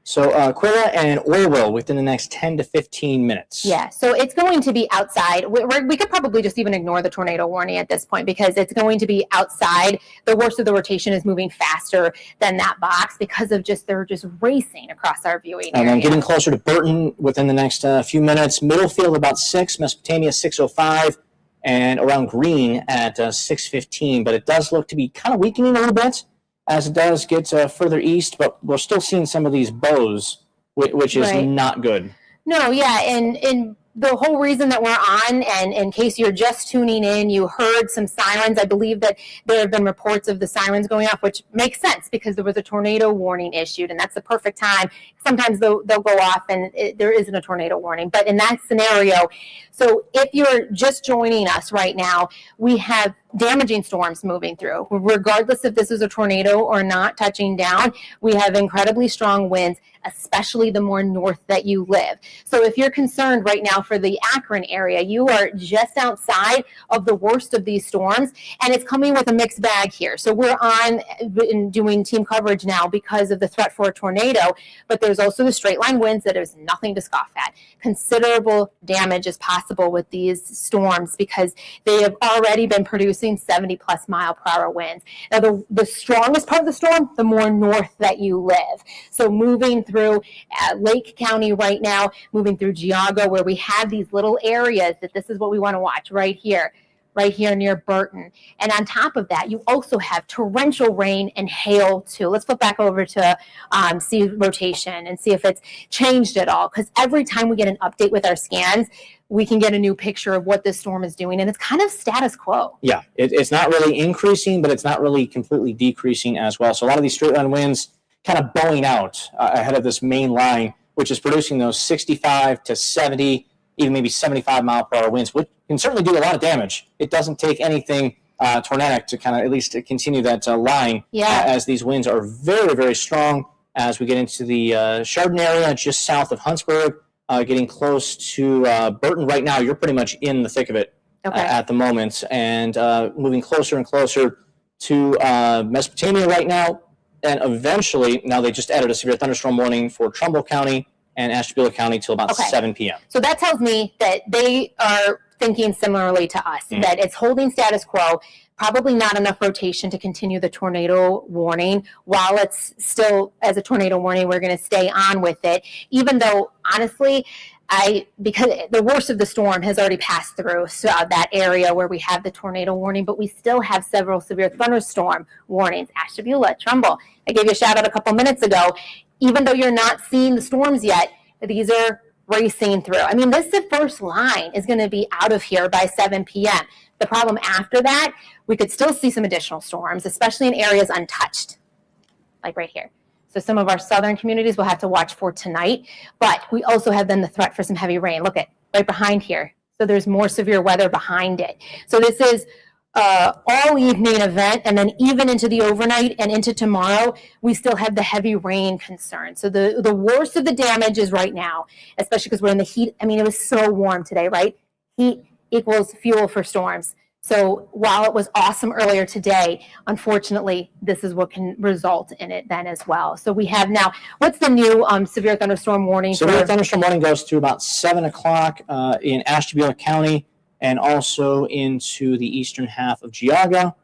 So Aquila and Orwell within the next 10 to 15 minutes. Yeah, so it's going to be outside. We could probably just even ignore the tornado warning at this point, because it's going to be outside. The worst of the rotation is moving faster than that box because of they're just racing across our viewing area. And then getting closer to Burton within the next few minutes. Middlefield about 6, Mesopotamia 6:05, and around Green at 6:15. But it does look to be kind of weakening a little bit as it does get further east, but we're still seeing some of these bows, which is not good. No, yeah, and the whole reason that we're on, and in case you're just tuning in, you heard some sirens. I believe that there have been reports of the sirens going off, which makes sense because there was a tornado warning issued, and that's the perfect time. Sometimes they'll go off and there isn't a tornado warning. But in that scenario, so if you're just joining us right now, we have damaging storms moving through. Regardless if this is a tornado or not touching down, we have incredibly strong winds, especially the more north that you live. So if you're concerned right now for the Akron area, you are just outside of the worst of these storms, and it's coming with a mixed bag here. So we're on and doing team coverage now because of the threat for a tornado, but there's also the straight line winds that is nothing to scoff at. Considerable damage is possible with these storms because they have already been producing 70 plus mile per hour winds. Now the strongest part of the storm, the more north that you live. So moving through Lake County right now, moving through Geauga, where we have these little areas that this is what we want to watch right here near Burton. And on top of that, you also have torrential rain and hail too. Let's flip back over to see rotation and see if it's changed at all. Because every time we get an update with our scans, we can get a new picture of what this storm is doing. And it's kind of status quo. Yeah, it's not really increasing, but it's not really completely decreasing as well. So a lot of these straight line winds kind of bowing out ahead of this main line, which is producing those 65 to 70, even maybe 75 mile per hour winds, which can certainly do a lot of damage. It doesn't take anything tornadic to kind of at least continue that line, as these winds are very, very strong as we get into the Chardon area just south of Huntsburg, getting close to Burton. Right now, you're pretty much in the thick of it at the moment, and moving closer and closer to Mesopotamia right now. And eventually, now they just added a severe thunderstorm warning for Trumbull County and Ashtabula County till about 7 p.m. So that tells me that they are thinking similarly to us, that it's holding status quo, probably not enough rotation to continue the tornado warning. While it's still as a tornado warning, we're going to stay on with it, even though honestly, because the worst of the storm has already passed through that area where we have the tornado warning, but we still have several severe thunderstorm warnings. Ashtabula, Trumbull. I gave you a shout out a couple minutes ago. Even though you're not seeing the storms yet, these are racing through. I mean, the first line is going to be out of here by 7 p.m. The problem after that, we could still see some additional storms, especially in areas untouched, like right here. So some of our southern communities will have to watch for tonight, but we also have then the threat for some heavy rain. Look at right behind here. So there's more severe weather behind it. So this is all evening event, and then even into the overnight and into tomorrow, we still have the heavy rain concern. So the worst of the damage is right now, especially because we're in the heat. I mean, it was so warm today, right? Heat equals fuel for storms. So while it was awesome earlier today, unfortunately, this is what can result in it then as well. So we have now, what's the new severe thunderstorm warning? Severe thunderstorm warning goes through about 7 o'clock in Ashtabula County, and also into the eastern half of Geauga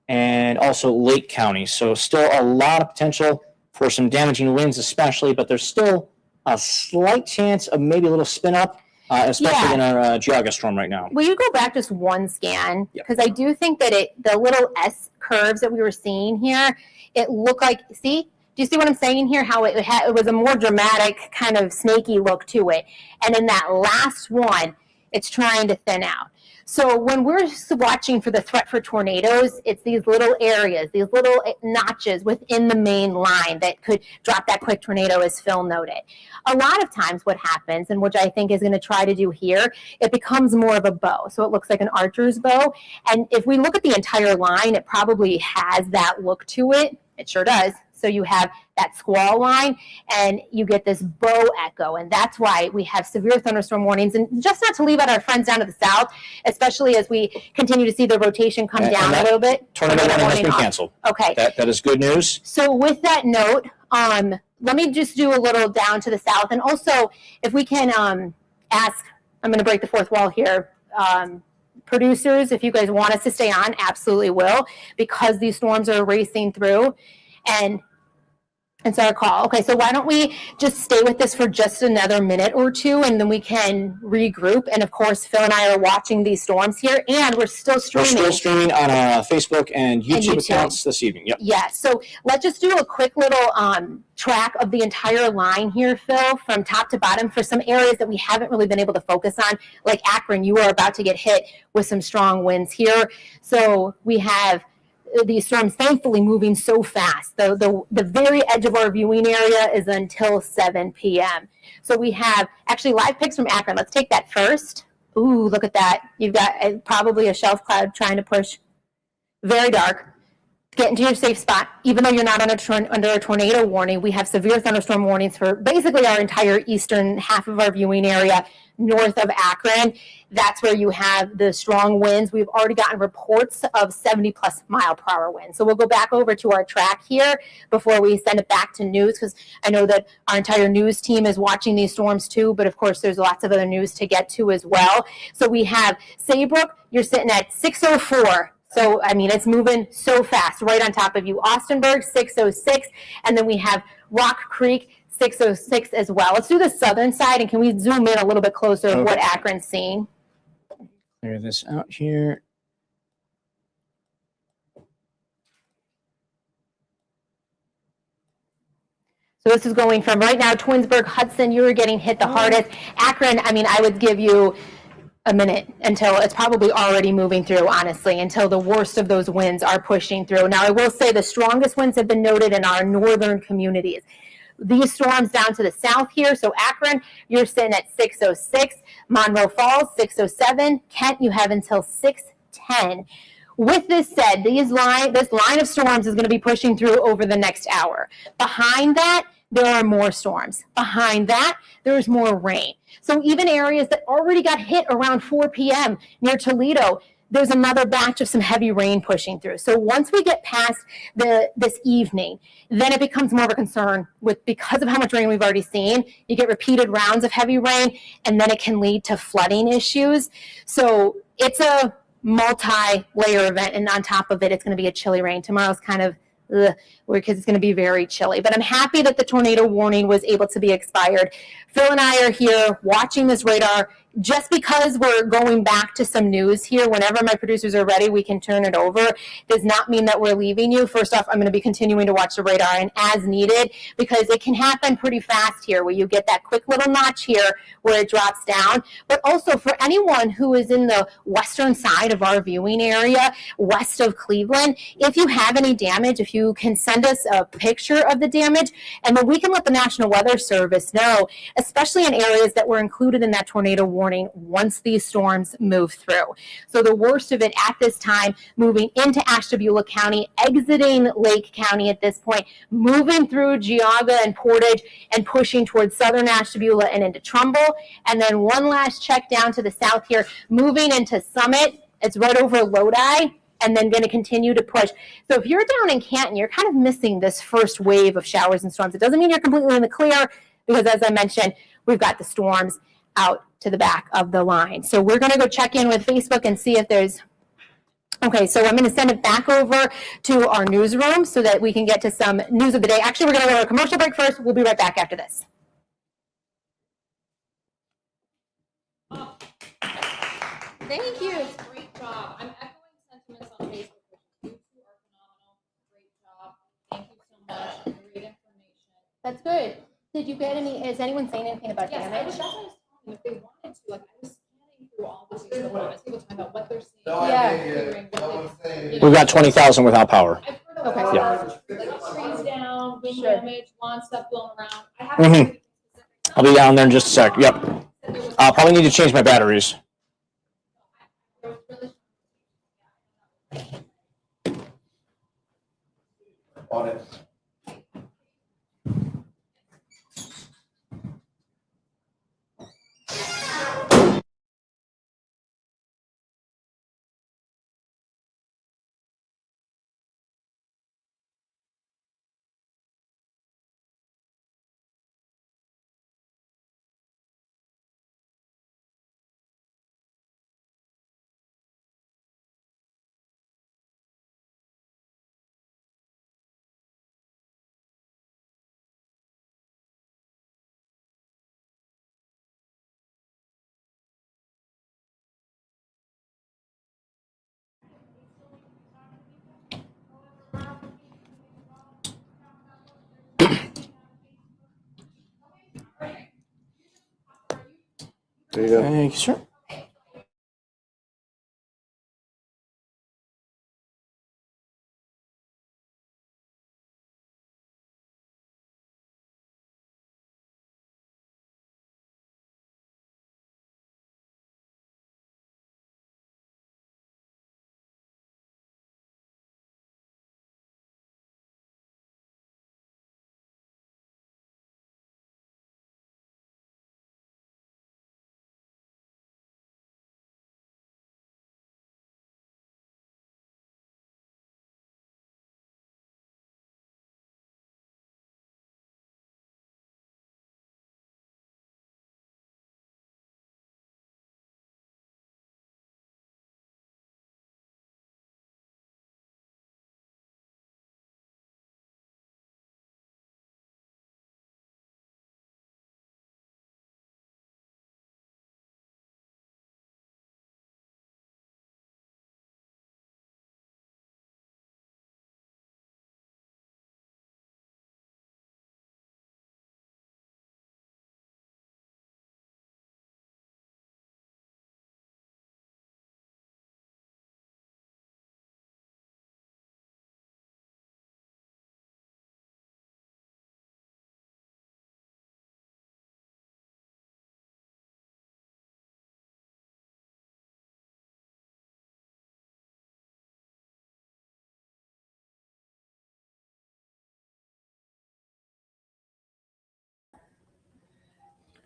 and also Lake County. So still a lot of potential for some damaging winds especially, but there's still a slight chance of maybe a little spin up, especially in our Geauga storm right now. Will you go back just one scan? Because I do think that the little S curves that we were seeing here, it looked like, see? Do you see what I'm saying here? How it was a more dramatic kind of snaky look to it. And in that last one, it's trying to thin out. So when we're watching for the threat for tornadoes, it's these little areas, these little notches within the main line that could drop that quick tornado, as Phil noted. A lot of times what happens, and which I think is going to try to do here, it becomes more of a bow. So it looks like an archer's bow. And if we look at the entire line, it probably has that look to it. It sure does. So you have that squall line and you get this bow echo. And that's why we have severe thunderstorm warnings. And just not to leave out our friends down to the south, especially as we continue to see the rotation come down a little bit. Tornado warning has been canceled. Okay. That is good news. So with that note, let me just do a little down to the south. And also, if we can ask, I'm going to break the fourth wall here. Producers, if you guys want us to stay on, absolutely will, because these storms are racing through. And so our call. Okay, so why don't we just stay with this for just another minute or two, and then we can regroup. And of course, Phil and I are watching these storms here, and we're still streaming. We're still streaming on our Facebook and YouTube accounts this evening. Yep. Yeah. So let's just do a quick little track of the entire line here, Phil, from top to bottom for some areas that we haven't really been able to focus on, like Akron. You are about to get hit with some strong winds here. So we have these storms thankfully moving so fast. The very edge of our viewing area is until 7 p.m. So we have actually live pics from Akron. Let's take that first. Ooh, look at that. You've got probably a shelf cloud trying to push. Very dark. Get into your safe spot. Even though you're not under a tornado warning, we have severe thunderstorm warnings for basically our entire eastern half of our viewing area north of Akron. That's where you have the strong winds. We've already gotten reports of 70+ mile per hour winds. So we'll go back over to our track here before we send it back to news, because I know that our entire news team is watching these storms too, but of course there's lots of other news to get to as well. So we have Saybrook, you're sitting at 604. So, I mean, it's moving so fast right on top of you. Austinburg, 606. And then we have Rock Creek, 606 as well. Let's do the southern side, and can we zoom in a little bit closer of what Akron's seeing? Clear this out here. So this is going from right now, Twinsburg, Hudson, you were getting hit the hardest. Akron, I mean, I would give you a minute until it's probably already moving through, honestly, until the worst of those winds are pushing through. Now, I will say the strongest winds have been noted in our northern communities. These storms down to the south here, so Akron, you're sitting at 606. Monroe Falls, 607. Kent, you have until 610. With this said, this line of storms is going to be pushing through over the next hour. Behind that, there are more storms. Behind that, there's more rain. So even areas that already got hit around 4 p.m. near Toledo, there's another batch of some heavy rain pushing through. So once we get past this evening, then it becomes more of a concern because of how much rain we've already seen. You get repeated rounds of heavy rain, and then it can lead to flooding issues. So it's a multi-layer event, and on top of it, it's going to be a chilly rain. Tomorrow's kind of because it's going to be very chilly. But I'm happy that the tornado warning was able to be expired. Phil and I are here watching this radar. Just because we're going back to some news here, whenever my producers are ready, we can turn it over. Does not mean that we're leaving you. First off, I'm going to be continuing to watch the radar and as needed, because it can happen pretty fast here where you get that quick little notch here where it drops down. But also for anyone who is in the western side of our viewing area, west of Cleveland, if you have any damage, if you can send us a picture of the damage, and then we can let the National Weather Service know, especially in areas that were included in that tornado warning once these storms move through. So the worst of it at this time, moving into Ashtabula County, exiting Lake County at this point, moving through Geauga and Portage and pushing towards southern Ashtabula and into Trumbull. And then one last check down to the south here, moving into Summit. It's right over Lodi, and then going to continue to push. So if you're down in Canton, you're kind of missing this first wave of showers and storms. It doesn't mean you're completely in the clear, because as I mentioned, we've got the storms out to the back of the line. So we're going to go check in with Facebook and see if there's, okay, so I'm going to send it back over to our newsroom so that we can get to some news of the day. Actually, we're going to go to a commercial break first. We'll be right back after this. Thank you. Great job. I'm echoing sentiments on Facebook. You two are phenomenal. Great job. Thank you so much. Great information. That's good. Did you get any, is anyone saying anything about Yes, damage? that's what I was talking. If they wanted to, like, I was scanning through all this Facebook comments, people talking about what they're seeing. Figuring what they, We've got 20,000 without power. I've heard of Okay. like trees down, wind Sure. damage, lawn stuff blown around. I haven't Mhm. heard specific I'll be down there in just a sec. Yep. Said there was- I'll probably need to change my batteries. there was really- On it. There you go. Thank you, sir.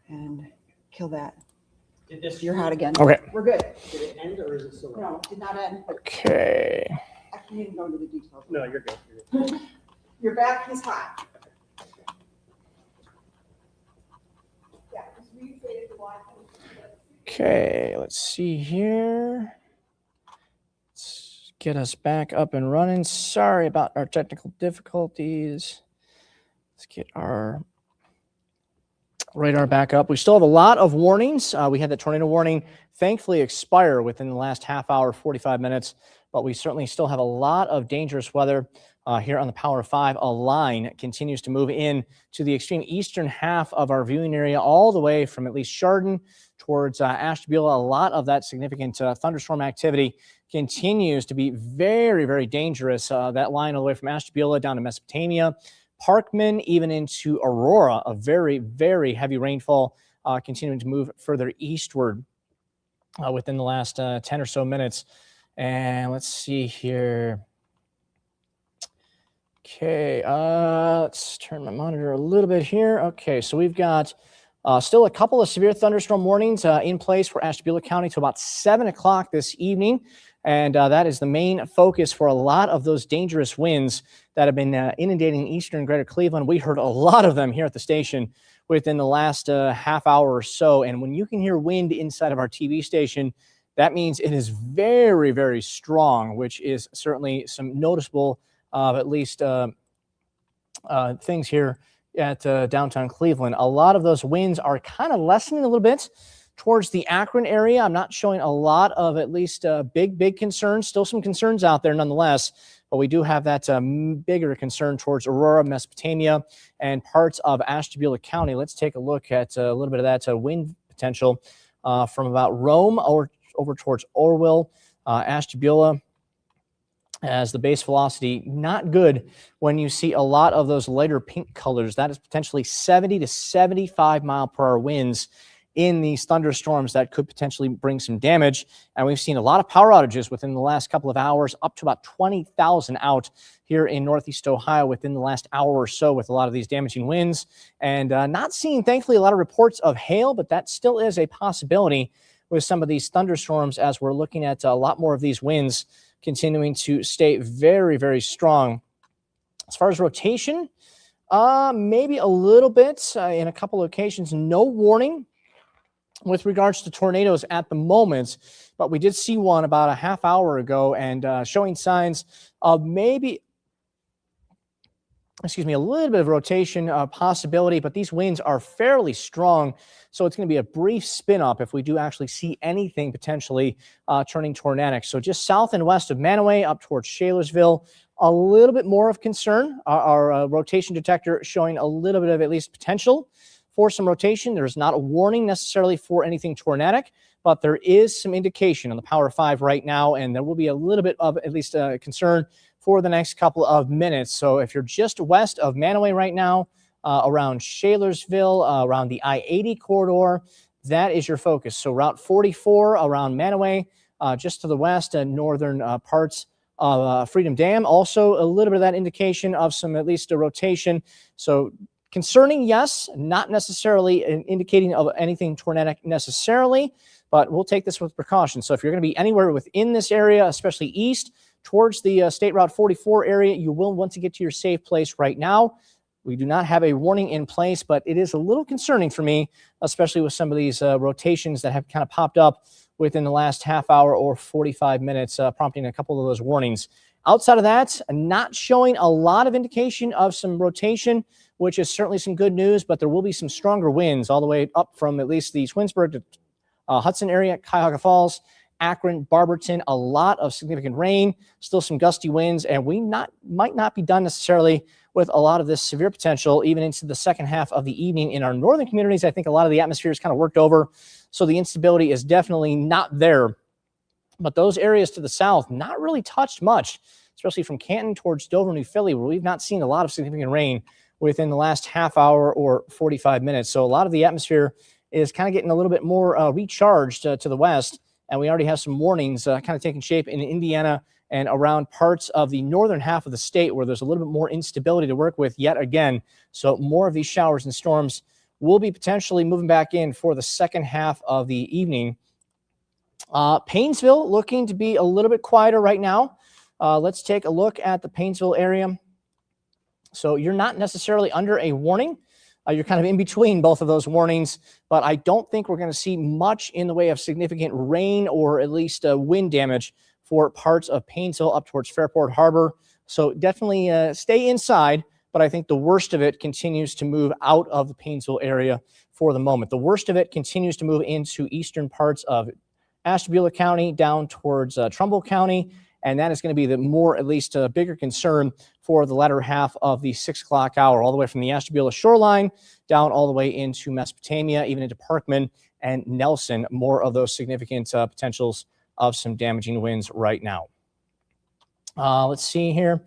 And kill that. Did this? You're hot again. Okay. We're good. Did it end or is it still? No, did not end, but Okay. I can't even go into the details. No, you're good. You're good. Your back is hot. Yeah, just read the watch. Okay, let's see here. Let's get us back up and running. Sorry about our technical difficulties. Let's get our radar back up. We still have a lot of warnings. We had the tornado warning thankfully expire within the last half hour, 45 minutes, but we certainly still have a lot of dangerous weather here on the Power 5. A line continues to move in to the extreme eastern half of our viewing area, all the way from at least Chardon towards Ashtabula. A lot of that significant thunderstorm activity continues to be very, very dangerous. That line all the way from Ashtabula down to Mesopotamia, Parkman, even into Aurora, a very, very heavy rainfall continuing to move further eastward within the last 10 or so minutes. And let's see here. Okay, let's turn my monitor a little bit here. Okay, so we've got still a couple of severe thunderstorm warnings in place for Ashtabula County till about 7 o'clock this evening. And that is the main focus for a lot of those dangerous winds that have been inundating eastern greater Cleveland. We heard a lot of them here at the station within the last half hour or so. And when you can hear wind inside of our TV station, that means it is very, very strong, which is certainly some noticeable, at least things here at downtown Cleveland. A lot of those winds are kind of lessening a little bit towards the Akron area. I'm not showing a lot of at least big concerns. Still some concerns out there nonetheless, but we do have that bigger concern towards Aurora, Mesopotamia, and parts of Ashtabula County. Let's take a look at a little bit of that wind potential from about Rome over towards Orwell, Ashtabula, as the base velocity not good when you see a lot of those lighter pink colors. That is potentially 70 to 75 mile per hour winds in these thunderstorms that could potentially bring some damage. And we've seen a lot of power outages within the last couple of hours, up to about 20,000 out here in Northeast Ohio within the last hour or so with a lot of these damaging winds. And not seeing, thankfully, a lot of reports of hail, but that still is a possibility with some of these thunderstorms as we're looking at a lot more of these winds continuing to stay very, very strong. As far as rotation, maybe a little bit in a couple of occasions. No warning with regards to tornadoes at the moment, but we did see one about a half hour ago and showing signs of maybe, a little bit of rotation possibility, but these winds are fairly strong, so it's going to be a brief spin up if we do actually see anything potentially turning tornadic. So just south and west of Manaway up towards Shalersville, a little bit more of concern. Our rotation detector showing a little bit of at least potential for some rotation. There's not a warning necessarily for anything tornadic, but there is some indication on the Power 5 right now, and there will be a little bit of at least a concern for the next couple of minutes. So if you're just west of Manaway right now, around Shalersville, around the I-80 corridor, that is your focus. So Route 44 around Manaway, just to the west and northern parts of Freedom Dam. Also a little bit of that indication of some at least a rotation. So concerning, yes, not necessarily indicating of anything tornadic necessarily, but we'll take this with precaution. So if you're going to be anywhere within this area, especially east towards the State Route 44 area, you will want to get to your safe place right now. We do not have a warning in place, but it is a little concerning for me, especially with some of these rotations that have kind of popped up within the last half hour or 45 minutes, prompting a couple of those warnings. Outside of that, not showing a lot of indication of some rotation, which is certainly some good news, but there will be some stronger winds all the way up from at least the Twinsburg to Hudson area, Cuyahoga Falls, Akron, Barberton. A lot of significant rain, still some gusty winds, and we might not be done necessarily with a lot of this severe potential even into the second half of the evening. In our northern communities, I think a lot of the atmosphere is kind of worked over, so the instability is definitely not there. But those areas to the south, not really touched much, especially from Canton towards Dover, New Philly, where we've not seen a lot of significant rain within the last half hour or 45 minutes. So a lot of the atmosphere is kind of getting a little bit more recharged to the west, and we already have some warnings kind of taking shape in Indiana and around parts of the northern half of the state where there's a little bit more instability to work with yet again. So more of these showers and storms will be potentially moving back in for the second half of the evening. Painesville looking to be a little bit quieter right now. Let's take a look at the Painesville area. So you're not necessarily under a warning. You're kind of in between both of those warnings, but I don't think we're going to see much in the way of significant rain or at least wind damage for parts of Painesville up towards Fairport Harbor. So definitely stay inside, but I think the worst of it continues to move out of the Painesville area for the moment. The worst of it continues to move into eastern parts of Ashtabula County down towards Trumbull County, and that is going to be the more, at least a bigger concern for the latter half of the 6 o'clock hour, all the way from the Ashtabula shoreline down all the way into Mesopotamia, even into Parkman and Nelson. More of those significant potentials of some damaging winds right now. Let's see here.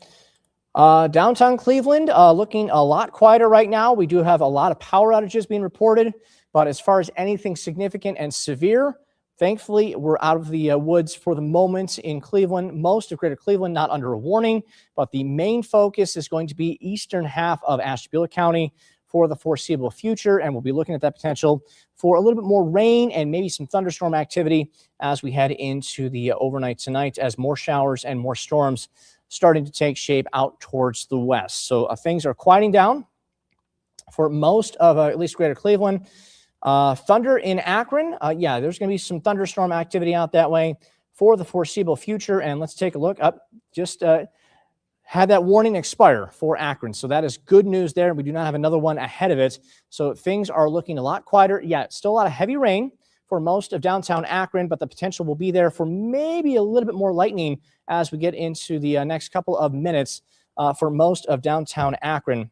Downtown Cleveland looking a lot quieter right now. We do have a lot of power outages being reported, but as far as anything significant and severe, thankfully, we're out of the woods for the moment in Cleveland. Most of Greater Cleveland not under a warning, but the main focus is going to be eastern half of Ashtabula County for the foreseeable future, and we'll be looking at that potential for a little bit more rain and maybe some thunderstorm activity as we head into the overnight tonight, as more showers and more storms starting to take shape out towards the west. So things are quieting down for most of at least Greater Cleveland. Thunder in Akron. Yeah, there's going to be some thunderstorm activity out that way for the foreseeable future. And let's take a look up. Just had that warning expire for Akron. So that is good news there. We do not have another one ahead of it. So things are looking a lot quieter. Yeah, still a lot of heavy rain for most of downtown Akron, but the potential will be there for maybe a little bit more lightning as we get into the next couple of minutes for most of downtown Akron,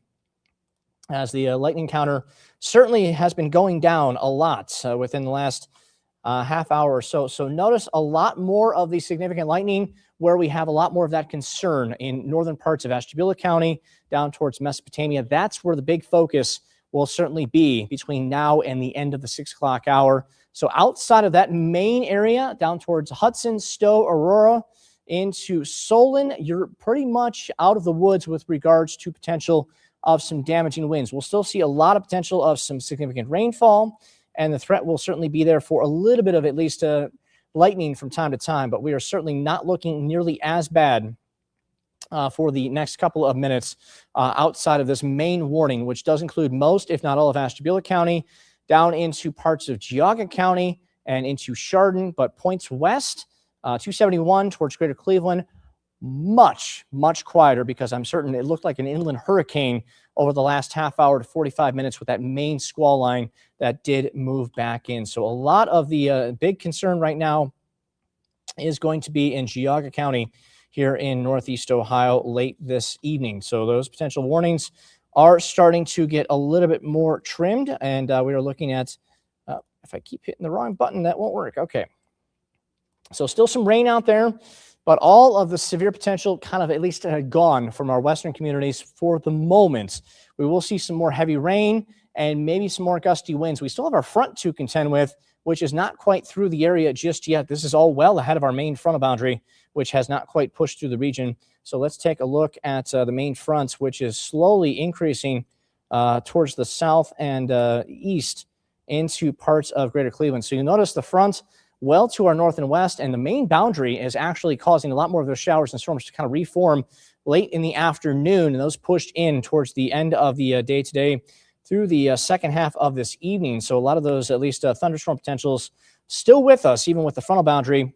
as the lightning counter certainly has been going down a lot within the last half hour or so. So notice a lot more of the significant lightning where we have a lot more of that concern in northern parts of Ashtabula County down towards Mesopotamia. That's where the big focus will certainly be between now and the end of the 6 o'clock hour. So outside of that main area, down towards Hudson, Stowe, Aurora, into Solon, you're pretty much out of the woods with regards to potential of some damaging winds. We'll still see a lot of potential of some significant rainfall, and the threat will certainly be there for a little bit of at least lightning from time to time, but we are certainly not looking nearly as bad for the next couple of minutes outside of this main warning, which does include most, if not all, of Ashtabula County, down into parts of Geauga County and into Chardon, but points west, 271 towards Greater Cleveland, much quieter, because I'm certain it looked like an inland hurricane over the last half hour to 45 minutes with that main squall line that did move back in. So a lot of the big concern right now is going to be in Geauga County here in Northeast Ohio late this evening. So those potential warnings are starting to get a little bit more trimmed, and we are looking at, if I keep hitting the wrong button, that won't work. Okay. So still some rain out there, but all of the severe potential kind of at least gone from our western communities for the moment. We will see some more heavy rain and maybe some more gusty winds. We still have our front to contend with, which is not quite through the area just yet. This is all well ahead of our main frontal boundary, which has not quite pushed through the region. So let's take a look at the main front, which is slowly increasing towards the south and east into parts of Greater Cleveland. So you notice the front well to our north and west, and the main boundary is actually causing a lot more of those showers and storms to kind of reform late in the afternoon, and those pushed in towards the end of the day today through the second half of this evening. So a lot of those, at least thunderstorm potentials, still with us, even with the frontal boundary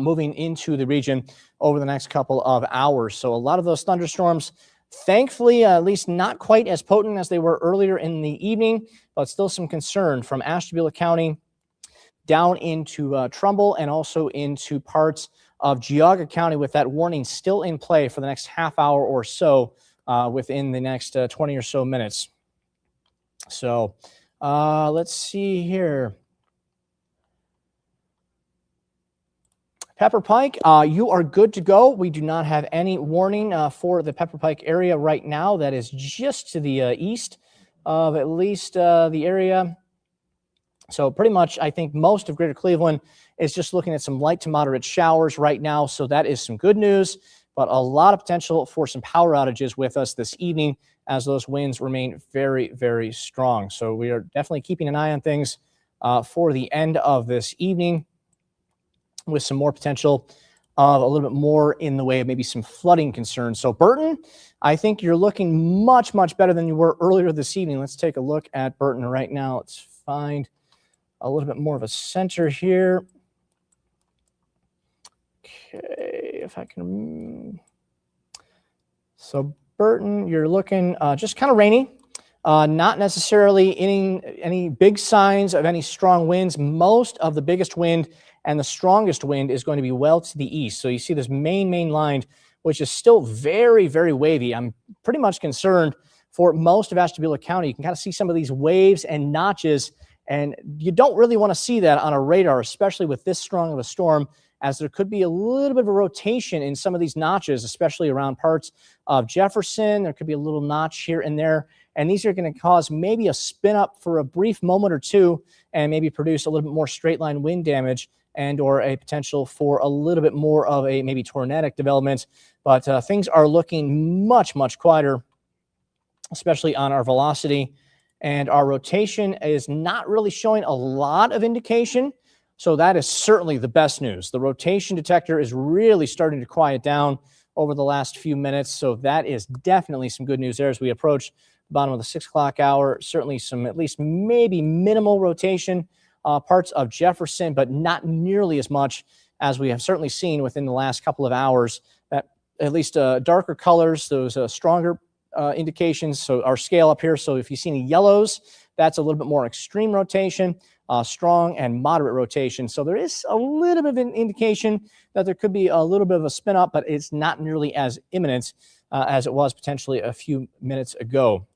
moving into the region over the next couple of hours. So a lot of those thunderstorms, thankfully, at least not quite as potent as they were earlier in the evening, but still some concern from Ashtabula County down into Trumbull and also into parts of Geauga County, with that warning still in play for the next half hour or so within the next 20 or so minutes. So let's see here. Pepper Pike, you are good to go. We do not have any warning for the Pepper Pike area right now. That is just to the east of at least the area. So pretty much, I think most of Greater Cleveland is just looking at some light to moderate showers right now. So that is some good news, but a lot of potential for some power outages with us this evening as those winds remain very, very strong. So we are definitely keeping an eye on things for the end of this evening, with some more potential of a little bit more in the way of maybe some flooding concerns. So Burton, I think you're looking much, much better than you were earlier this evening. Let's take a look at Burton right now. Let's find a little bit more of a center here. Okay, if I can. So Burton, you're looking just kind of rainy. Not necessarily any big signs of any strong winds. Most of the biggest wind and the strongest wind is going to be well to the east. So you see this main line, which is still very, very wavy. I'm pretty much concerned for most of Ashtabula County. You can kind of see some of these waves and notches, and you don't really want to see that on a radar, especially with this strong of a storm, as there could be a little bit of a rotation in some of these notches, especially around parts of Jefferson. There could be a little notch here and there, and these are going to cause maybe a spin up for a brief moment or two and maybe produce a little bit more straight line wind damage and or a potential for a little bit more of a maybe tornadic development. But things are looking much, much quieter, especially on our velocity. And our rotation is not really showing a lot of indication. So that is certainly the best news. The rotation detector is really starting to quiet down over the last few minutes. So that is definitely some good news there as we approach the bottom of the 6 o'clock hour. Certainly some at least maybe minimal rotation parts of Jefferson, but not nearly as much as we have certainly seen within the last couple of hours. That at least darker colors, those stronger indications. So our scale up here. So if you see any yellows, that's a little bit more extreme rotation, strong and moderate rotation. So there is a little bit of an indication that there could be a little bit of a spin up, but it's not nearly as imminent as it was potentially a few minutes ago.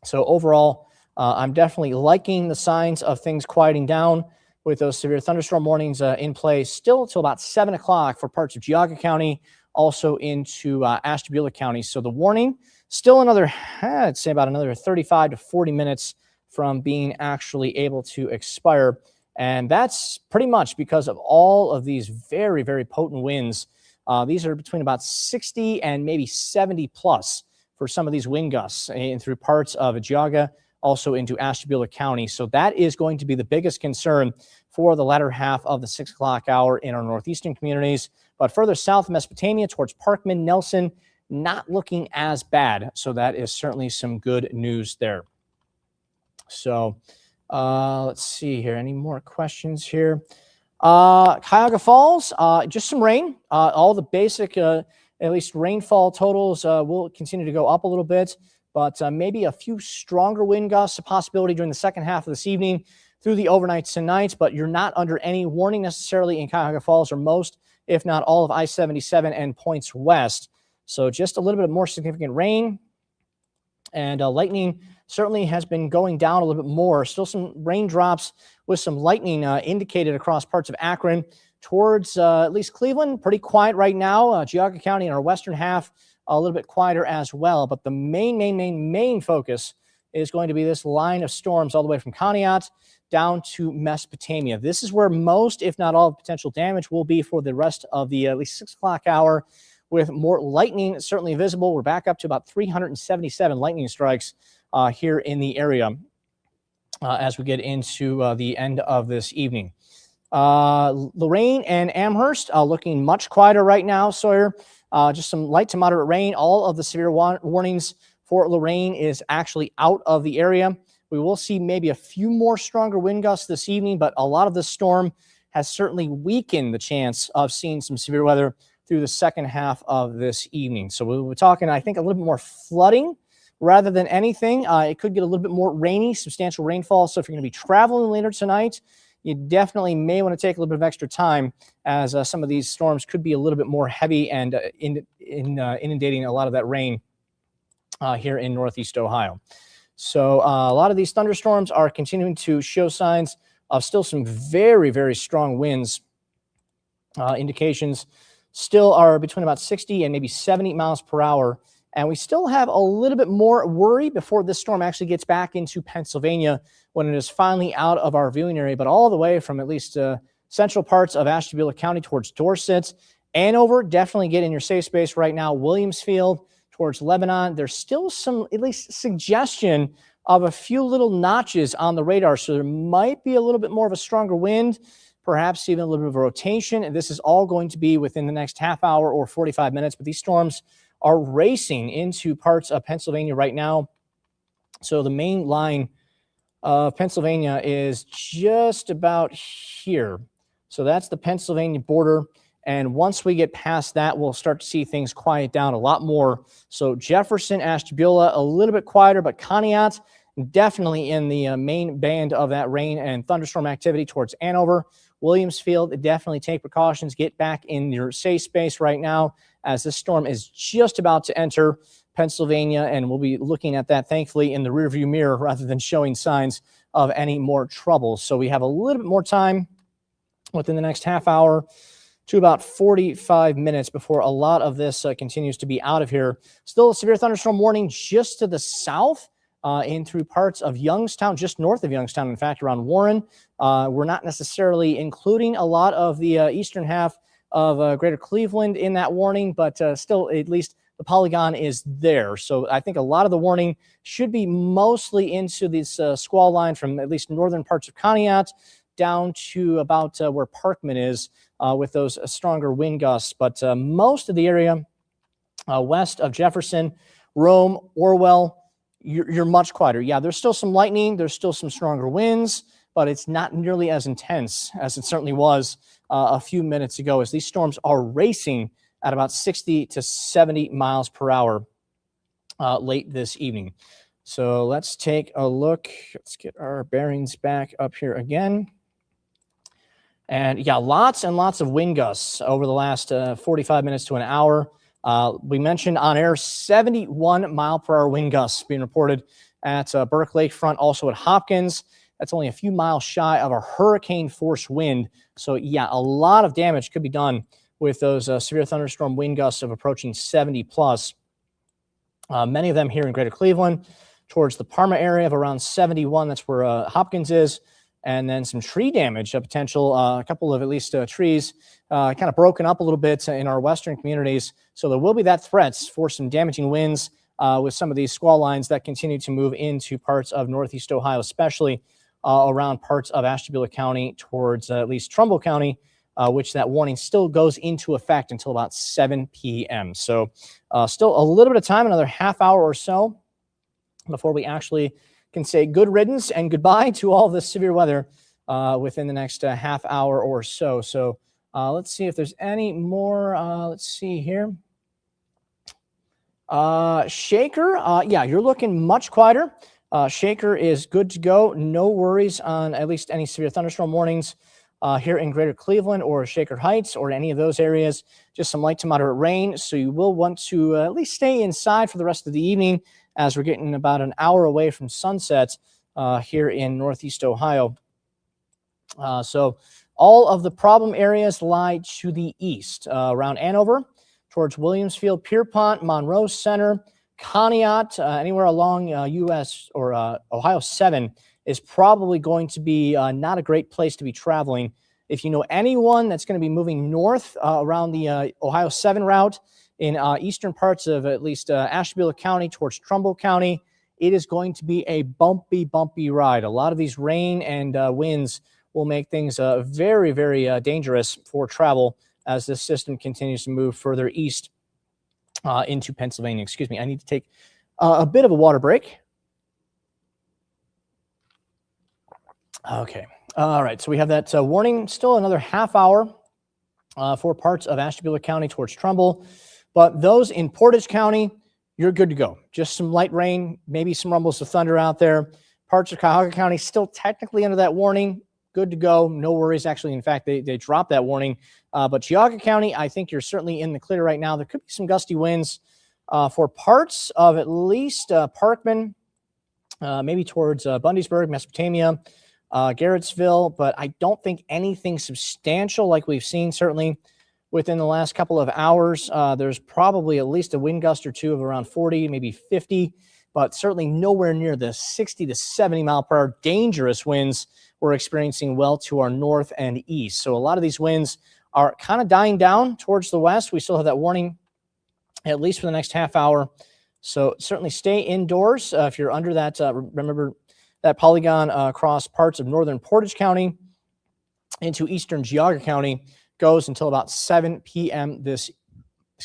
So overall, I'm definitely liking the signs of things quieting down with those severe thunderstorm warnings in place still until about 7 o'clock for parts of Geauga County, also into Ashtabula County. So the warning still another, I'd say about another 35 to 40 minutes from being actually able to expire. And that's pretty much because of all of these very, very potent winds. These are between about 60 and maybe 70 plus for some of these wind gusts and through parts of Geauga, also into Ashtabula County. So that is going to be the biggest concern for the latter half of the 6 o'clock hour in our northeastern communities. But further south of Mesopotamia towards Parkman, Nelson, not looking as bad. So that is certainly some good news there. So let's see here. Any more questions here? Cuyahoga Falls, just some rain. All the basic, at least rainfall totals will continue to go up a little bit, but maybe a few stronger wind gusts, a possibility during the second half of this evening through the overnight tonight, but you're not under any warning necessarily in Cuyahoga Falls or most, if not all of I-77 and points west. So just a little bit more significant rain, and lightning certainly has been going down a little bit more. Still some raindrops with some lightning indicated across parts of Akron towards at least Cleveland. Pretty quiet right now. Geauga County in our western half, a little bit quieter as well. But the main focus is going to be this line of storms all the way from Conneaut down to Mesopotamia. This is where most, if not all, potential damage will be for the rest of the at least 6 o'clock hour, with more lightning certainly visible. We're back up to about 377 lightning strikes here in the area as we get into the end of this evening. Lorain and Amherst looking much quieter right now, Sawyer. Just some light to moderate rain. All of the severe warnings for Lorain is actually out of the area. We will see maybe a few more stronger wind gusts this evening, but a lot of the storm has certainly weakened the chance of seeing some severe weather through the second half of this evening. So we're talking, I think, a little bit more flooding rather than anything. It could get a little bit more rainy, substantial rainfall. So if you're going to be traveling later tonight, you definitely may want to take a little bit of extra time, as some of these storms could be a little bit more heavy and inundating a lot of that rain here in Northeast Ohio. So a lot of these thunderstorms are continuing to show signs of still some very, very strong winds. Indications still are between about 60 and maybe 70 miles per hour. And we still have a little bit more worry before this storm actually gets back into Pennsylvania, when it is finally out of our viewing area, but all the way from at least central parts of Ashtabula County towards Dorset. Andover, definitely get in your safe space right now. Williamsfield towards Lebanon. There's still some, at least suggestion of a few little notches on the radar. So there might be a little bit more of a stronger wind, perhaps even a little bit of a rotation. And this is all going to be within the next half hour or 45 minutes. But these storms are racing into parts of Pennsylvania right now. So the main line of Pennsylvania is just about here. So that's the Pennsylvania border. And once we get past that, we'll start to see things quiet down a lot more. So Jefferson, Ashtabula, a little bit quieter, but Conneaut, definitely in the main band of that rain and thunderstorm activity towards Andover. Williamsfield, definitely take precautions. Get back in your safe space right now as this storm is just about to enter Pennsylvania, and we'll be looking at that, thankfully, in the rearview mirror rather than showing signs of any more trouble. So we have a little bit more time within the next half hour to about 45 minutes before a lot of this continues to be out of here. Still a severe thunderstorm warning just to the south in through parts of Youngstown, just north of Youngstown, in fact, around Warren. We're not necessarily including a lot of the eastern half of greater Cleveland in that warning, but still, at least the polygon is there. So I think a lot of the warning should be mostly into this squall line from at least northern parts of Conneaut down to about where Parkman is with those stronger wind gusts. But most of the area west of Jefferson, Rome, Orwell, you're much quieter. Yeah, there's still some lightning. There's still some stronger winds, but it's not nearly as intense as it certainly was a few minutes ago, as these storms are racing at about 60 to 70 miles per hour late this evening. So let's take a look. Let's get our bearings back up here again. And yeah, lots and lots of wind gusts over the last 45 minutes to an hour. We mentioned on air 71 mile per hour wind gusts being reported at Burke Lakefront, also at Hopkins. That's only a few miles shy of a hurricane force wind. So yeah, a lot of damage could be done with those severe thunderstorm wind gusts of approaching 70 plus. Many of them here in greater Cleveland, towards the Parma area of around 71. That's where Hopkins is. And then some tree damage, a potential, a couple of at least trees kind of broken up a little bit in our western communities. So there will be that threats for some damaging winds with some of these squall lines that continue to move into parts of northeast Ohio, especially around parts of Ashtabula County towards at least Trumbull County, which that warning still goes into effect until about 7 p.m. So still a little bit of time, another half hour or so before we actually can say good riddance and goodbye to all this severe weather within the next half hour or so. So let's see if there's any more. Let's see here. Shaker, yeah, you're looking much quieter. Shaker is good to go. No worries on at least any severe thunderstorm warnings here in greater Cleveland or Shaker Heights or any of those areas. Just some light to moderate rain. So you will want to at least stay inside for the rest of the evening, as we're getting about an hour away from sunset here in northeast Ohio. So all of the problem areas lie to the east, around Andover, towards Williamsfield, Pierpont, Monroe Center, Conneaut, anywhere along US or Ohio 7 is probably going to be not a great place to be traveling. If you know anyone that's going to be moving north around the Ohio 7 route, in eastern parts of at least Ashtabula County towards Trumbull County, it is going to be a bumpy ride. A lot of these rain and winds will make things very, very dangerous for travel as this system continues to move further east into Pennsylvania. Excuse me, I need to take a bit of a water break. Okay, all right, so we have that warning, still another half hour for parts of Ashtabula County towards Trumbull. But those in Portage County, you're good to go. Just some light rain, maybe some rumbles of thunder out there. Parts of Cuyahoga County still technically under that warning. Good to go. No worries. Actually, in fact, they dropped that warning. But Geauga County, I think you're certainly in the clear right now. There could be some gusty winds for parts of at least Parkman, maybe towards Bundysburg, Mesopotamia, Garrettsville. But I don't think anything substantial like we've seen, certainly within the last couple of hours. There's probably at least a wind gust or two of around 40, maybe 50, but certainly nowhere near the 60 to 70 mile per hour dangerous winds we're experiencing well to our north and east. So a lot of these winds are kind of dying down towards the west. We still have that warning at least for the next half hour So certainly stay indoors if you're under that. Remember that polygon across parts of northern Portage County into eastern Geauga County goes until about 7 p.m. this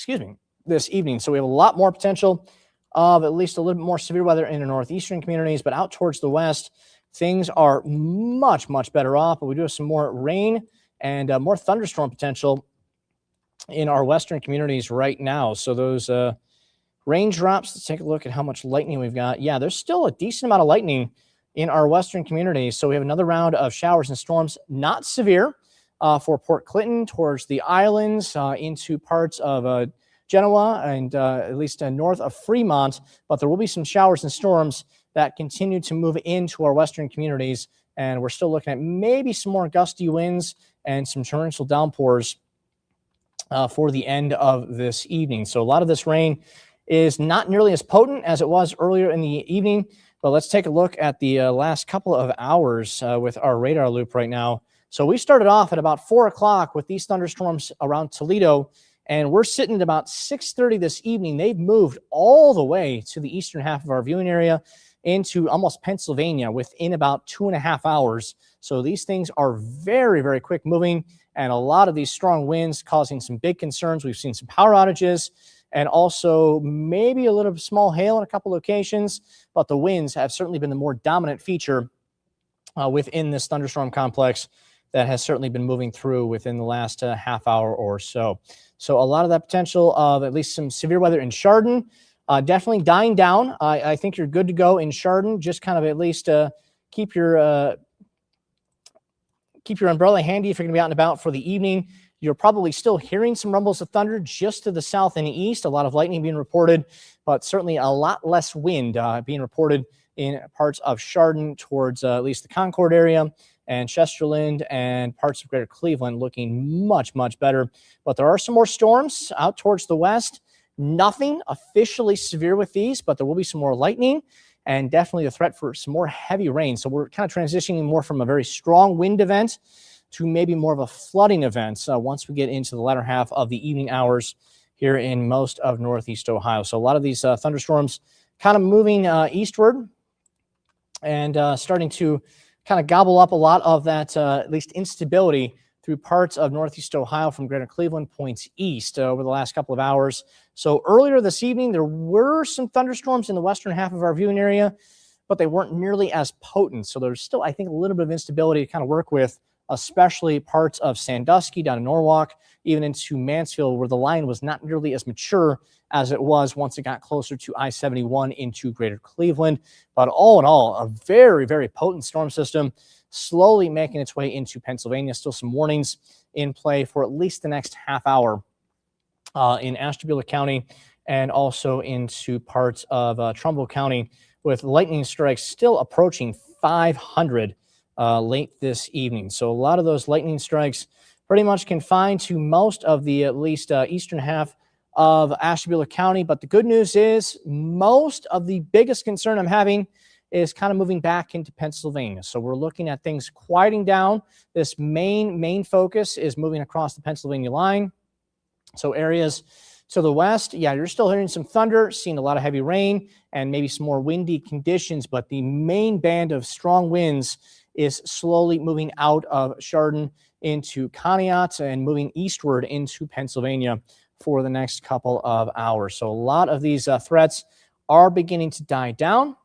evening. So we have a lot more potential of at least a little bit more severe weather in the northeastern communities, but out towards the west, things are much, much better off. But we do have some more rain and more thunderstorm potential in our western communities right now. So those raindrops, let's take a look at how much lightning we've got. Yeah, there's still a decent amount of lightning in our western communities. So we have another round of showers and storms, not severe for Port Clinton, towards the islands, into parts of Genoa and at least north of Fremont. But there will be some showers and storms that continue to move into our western communities. And we're still looking at maybe some more gusty winds and some torrential downpours for the end of this evening. So a lot of this rain is not nearly as potent as it was earlier in the evening. But let's take a look at the last couple of hours with our radar loop right now. So we started off at about 4 o'clock with these thunderstorms around Toledo, and we're sitting at about 6:30 this evening. They've moved all the way to the eastern half of our viewing area into almost Pennsylvania within about 2.5 hours. So these things are very, very quick moving, and a lot of these strong winds causing some big concerns. We've seen some power outages and also maybe a little small hail in a couple locations, but the winds have certainly been the more dominant feature within this thunderstorm complex that has certainly been moving through within the last half hour or so. So a lot of that potential of at least some severe weather in Chardon definitely dying down. I think you're good to go in Chardon. Just kind of at least keep your umbrella handy if you're going to be out and about for the evening. You're probably still hearing some rumbles of thunder just to the south and east. A lot of lightning being reported, but certainly a lot less wind being reported in parts of Chardon towards at least the Concord area and Chesterland and parts of greater Cleveland, looking much, much better. But there are some more storms out towards the west. Nothing officially severe with these, but there will be some more lightning and definitely a threat for some more heavy rain. So we're kind of transitioning more from a very strong wind event to maybe more of a flooding event once we get into the latter half of the evening hours here in most of northeast Ohio. So a lot of these thunderstorms kind of moving eastward and starting to kind of gobble up a lot of that at least instability through parts of northeast Ohio from greater Cleveland points east over the last couple of hours. So earlier this evening, there were some thunderstorms in the western half of our viewing area, but they weren't nearly as potent. So there's still, I think, a little bit of instability to kind of work with, especially parts of Sandusky down in Norwalk, even into Mansfield, where the line was not nearly as mature as it was once it got closer to I-71 into greater Cleveland. But all in all, a very, very potent storm system slowly making its way into Pennsylvania. Still some warnings in play for at least the next half hour in Ashtabula County and also into parts of Trumbull County, with lightning strikes still approaching 500 late this evening. So a lot of those lightning strikes pretty much confined to most of the at least eastern half of Ashtabula County. But the good news is most of the biggest concern I'm having is kind of moving back into Pennsylvania. So we're looking at things quieting down. This main focus is moving across the Pennsylvania line. So areas to the west, yeah, you're still hearing some thunder, seeing a lot of heavy rain and maybe some more windy conditions, but the main band of strong winds is slowly moving out of Chardon into Conneaut and moving eastward into Pennsylvania for the next couple of hours. So a lot of these threats are beginning to die down.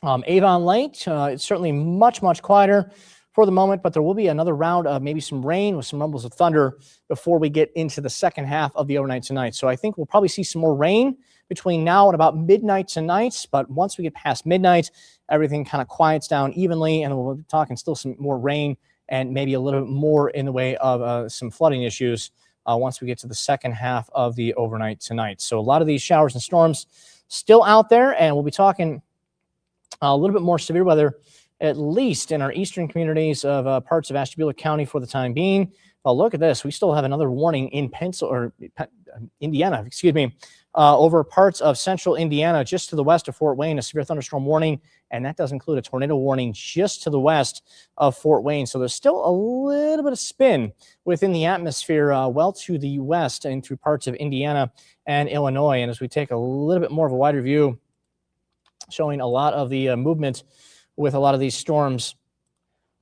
Avon Lake, it's certainly much, much quieter for the moment, but there will be another round of maybe some rain with some rumbles of thunder before we get into the second half of the overnight tonight. So I think we'll probably see some more rain between now and about midnight tonight, but once we get past midnight, everything kind of quiets down evenly, and we'll be talking still some more rain and maybe a little bit more in the way of some flooding issues once we get to the second half of the overnight tonight. So a lot of these showers and storms still out there, and we'll be talking a little bit more severe weather, at least in our eastern communities of parts of Ashtabula County for the time being. Well, look at this. We still have another warning in Indiana, over parts of central Indiana, just to the west of Fort Wayne, a severe thunderstorm warning, and that does include a tornado warning just to the west of Fort Wayne. So there's still a little bit of spin within the atmosphere well to the west and through parts of Indiana and Illinois. And as we take a little bit more of a wider view, showing a lot of the movement with a lot of these storms.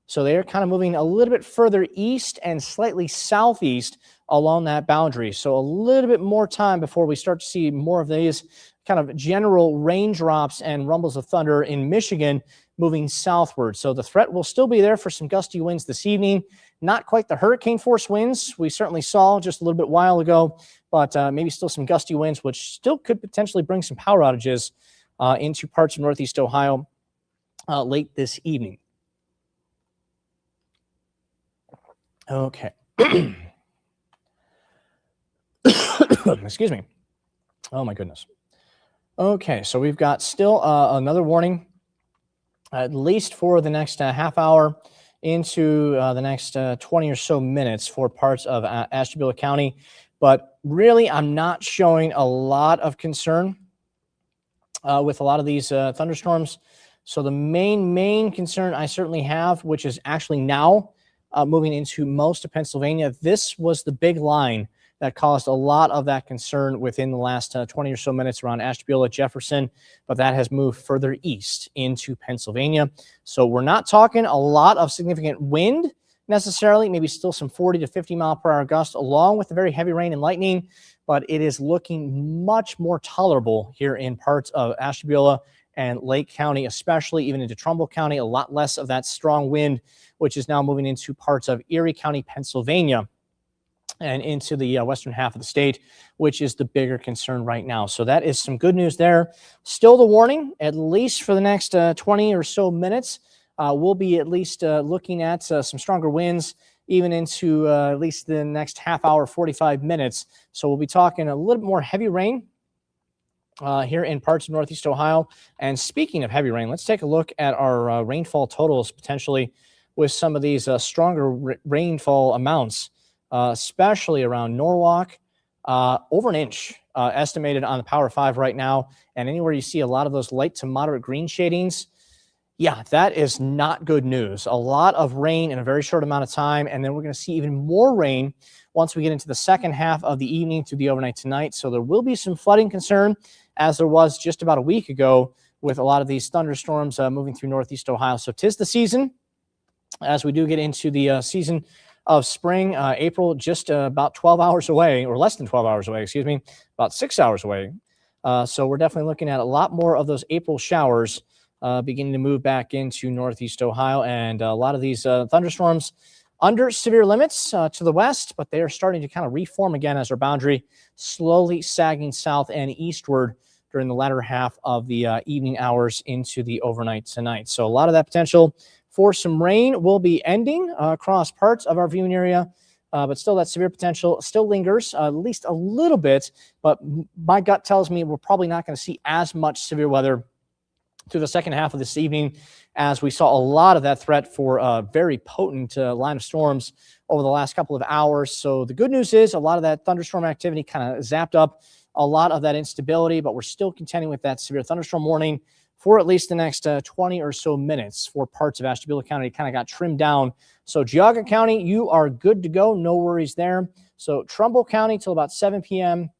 So they are kind of moving a little bit further east and slightly southeast along that boundary. So a little bit more time before we start to see more of these kind of general raindrops and rumbles of thunder in Michigan moving southward. So the threat will still be there for some gusty winds this evening. Not quite the hurricane force winds we certainly saw just a little bit while ago, but maybe still some gusty winds, which still could potentially bring some power outages into parts of northeast Ohio late this evening. Okay. Excuse me. Oh, my goodness. Okay, so we've got still another warning, at least for the next half hour into the next 20 or so minutes for parts of Ashtabula County. But really, I'm not showing a lot of concern with a lot of these thunderstorms. So the main concern I certainly have, which is actually now moving into most of Pennsylvania, this was the big line that caused a lot of that concern within the last 20 or so minutes around Ashtabula, Jefferson, but that has moved further east into Pennsylvania. So we're not talking a lot of significant wind necessarily, maybe still some 40 to 50 mile per hour gusts along with the very heavy rain and lightning, but it is looking much more tolerable here in parts of Ashtabula and Lake County, especially even into Trumbull County, a lot less of that strong wind, which is now moving into parts of Erie County, Pennsylvania, and into the western half of the state, which is the bigger concern right now. So that is some good news there. Still the warning, at least for the next 20 or so minutes, we'll be at least looking at some stronger winds, even into at least the next half hour, 45 minutes. So we'll be talking a little bit more heavy rain here in parts of northeast Ohio. And speaking of heavy rain, let's take a look at our rainfall totals potentially with some of these stronger rainfall amounts, especially around Norwalk, over an inch estimated on the Power 5 right now. And anywhere you see a lot of those light to moderate green shadings, yeah, that is not good news. A lot of rain in a very short amount of time, and then we're going to see even more rain once we get into the second half of the evening through the overnight tonight. So there will be some flooding concern, as there was just about a week ago with a lot of these thunderstorms moving through northeast Ohio. So 'tis the season as we do get into the season of spring. April just about 12 hours away, or less than 12 hours away, excuse me, about 6 hours away. So we're definitely looking at a lot more of those April showers beginning to move back into northeast Ohio, and a lot of these thunderstorms under severe limits to the west, but they are starting to kind of reform again as our boundary slowly sagging south and eastward during the latter half of the evening hours into the overnight tonight. So a lot of that potential for some rain will be ending across parts of our viewing area, but still that severe potential still lingers at least a little bit, but my gut tells me we're probably not going to see as much severe weather through the second half of this evening, as we saw a lot of that threat for a very potent line of storms over the last couple of hours. So the good news is a lot of that thunderstorm activity kind of zapped up a lot of that instability, but we're still contending with that severe thunderstorm warning for at least the next 20 or so minutes for parts of Ashtabula County. It kind of got trimmed down. So Geauga County, you are good to go. No worries there. So Trumbull County till about 7 p.m.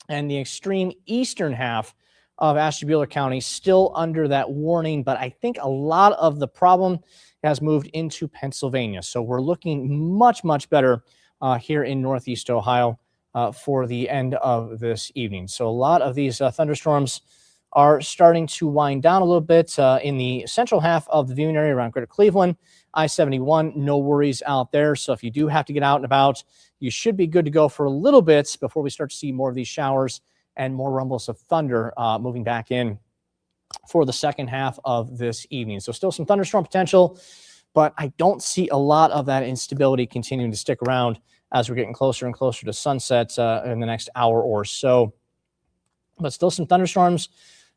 and the extreme eastern half of Ashtabula County still under that warning, but I think a lot of the problem has moved into Pennsylvania. So we're looking much, much better here in northeast Ohio for the end of this evening. So a lot of these thunderstorms are starting to wind down a little bit in the central half of the viewing area around Greater Cleveland. I-71, no worries out there. So if you do have to get out and about, you should be good to go for a little bit before we start to see more of these showers and more rumbles of thunder moving back in for the second half of this evening. So still some thunderstorm potential, but I don't see a lot of that instability continuing to stick around as we're getting closer and closer to sunset in the next hour or so. But still some thunderstorms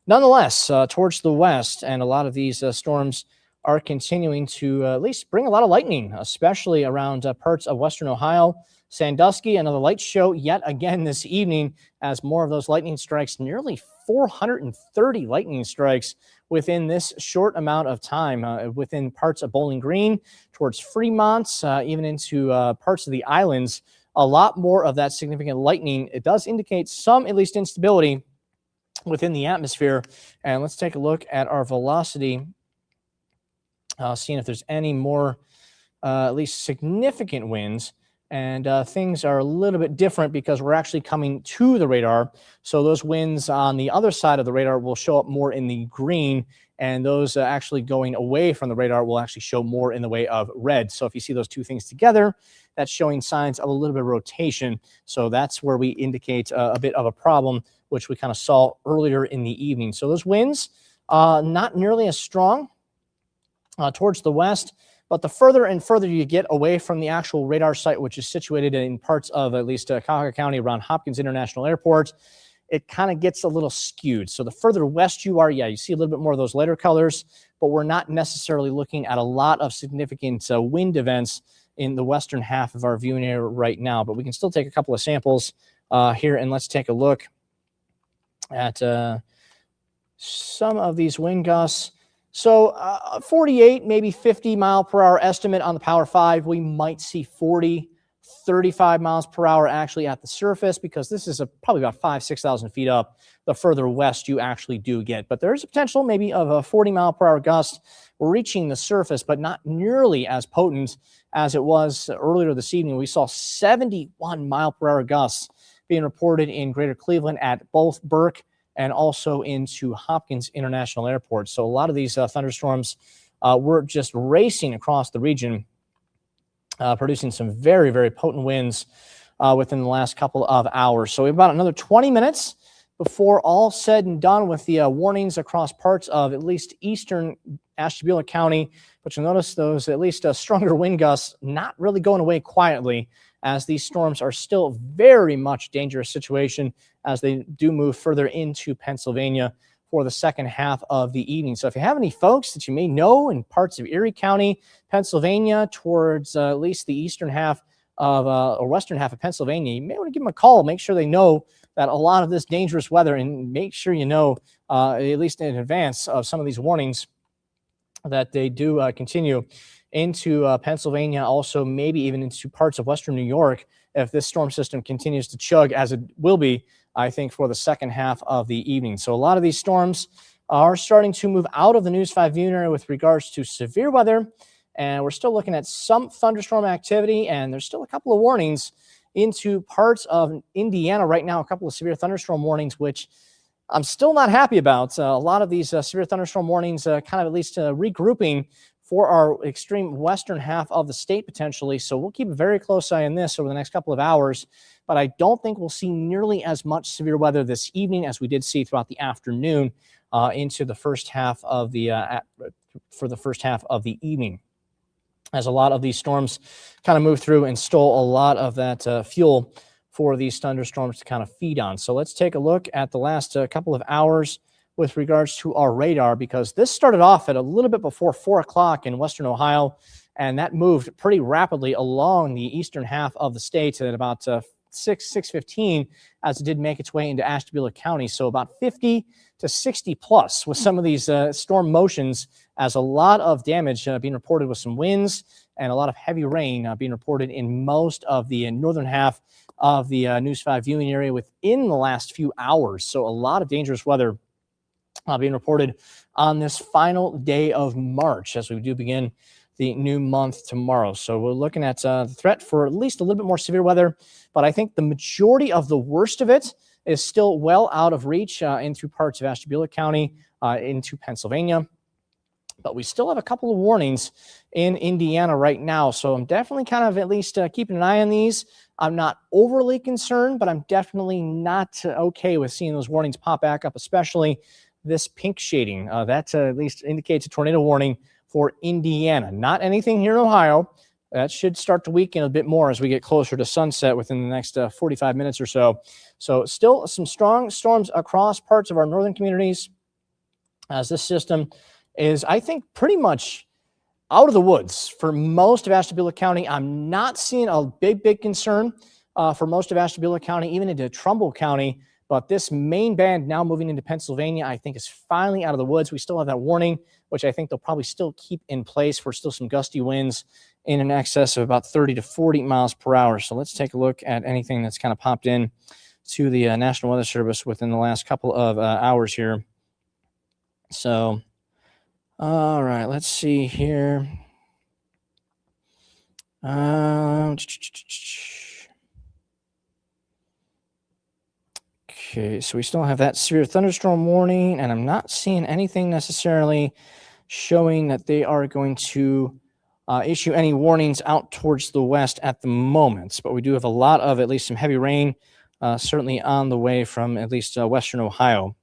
nonetheless towards the west, and a lot of these storms are continuing to at least bring a lot of lightning, especially around parts of western Ohio. Sandusky, another light show yet again this evening as more of those lightning strikes, nearly 430 lightning strikes within this short amount of time within parts of Bowling Green, towards Fremont, even into parts of the islands. A lot more of that significant lightning. It does indicate some, at least, instability within the atmosphere. And let's take a look at our velocity, seeing if there's any more, at least significant winds. And things are a little bit different because we're actually coming to the radar. So those winds on the other side of the radar will show up more in the green, and those actually going away from the radar will actually show more in the way of red. So if you see those two things together, that's showing signs of a little bit of rotation. So that's where we indicate a bit of a problem, which we kind of saw earlier in the evening. So those winds, not nearly as strong towards the west. But the further and further you get away from the actual radar site, which is situated in parts of at least Cuyahoga County around Hopkins International Airport, it kind of gets a little skewed. So the further west you are, yeah, you see a little bit more of those lighter colors, but we're not necessarily looking at a lot of significant wind events in the western half of our viewing area right now. But we can still take a couple of samples here, and let's take a look at some of these wind gusts. So 48, maybe 50 mile per hour estimate on the Power 5. We might see 40, 35 miles per hour actually at the surface, because this is probably about 6,000 feet up the further west you actually do get. But there's a potential maybe of a 40 mile per hour gust reaching the surface, but not nearly as potent as it was earlier this evening. We saw 71 mile per hour gusts being reported in greater Cleveland at both Burke and also into Hopkins International Airport. So a lot of these thunderstorms were just racing across the region, producing some very, very potent winds within the last couple of hours. So we have about another 20 minutes before all said and done with the warnings across parts of at least eastern Ashtabula County. But you'll notice those at least stronger wind gusts not really going away quietly, as these storms are still very much dangerous situation as they do move further into Pennsylvania for the second half of the evening. So if you have any folks that you may know in parts of Erie County, Pennsylvania, towards at least the eastern half of or western half of Pennsylvania, you may want to give them a call. Make sure they know that a lot of this dangerous weather, and make sure you know at least in advance of some of these warnings that they do continue into Pennsylvania, also maybe even into parts of western New York if this storm system continues to chug, as it will be, I think, for the second half of the evening. So a lot of these storms are starting to move out of the News 5 viewing area with regards to severe weather, and we're still looking at some thunderstorm activity, and there's still a couple of warnings into parts of Indiana right now, a couple of severe thunderstorm warnings, which I'm still not happy about. A lot of these severe thunderstorm warnings kind of at least regrouping for our extreme western half of the state potentially. So we'll keep a very close eye on this over the next couple of hours. But I don't think we'll see nearly as much severe weather this evening as we did see throughout the afternoon into the first half of the for the first half of the evening, as a lot of these storms kind of moved through and stole a lot of that fuel for these thunderstorms to kind of feed on. So let's take a look at the last couple of hours with regards to our radar, because this started off at a little bit before 4 o'clock in western Ohio, and that moved pretty rapidly along the eastern half of the state at about 6:15 as it did make its way into Ashtabula County. So about 50 to 60 plus with some of these storm motions, as a lot of damage being reported with some winds and a lot of heavy rain being reported in most of the northern half of the News 5 viewing area within the last few hours. So a lot of dangerous weather being reported on this final day of March as we do begin the new month tomorrow. So we're looking at the threat for at least a little bit more severe weather, but I think the majority of the worst of it is still well out of reach into parts of Ashtabula County, into Pennsylvania. But we still have a couple of warnings in Indiana right now. So I'm definitely kind of at least keeping an eye on these. I'm not overly concerned, but I'm definitely not okay with seeing those warnings pop back up, especially this pink shading. That at least indicates a tornado warning for Indiana. Not anything here in Ohio. That should start to weaken a bit more as we get closer to sunset within the next 45 minutes or so. So still some strong storms across parts of our northern communities, as this system is, I think, pretty much out of the woods for most of Ashtabula County. I'm not seeing a big concern for most of Ashtabula County, even into Trumbull County. But this main band now moving into Pennsylvania, I think, is finally out of the woods. We still have that warning, which I think they'll probably still keep in place for still some gusty winds in an excess of about 30 to 40 miles per hour. So let's take a look at anything that's kind of popped in to the National Weather Service within the last couple of hours here. So, all right, let's see here. Okay, so we still have that severe thunderstorm warning, and I'm not seeing anything necessarily showing that they are going to issue any warnings out towards the west at the moment. But we do have a lot of at least some heavy rain certainly on the way from at least western Ohio.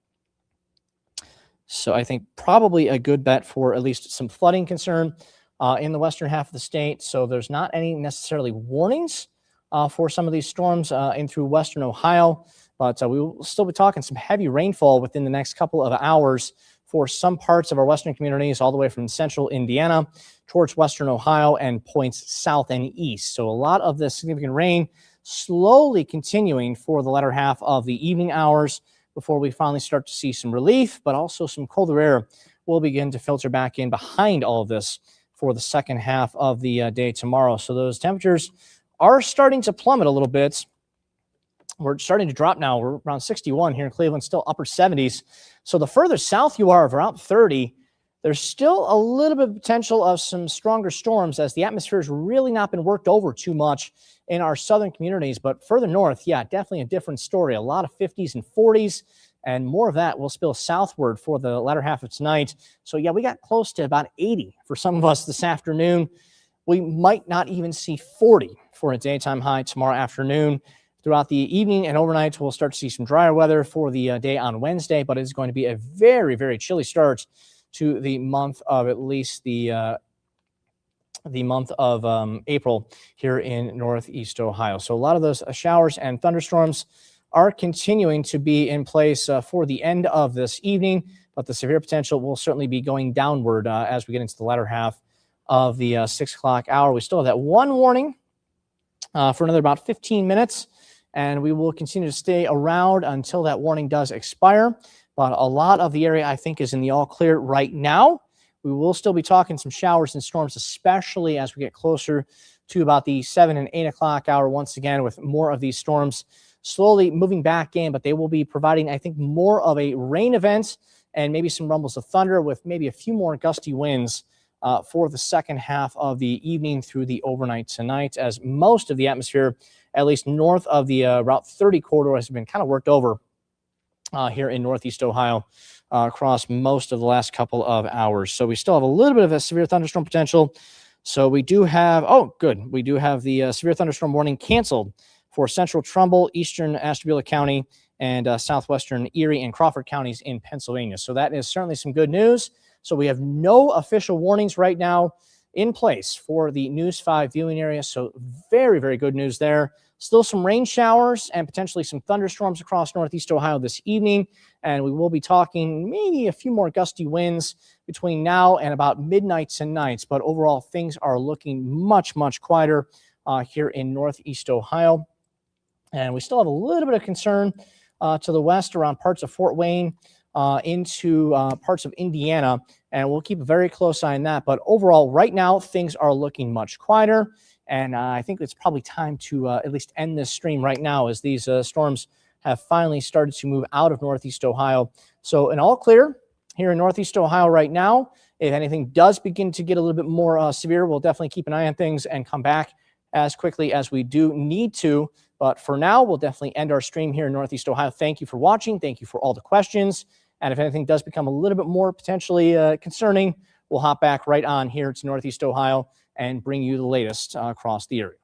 So I think probably a good bet for at least some flooding concern in the western half of the state. So there's not any necessarily warnings for some of these storms in through western Ohio. But we will still be talking some heavy rainfall within the next couple of hours for some parts of our western communities, all the way from central Indiana towards western Ohio and points south and east. So a lot of this significant rain slowly continuing for the latter half of the evening hours before we finally start to see some relief, but also some colder air will begin to filter back in behind all of this for the second half of the day tomorrow. So those temperatures are starting to plummet a little bit. We're starting to drop now. We're around 61 here in Cleveland, still upper 70s. So the further south you are, around 30, there's still a little bit of potential of some stronger storms as the atmosphere has really not been worked over too much in our southern communities. But further north, yeah, definitely a different story. A lot of 50s and 40s, and more of that will spill southward for the latter half of tonight. So yeah, we got close to about 80 for some of us this afternoon. We might not even see 40 for a daytime high tomorrow afternoon. Throughout the evening and overnight, we'll start to see some drier weather for the day on Wednesday, but it's going to be a very chilly start to the month of at least the month of April here in Northeast Ohio. So a lot of those showers and thunderstorms are continuing to be in place for the end of this evening, but the severe potential will certainly be going downward as we get into the latter half of the 6 o'clock hour. We still have that one warning for another about 15 minutes. And we will continue to stay around until that warning does expire. But a lot of the area, I think, is in the all clear right now. We will still be talking some showers and storms, especially as we get closer to about the 7 and 8 o'clock hour once again, with more of these storms slowly moving back in. But they will be providing, I think, more of a rain event and maybe some rumbles of thunder with maybe a few more gusty winds for the second half of the evening through the overnight tonight, as most of the atmosphere, at least north of the Route 30 corridor, has been kind of worked over here in Northeast Ohio across most of the last couple of hours. So we still have a little bit of a severe thunderstorm potential. So we do have, we do have the severe thunderstorm warning canceled for central Trumbull, eastern Ashtabula County, and southwestern Erie and Crawford counties in Pennsylvania. So that is certainly some good news. So we have no official warnings right now in place for the News 5 viewing area. So very good news there. Still some rain showers and potentially some thunderstorms across Northeast Ohio this evening. And we will be talking maybe a few more gusty winds between now and about midnight tonight. But overall, things are looking much quieter here in Northeast Ohio. And we still have a little bit of concern to the west around parts of Fort Wayne into parts of Indiana, and we'll keep a very close eye on that. But overall, right now, things are looking much quieter, and I think it's probably time to at least end this stream right now, as these storms have finally started to move out of Northeast Ohio. So an all clear here in Northeast Ohio right now. If anything does begin to get a little bit more severe, we'll definitely keep an eye on things and come back as quickly as we do need to. But for now, we'll definitely end our stream here in Northeast Ohio. Thank you for watching. Thank you for all the questions. And if anything does become a little bit more potentially concerning, we'll hop back right on here to Northeast Ohio and bring you the latest across the area.